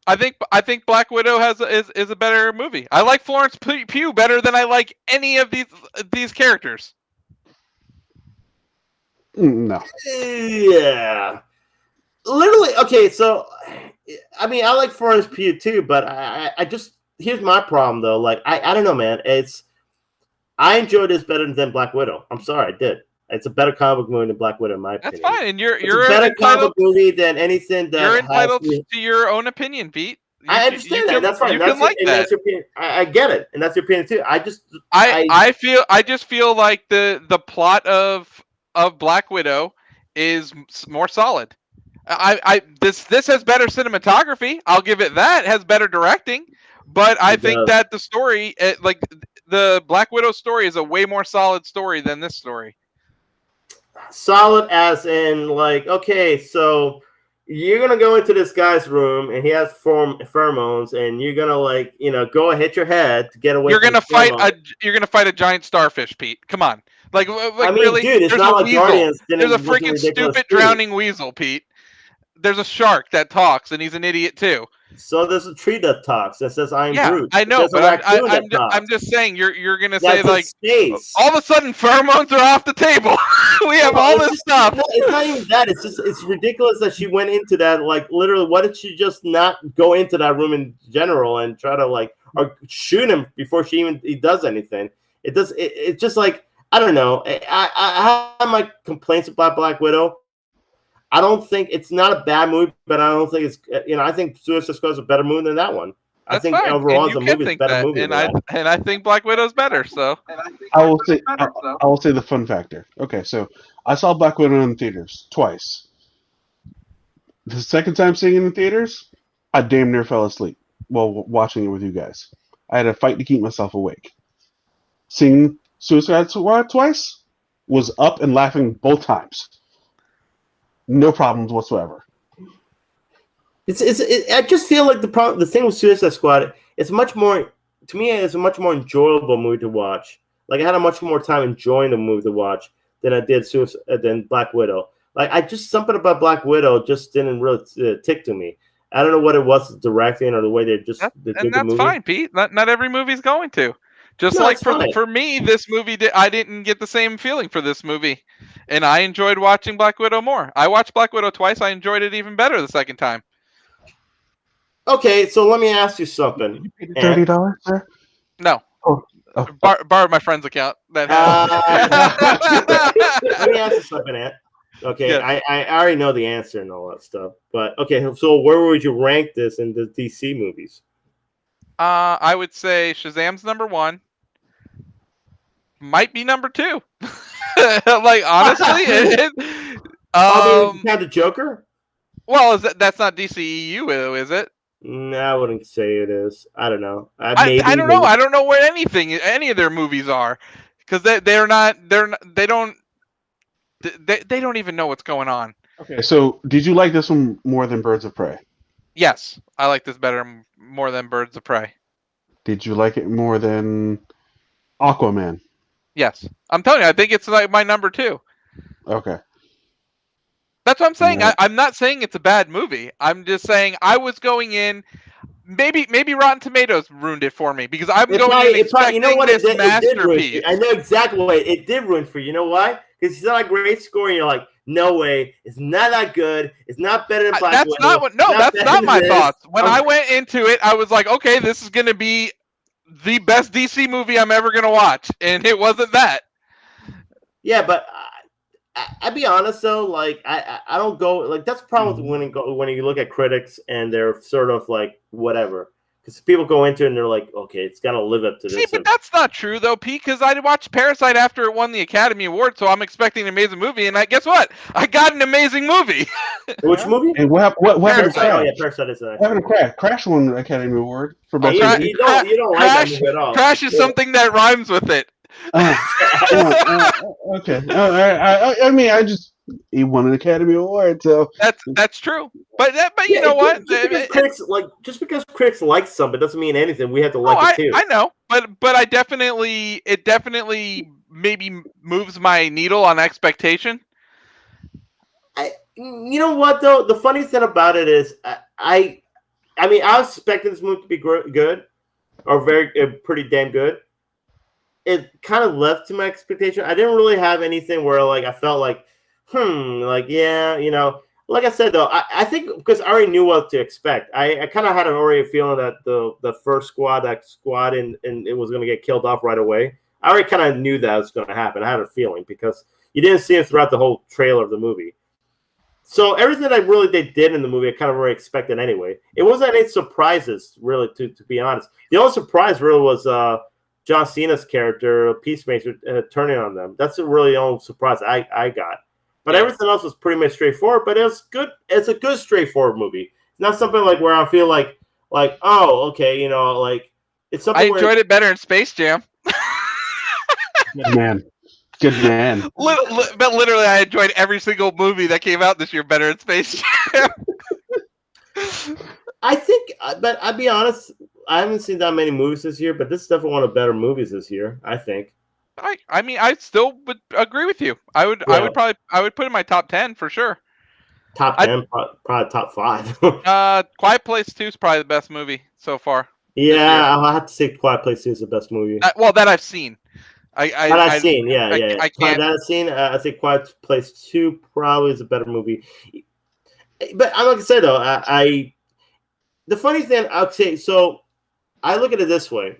I think Black Widow is a better movie. I like Florence Pugh better than I like any of these characters. No. Yeah. Literally, okay, so I mean, I like Florence Pugh too, but I just, here's my problem though. Like, I don't know, man. I enjoyed this better than Black Widow. I'm sorry, I did. It's a better comic book movie than Black Widow, in my opinion. That's fine, and you're a better comic book movie than anything that you're entitled to your own opinion, Pete. I understand that. That's fine. That's your opinion. I get it, and that's your opinion too. I just feel like the plot of Black Widow is more solid. This has better cinematography. I'll give it that. It has better directing, but I think that the story, like the Black Widow story, is a way more solid story than this story. Solid as in, like, okay, so you're gonna go into this guy's room and he has pheromones, and you're gonna, like, go and hit your head to get away. You're gonna fight a giant starfish, Pete. Come on, like I mean, really, dude, it's not like Guardians. There's a freaking stupid drowning weasel, Pete. There's a shark that talks, and he's an idiot too. So there's a tree that talks that says "I am Groot." I know, but I'm just saying you're gonna say, like, all of a sudden pheromones are off the table. We have all this stuff. It's not even that. It's ridiculous that she went into that. Like, literally, why did she just not go into that room in general and try to, like, or shoot him before he does anything? It's just like, I don't know. I have my complaints about Black Widow. I don't think it's not a bad movie, but I don't think it's, I think Suicide Squad is a better movie than that one. That's I think fine. Overall, the movie is a better movie. And I think Black Widow's better. So I will say the fun factor. Okay, so I saw Black Widow in the theaters twice. The second time seeing it in the theaters, I damn near fell asleep while watching it with you guys. I had to fight to keep myself awake. Seeing Suicide Squad twice was up and laughing both times. No problems whatsoever. I just feel like the thing with Suicide Squad, it's much more, to me, it's a much more enjoyable movie to watch. Like, I had a much more time enjoying the movie to watch than I did than Black Widow. Like, something about Black Widow just didn't really tick to me. I don't know what it was, directing or the way they did the movie. Fine, Pete. Not every movie's going to. Just like for me, this movie, I didn't get the same feeling for this movie. And I enjoyed watching Black Widow more. I watched Black Widow twice. I enjoyed it even better the second time. Okay, so let me ask you something. $30, sir? No. Oh. Borrowed my friend's account. Let me ask you something, Ant. Okay, yeah. I already know the answer and all that stuff. But, okay, so where would you rank this in the DC movies? I would say Shazam's number 1. Might be number 2. Like, honestly, had the Joker? Well, that's not DCEU, is it? No, I wouldn't say it is. I don't know. I don't know. I don't know where any of their movies are, because they don't even know what's going on. Okay, so did you like this one more than Birds of Prey? Yes, I like this more than Birds of Prey. Did you like it more than Aquaman? Yes. I'm telling you, I think it's like my number 2. Okay. That's what I'm saying. Yeah. I'm not saying it's a bad movie. I'm just saying I was going in. Maybe Rotten Tomatoes ruined it for me, because I'm going in expecting this masterpiece. I know exactly what it did ruin for you. You know why? Because it's not a great score, and you're like, no way, it's not that good. It's not better than Black Widow. That's not my thoughts. When I went into it, I was like, okay, this is going to be the best DC movie I'm ever going to watch, and it wasn't that. Yeah, but I'll be honest though, like I don't go, like, that's the problem when you look at critics and they're sort of like whatever, because people go into it and they're like, okay, it's got to live up to this. See, but that's not true though, Pete, because I watched Parasite after it won the Academy Award, so I'm expecting an amazing movie, and guess what? I got an amazing movie. Which movie? And what happened to Crash? Oh yeah, Parasite is what happened to Crash? Crash won the Academy Award for best movie. You don't like that movie at all. Crash is something that rhymes with it. Okay. I mean, he won an Academy Award, so that's true. But you know what? Just because critics like something doesn't mean anything. We have to like it too. I know, but it definitely maybe moves my needle on expectation. You know what though? The funny thing about it is, I mean, I was expecting this movie to be good, or pretty damn good. It kind of left to my expectation. I didn't really have anything where, like, I felt like, like, yeah, like I said though, I think because I already knew what to expect. I kind of had already a feeling that the first squad and it was going to get killed off right away. I already kind of knew that was going to happen. I had a feeling because You didn't see him throughout the whole trailer of the movie. So everything that they did in the movie, I kind of already expected anyway. It wasn't any surprises, really, to be honest. The only surprise really was John Cena's character, Peacemaker, turning on them. That's really the only surprise I got. But everything else was pretty much straightforward. But it was good. It's a good straightforward movie. It's not something like where I feel like oh, okay, like it's something. I enjoyed it better in Space Jam. Good man. Good man. But literally, I enjoyed every single movie that came out this year better in Space Jam. I think, but I'll be honest, I haven't seen that many movies this year, but this is definitely one of the better movies this year, I think. I mean, I still would agree with you. I would put it in my top 10 for sure. Top 10, probably top 5. Quiet Place 2 is probably the best movie so far. Yeah, I'll have to say Quiet Place 2 is the best movie. That I've seen. I can't. That I've seen. I think Quiet Place 2 probably is a better movie. But I'm like I said though, the funny thing I'll say. So I look at it this way.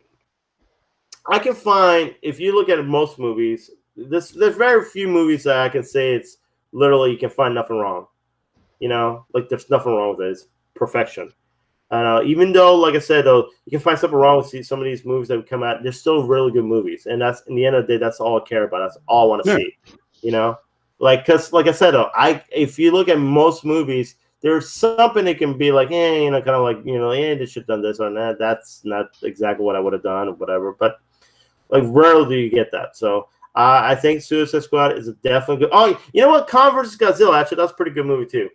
I can find, if you look at most movies, there's very few movies that I can say it's literally you can find nothing wrong. Like there's nothing wrong with it. It's perfection. Even though, like I said, though, you can find something wrong with some of these movies that come out. They're still really good movies, and that's in the end of the day, that's all I care about. That's all I want to see. Because like I said, though, if you look at most movies, there's something that can be like, kind of like, they should have done this or that. That's not exactly what I would have done or whatever. But like, rarely do you get that. So I think Suicide Squad is a definitely good. Oh, you know what? Kong vs. Godzilla, actually, that's a pretty good movie too.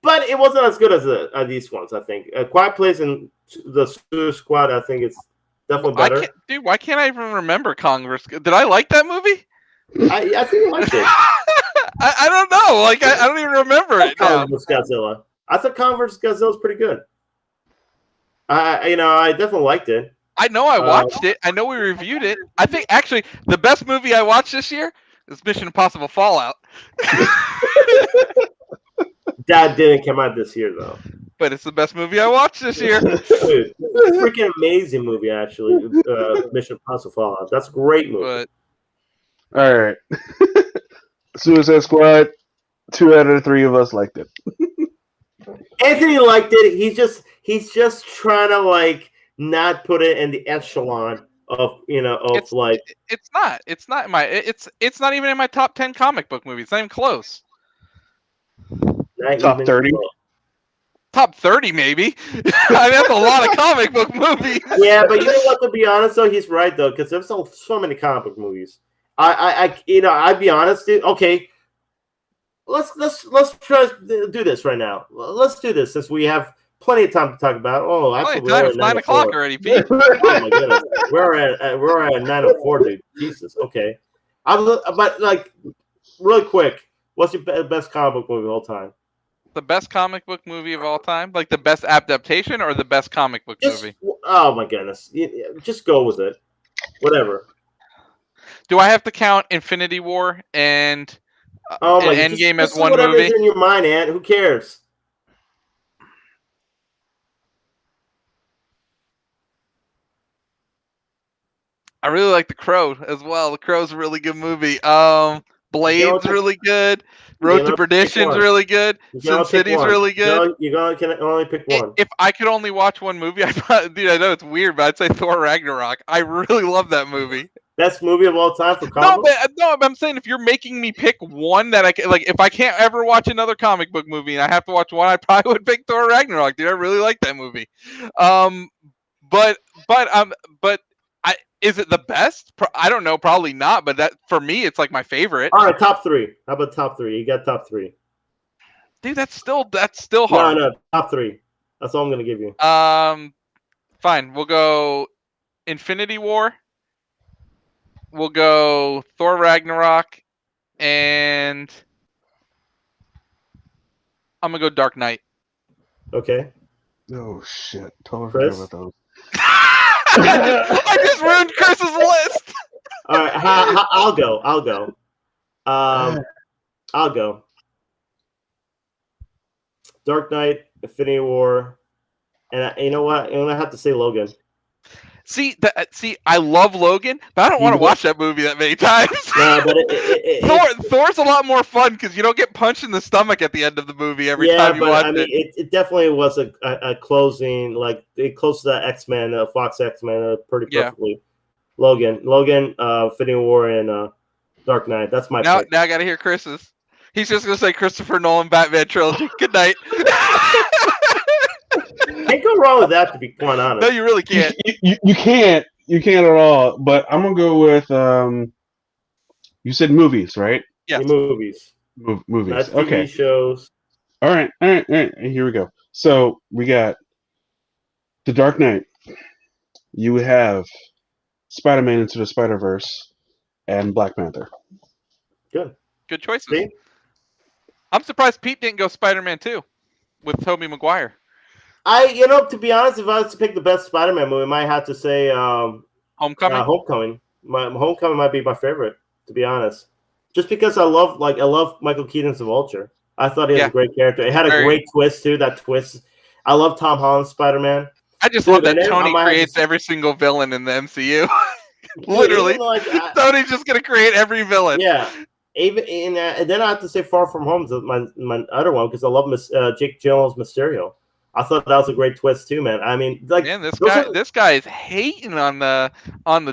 But it wasn't as good as these ones, I think. Quiet Place and the Suicide Squad, I think it's definitely better. Dude, why can't I even remember Kong vs. Did I like that movie? I think I liked it. I don't know. Like, I don't even remember it now. Kong vs. Godzilla. I thought Kong vs. Godzilla was pretty good. I definitely liked it. I know I watched it. I know we reviewed it. I think, actually, the best movie I watched this year is Mission Impossible Fallout. That didn't come out this year, though. But it's the best movie I watched this year. Dude, freaking amazing movie, actually. Mission Impossible Fallout. That's a great movie. All right. Suicide Squad, 2 out of 3 of us liked it. Anthony liked it. He's just trying to, like, not put it in the echelon of, it's not. It's not even in my top 10 comic book movies. It's not even close. Top 30? Top 30, maybe. I mean, that's a lot of comic book movies. Yeah, but you know what? To be honest, though, he's right though, because there's so many comic book movies. I'd be honest, dude. Okay, let's try to do this right now. Let's do this since we have plenty of time to talk about. Oh, absolutely. It's 9 o'clock already, Pete. Oh my goodness, we're at 9:04, dude. Jesus. Okay, but like, really quick, what's your best comic book movie of all time? The best comic book movie of all time? Like the best adaptation or the best comic book movie? Oh my goodness. Just go with it. Whatever. Do I have to count Infinity War and Endgame as one whatever's movie? in your mind, Ant. Who cares? I really like The Crow as well. The Crow's a really good movie. Blade's really good. Road to Perdition's really good. Sin City's really good. You can only pick one. If I could only watch one movie, dude, I know it's weird, but I'd say Thor Ragnarok. I really love that movie. Best movie of all time for comic books? No, I'm saying if you're making me pick one that I can, like, if I can't ever watch another comic book movie and I have to watch one, I probably would pick Thor Ragnarok, dude. I really like that movie. Is it the best? I don't know, probably not. But that for me, it's like my favorite. All right, top 3. How about top 3? You got top 3. Dude, that's still hard. No, top 3. That's all I'm gonna give you. Fine. We'll go Infinity War. We'll go Thor Ragnarok, and I'm gonna go Dark Knight. Okay. Oh shit! Totally forgot about those. I just ruined Chris's list. All right, I'll go. I'll go. Dark Knight, Infinity War, and you know what? I'm gonna have to say Logan. See, I love Logan, but I don't want to watch that movie that many times. No, but Thor's a lot more fun because you don't get punched in the stomach at the end of the movie every time you watch it. It definitely was a closing, like it closed to that X-Men, Fox X-Men, pretty perfectly. Yeah. Logan, Infinity War, and Dark Knight. That's my pick. Now I gotta hear Chris's. He's just gonna say Christopher Nolan Batman trilogy. Good night. Can't go wrong with that, to be quite honest. No, you really can't. You can't. You can't at all. But I'm gonna go with you said movies, right? Yeah, movies. Movies. Not TV okay. Shows. All right. Here we go. So we got The Dark Knight. You have Spider-Man Into the Spider-Verse and Black Panther. Good choices. See? I'm surprised Pete didn't go Spider-Man 2 with Tobey Maguire. To be honest, if I was to pick the best Spider-Man movie, I might have to say Homecoming. Homecoming. Homecoming might be my favorite, to be honest. Just because I love Michael Keaton's The Vulture. I thought he was a great character. It had a great twist too. That twist. I love Tom Holland's Spider-Man. I just love that Tony creates every single villain in the MCU. Literally, Tony's just gonna create every villain. Yeah. Even and then I have to say Far From Home is my other one because I love Jake Gyllenhaal's Mysterio. I thought that was a great twist too, man. I mean, this guy is hating on the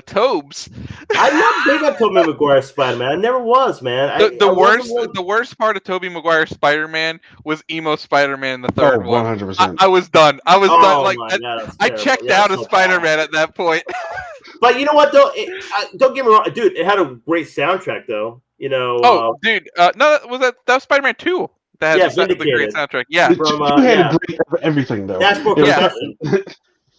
Tobes. I'm not big on Tobey Maguire Spider-Man. I never was, man. The worst part of Tobey Maguire Spider-Man was emo Spider-Man, the third one. 100%. I was done. Like God, I checked out of Spider-Man at that point. But you know what though? Don't get me wrong, dude. It had a great soundtrack though. No, that was Spider-Man 2. That has the great soundtrack. Yeah, everything though. Dashboard Confession.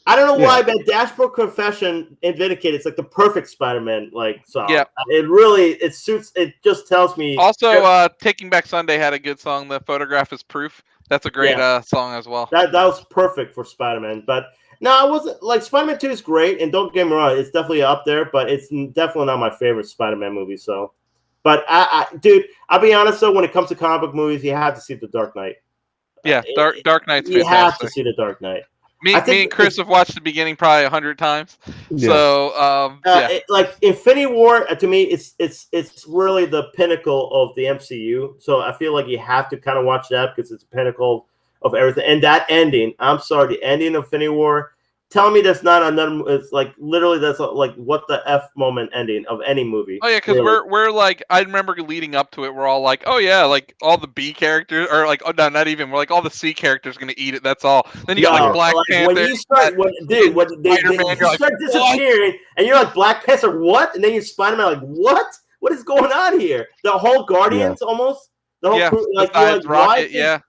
I don't know why, but Dashboard Confession and Vindicated, it's like the perfect Spider-Man song. Yeah, it suits. It just tells me. Also, Taking Back Sunday had a good song. The Photograph is Proof. That's a great song as well. That was perfect for Spider-Man. But no, I wasn't Spider-Man 2 is great, and don't get me wrong, it's definitely up there, but it's definitely not my favorite Spider-Man movie. So. But dude, I'll be honest though. When it comes to comic book movies, you have to see The Dark Knight. Yeah, Dark Knight's fantastic. You have to see The Dark Knight. Me and Chris have watched the beginning probably 100 times. Yeah. So Infinity War to me, it's really the pinnacle of the MCU. So I feel like you have to kind of watch that because it's the pinnacle of everything. And that ending, I'm sorry, the ending of Infinity War. Tell me that's not another. It's literally that's what the F moment ending of any movie. Oh yeah, because we're I remember leading up to it. We're all like, oh yeah, all the B characters or no, not even. We're all the C characters gonna eat it. That's all. Then you got Black Panther. When you start, when they start disappearing, and you're like Black Panther, what? And then you're Spider-Man, what? What is going on here? The whole Guardians almost. The whole crew, Rocket, yeah.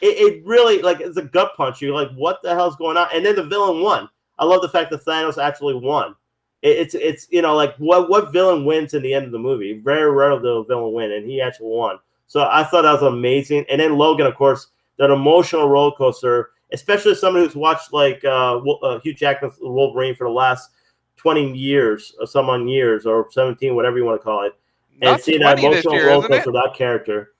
It really it's a gut punch. You're like, what the hell's going on? And then the villain won. I love the fact that Thanos actually won. It's what villain wins in the end of the movie? Very rare the villain win, and he actually won. So I thought that was amazing. And then Logan, of course, that emotional roller coaster, especially someone who's watched Hugh Jackman's Wolverine for the last 20 years or some odd years or 17, whatever you want to call it, and seeing that emotional roller coaster of that character.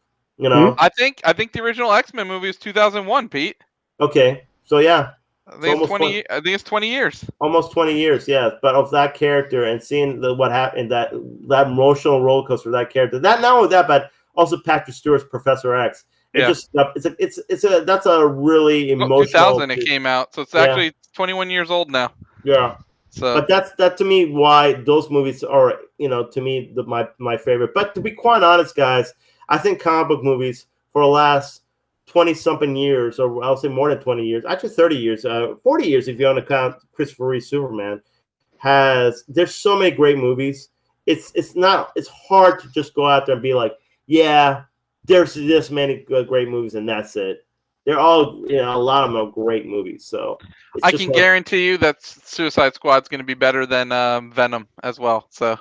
I think the original X-Men movie is 2001, Pete. Okay, so yeah, I think it's 20 years. Almost 20 years, yeah. But of that character and seeing what happened, that emotional roller coaster of that character. That not only that, but also Patrick Stewart's Professor X. That's a really emotional. 2000 it came out, so it's actually 21 years old now. Yeah. So, but that's to me why those movies are to me my favorite. But to be quite honest, guys. I think comic book movies for the last 20-something years, or I'll say more than 20 years, actually 30 years, 40 years if you want to count Christopher Reeve Superman, there's so many great movies. It's hard to just go out there and be like, yeah, there's this many great movies and that's it. They're all, a lot of them are great movies. So I can guarantee you that Suicide Squad's going to be better than Venom as well. So.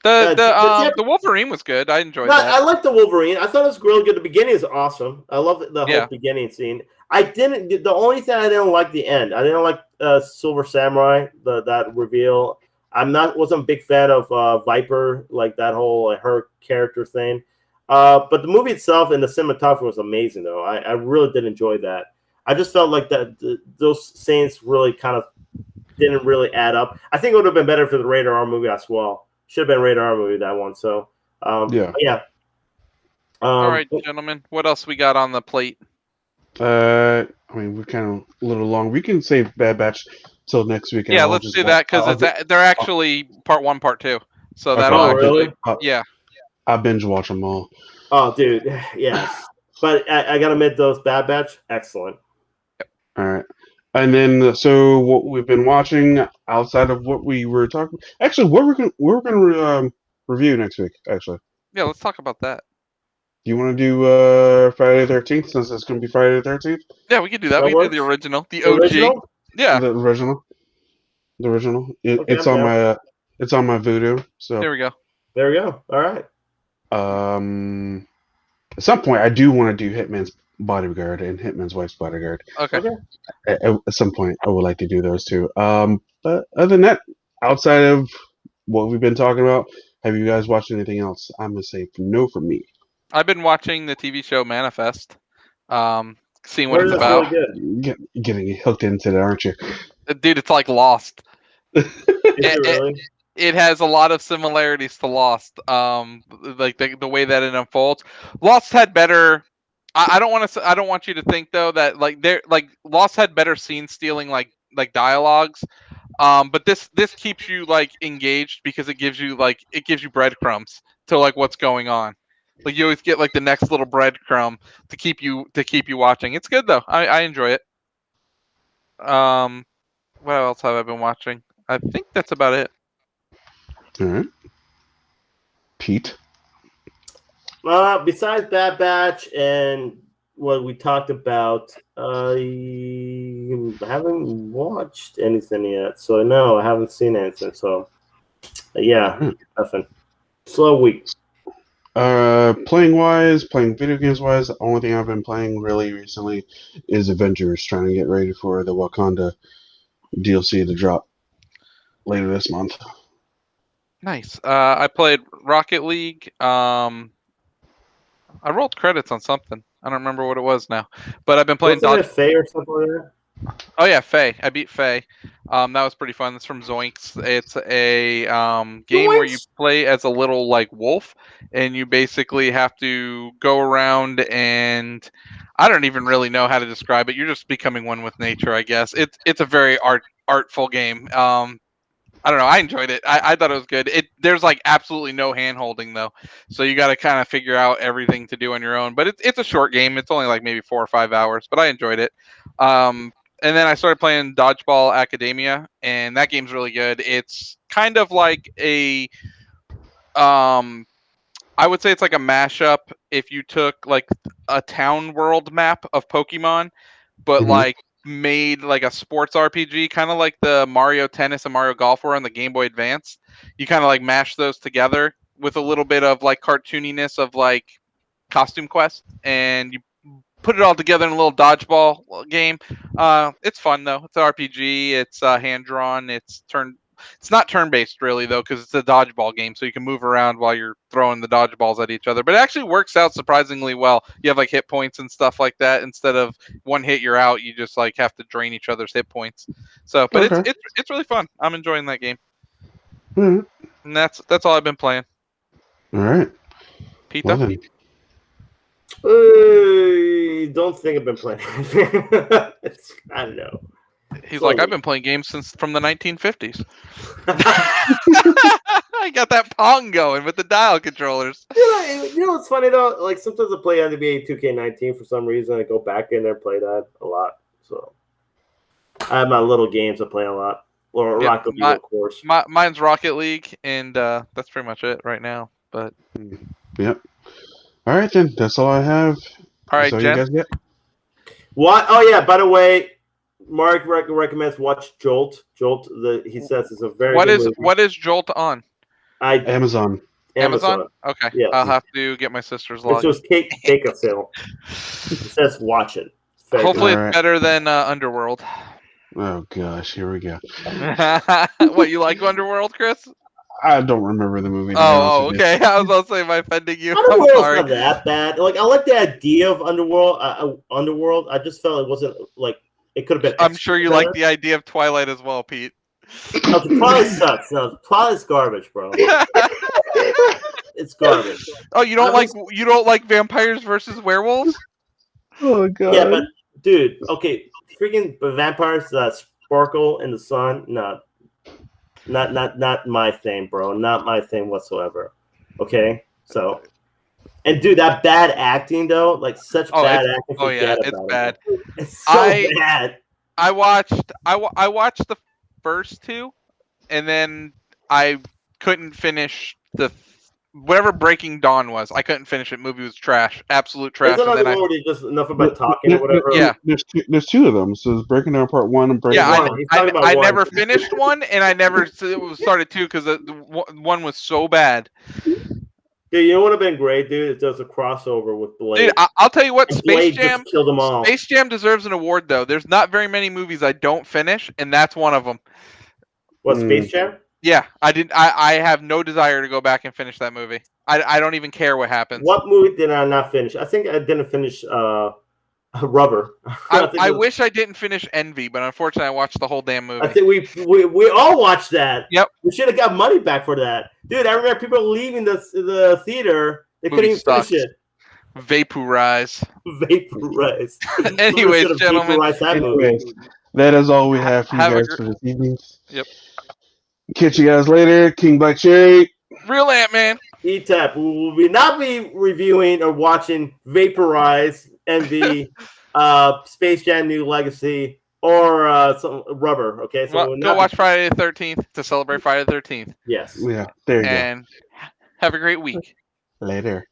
The Wolverine was good. I enjoyed that. I like the Wolverine. I thought it was really good. The beginning is awesome. I love the whole beginning scene. The only thing I didn't like the end. I didn't like Silver Samurai, that reveal. Wasn't a big fan of Viper, like that whole her character thing. But the movie itself and the cinematography was amazing, though. I really did enjoy that. I just felt like those scenes really kind of didn't really add up. I think it would have been better for the Rated R movie as well. Should have been Rated R movie, that one. So yeah. All right, gentlemen. What else we got on the plate? I mean, we're kind of a little long. We can save Bad Batch till next week. Yeah, let's do that because they're actually part 1, part 2. So Okay, that'll actually, really? yeah. I binge watch them all. Oh, dude, yes. But I gotta admit, those Bad Batch, excellent. All right. And then, so what we've been watching outside of what we were talking. Actually, what we're gonna review next week. Actually, Yeah, let's talk about that. do you want to do Friday the 13th since it's gonna be Friday the 13th? Yeah, we can do that. We can do the original, the OG. Original? Yeah, the original. Okay, It's on my it's on my Voodoo. So there we go. There we go. All right. At some point, I do want to do Hitman's Bodyguard and Hitman's Wife's Bodyguard. Okay. At some point, I would like to do those two. But other than that, outside of what we've been talking about, have you guys watched anything else? I'm gonna say no for me. I've been watching the TV show Manifest, seeing what it's about. Really good. Getting hooked into that, aren't you? Dude, it's like Lost. Is it really? It has a lot of similarities to Lost. Like the way that it unfolds. Lost had better. I don't want to. I don't want you to think though that like Lost had better scene stealing like dialogues. But this keeps you like engaged because it gives you breadcrumbs to like what's going on. Like you always get like the next little breadcrumb to keep you watching. It's good though. I enjoy it. What else have I been watching? I think that's about it. All right, Pete. Besides Bad Batch and what we talked about, I haven't watched anything yet. So no, I haven't seen anything. So yeah, nothing. Slow week. Playing video games wise, the only thing I've been playing really recently is Avengers, trying to get ready for the Wakanda DLC to drop later this month. Nice. I played Rocket League. I rolled credits on something. I don't remember what it was now, but I've been playing Wasn't it Faye or something like that? Oh yeah, Faye. I beat Faye. That was pretty fun. That's from Zoinks. It's a game where you play as a little like wolf, and you basically have to go around and I don't even really know how to describe it. You're just becoming one with nature, I guess. It's a very artful game. I don't know. I enjoyed it. I thought it was good. There's like absolutely no hand holding though, so you got to kind of figure out everything to do on your own. But it's a short game. It's only like maybe 4 or 5 hours, but I enjoyed it. And then I started playing Dodgeball Academia, and that game's really good. It's kind of like I would say it's like a mashup if you took like a town world map of Pokemon, but like made like a sports RPG, kind of like the Mario Tennis and Mario Golf were on the Game Boy Advance. You kind of like mash those together with a little bit of like cartooniness of like Costume Quest, and you put it all together in a little dodgeball game. It's fun though. It's an RPG. It's hand drawn. It's not turn based really though, because it's a dodgeball game, so you can move around while you're throwing the dodgeballs at each other. But it actually works out surprisingly well. You have like hit points and stuff like that. Instead of one hit you're out, you just like have to drain each other's hit points. So, but it's really fun. I'm enjoying that game. And that's all I've been playing. All right, Pete. Well, then. Don't think I've been playing. I don't know. He's like, I've been playing games from the 1950s. I got that Pong going with the dial controllers. You know what's funny though? Like sometimes I play NBA 2K19 for some reason. I go back in there and play that a lot. So I have my little games I play a lot. Or Rocket League, of course. Mine's Rocket League, and that's pretty much it right now. But yep. All right then, that's all I have. All right, Jen. you guys get? What? Oh yeah. By the way, Mark recommends watch Jolt. Jolt. He says it's a very. Good movie. What is Jolt on? Amazon. Okay. Yes. I'll have to get my sister's log. It was take a film. It says watch it. Hopefully it's better than Underworld. Oh gosh, here we go. What, you like Underworld, Chris? I don't remember the movie. Oh, okay. I was about to say, am I offending you? I'm Underworld's sorry. not that bad. Like, I like the idea of Underworld. Underworld. I just felt it wasn't like it could have been. I'm sure you like the idea of Twilight as well, Pete. No, Twilight sucks. No, Twilight's garbage, bro. It's garbage. Oh, you don't like vampires versus werewolves? Oh god. Yeah, but dude, okay, freaking vampires that sparkle in the sun. No, not my thing, bro. Not my thing whatsoever. Okay, so. And dude, that bad acting though, like such bad acting. Oh yeah, it's bad. It's so bad. I watched the first two, and then I couldn't finish whatever Breaking Dawn was. I couldn't finish it. Movie was trash, absolute trash. Isn't it already just enough about talking or whatever? Yeah, there's two of them. So it's Breaking Down Part 1 and Breaking Down. One. I never finished one, and I never started two because the one was so bad. Dude, you know what would have been great, dude? It does a crossover with Blade. Dude, I'll tell you what, Space Jam killed them all. Space Jam deserves an award, though. There's not very many movies I don't finish, and that's one of them. What, Space Jam? Yeah, I didn't. I have no desire to go back and finish that movie. I don't even care what happens. What movie did I not finish? I think I didn't finish Rubber. I wish I didn't finish Envy, but unfortunately, I watched the whole damn movie. I think we all watched that. Yep. We should have got money back for that, dude. I remember people leaving the theater. They couldn't even finish it. Vaporize. Anyways, gentlemen. That is all we have for you guys for this evening. Yep. Catch you guys later. King Black Cherry. Real Ant-Man. E-Tap. We will not be reviewing or watching Vaporize, Envy, Space Jam New Legacy, or some Rubber. Okay, so go watch Friday the 13th to celebrate Friday the 13th. Yes. Yeah. There you go. And have a great week. Later.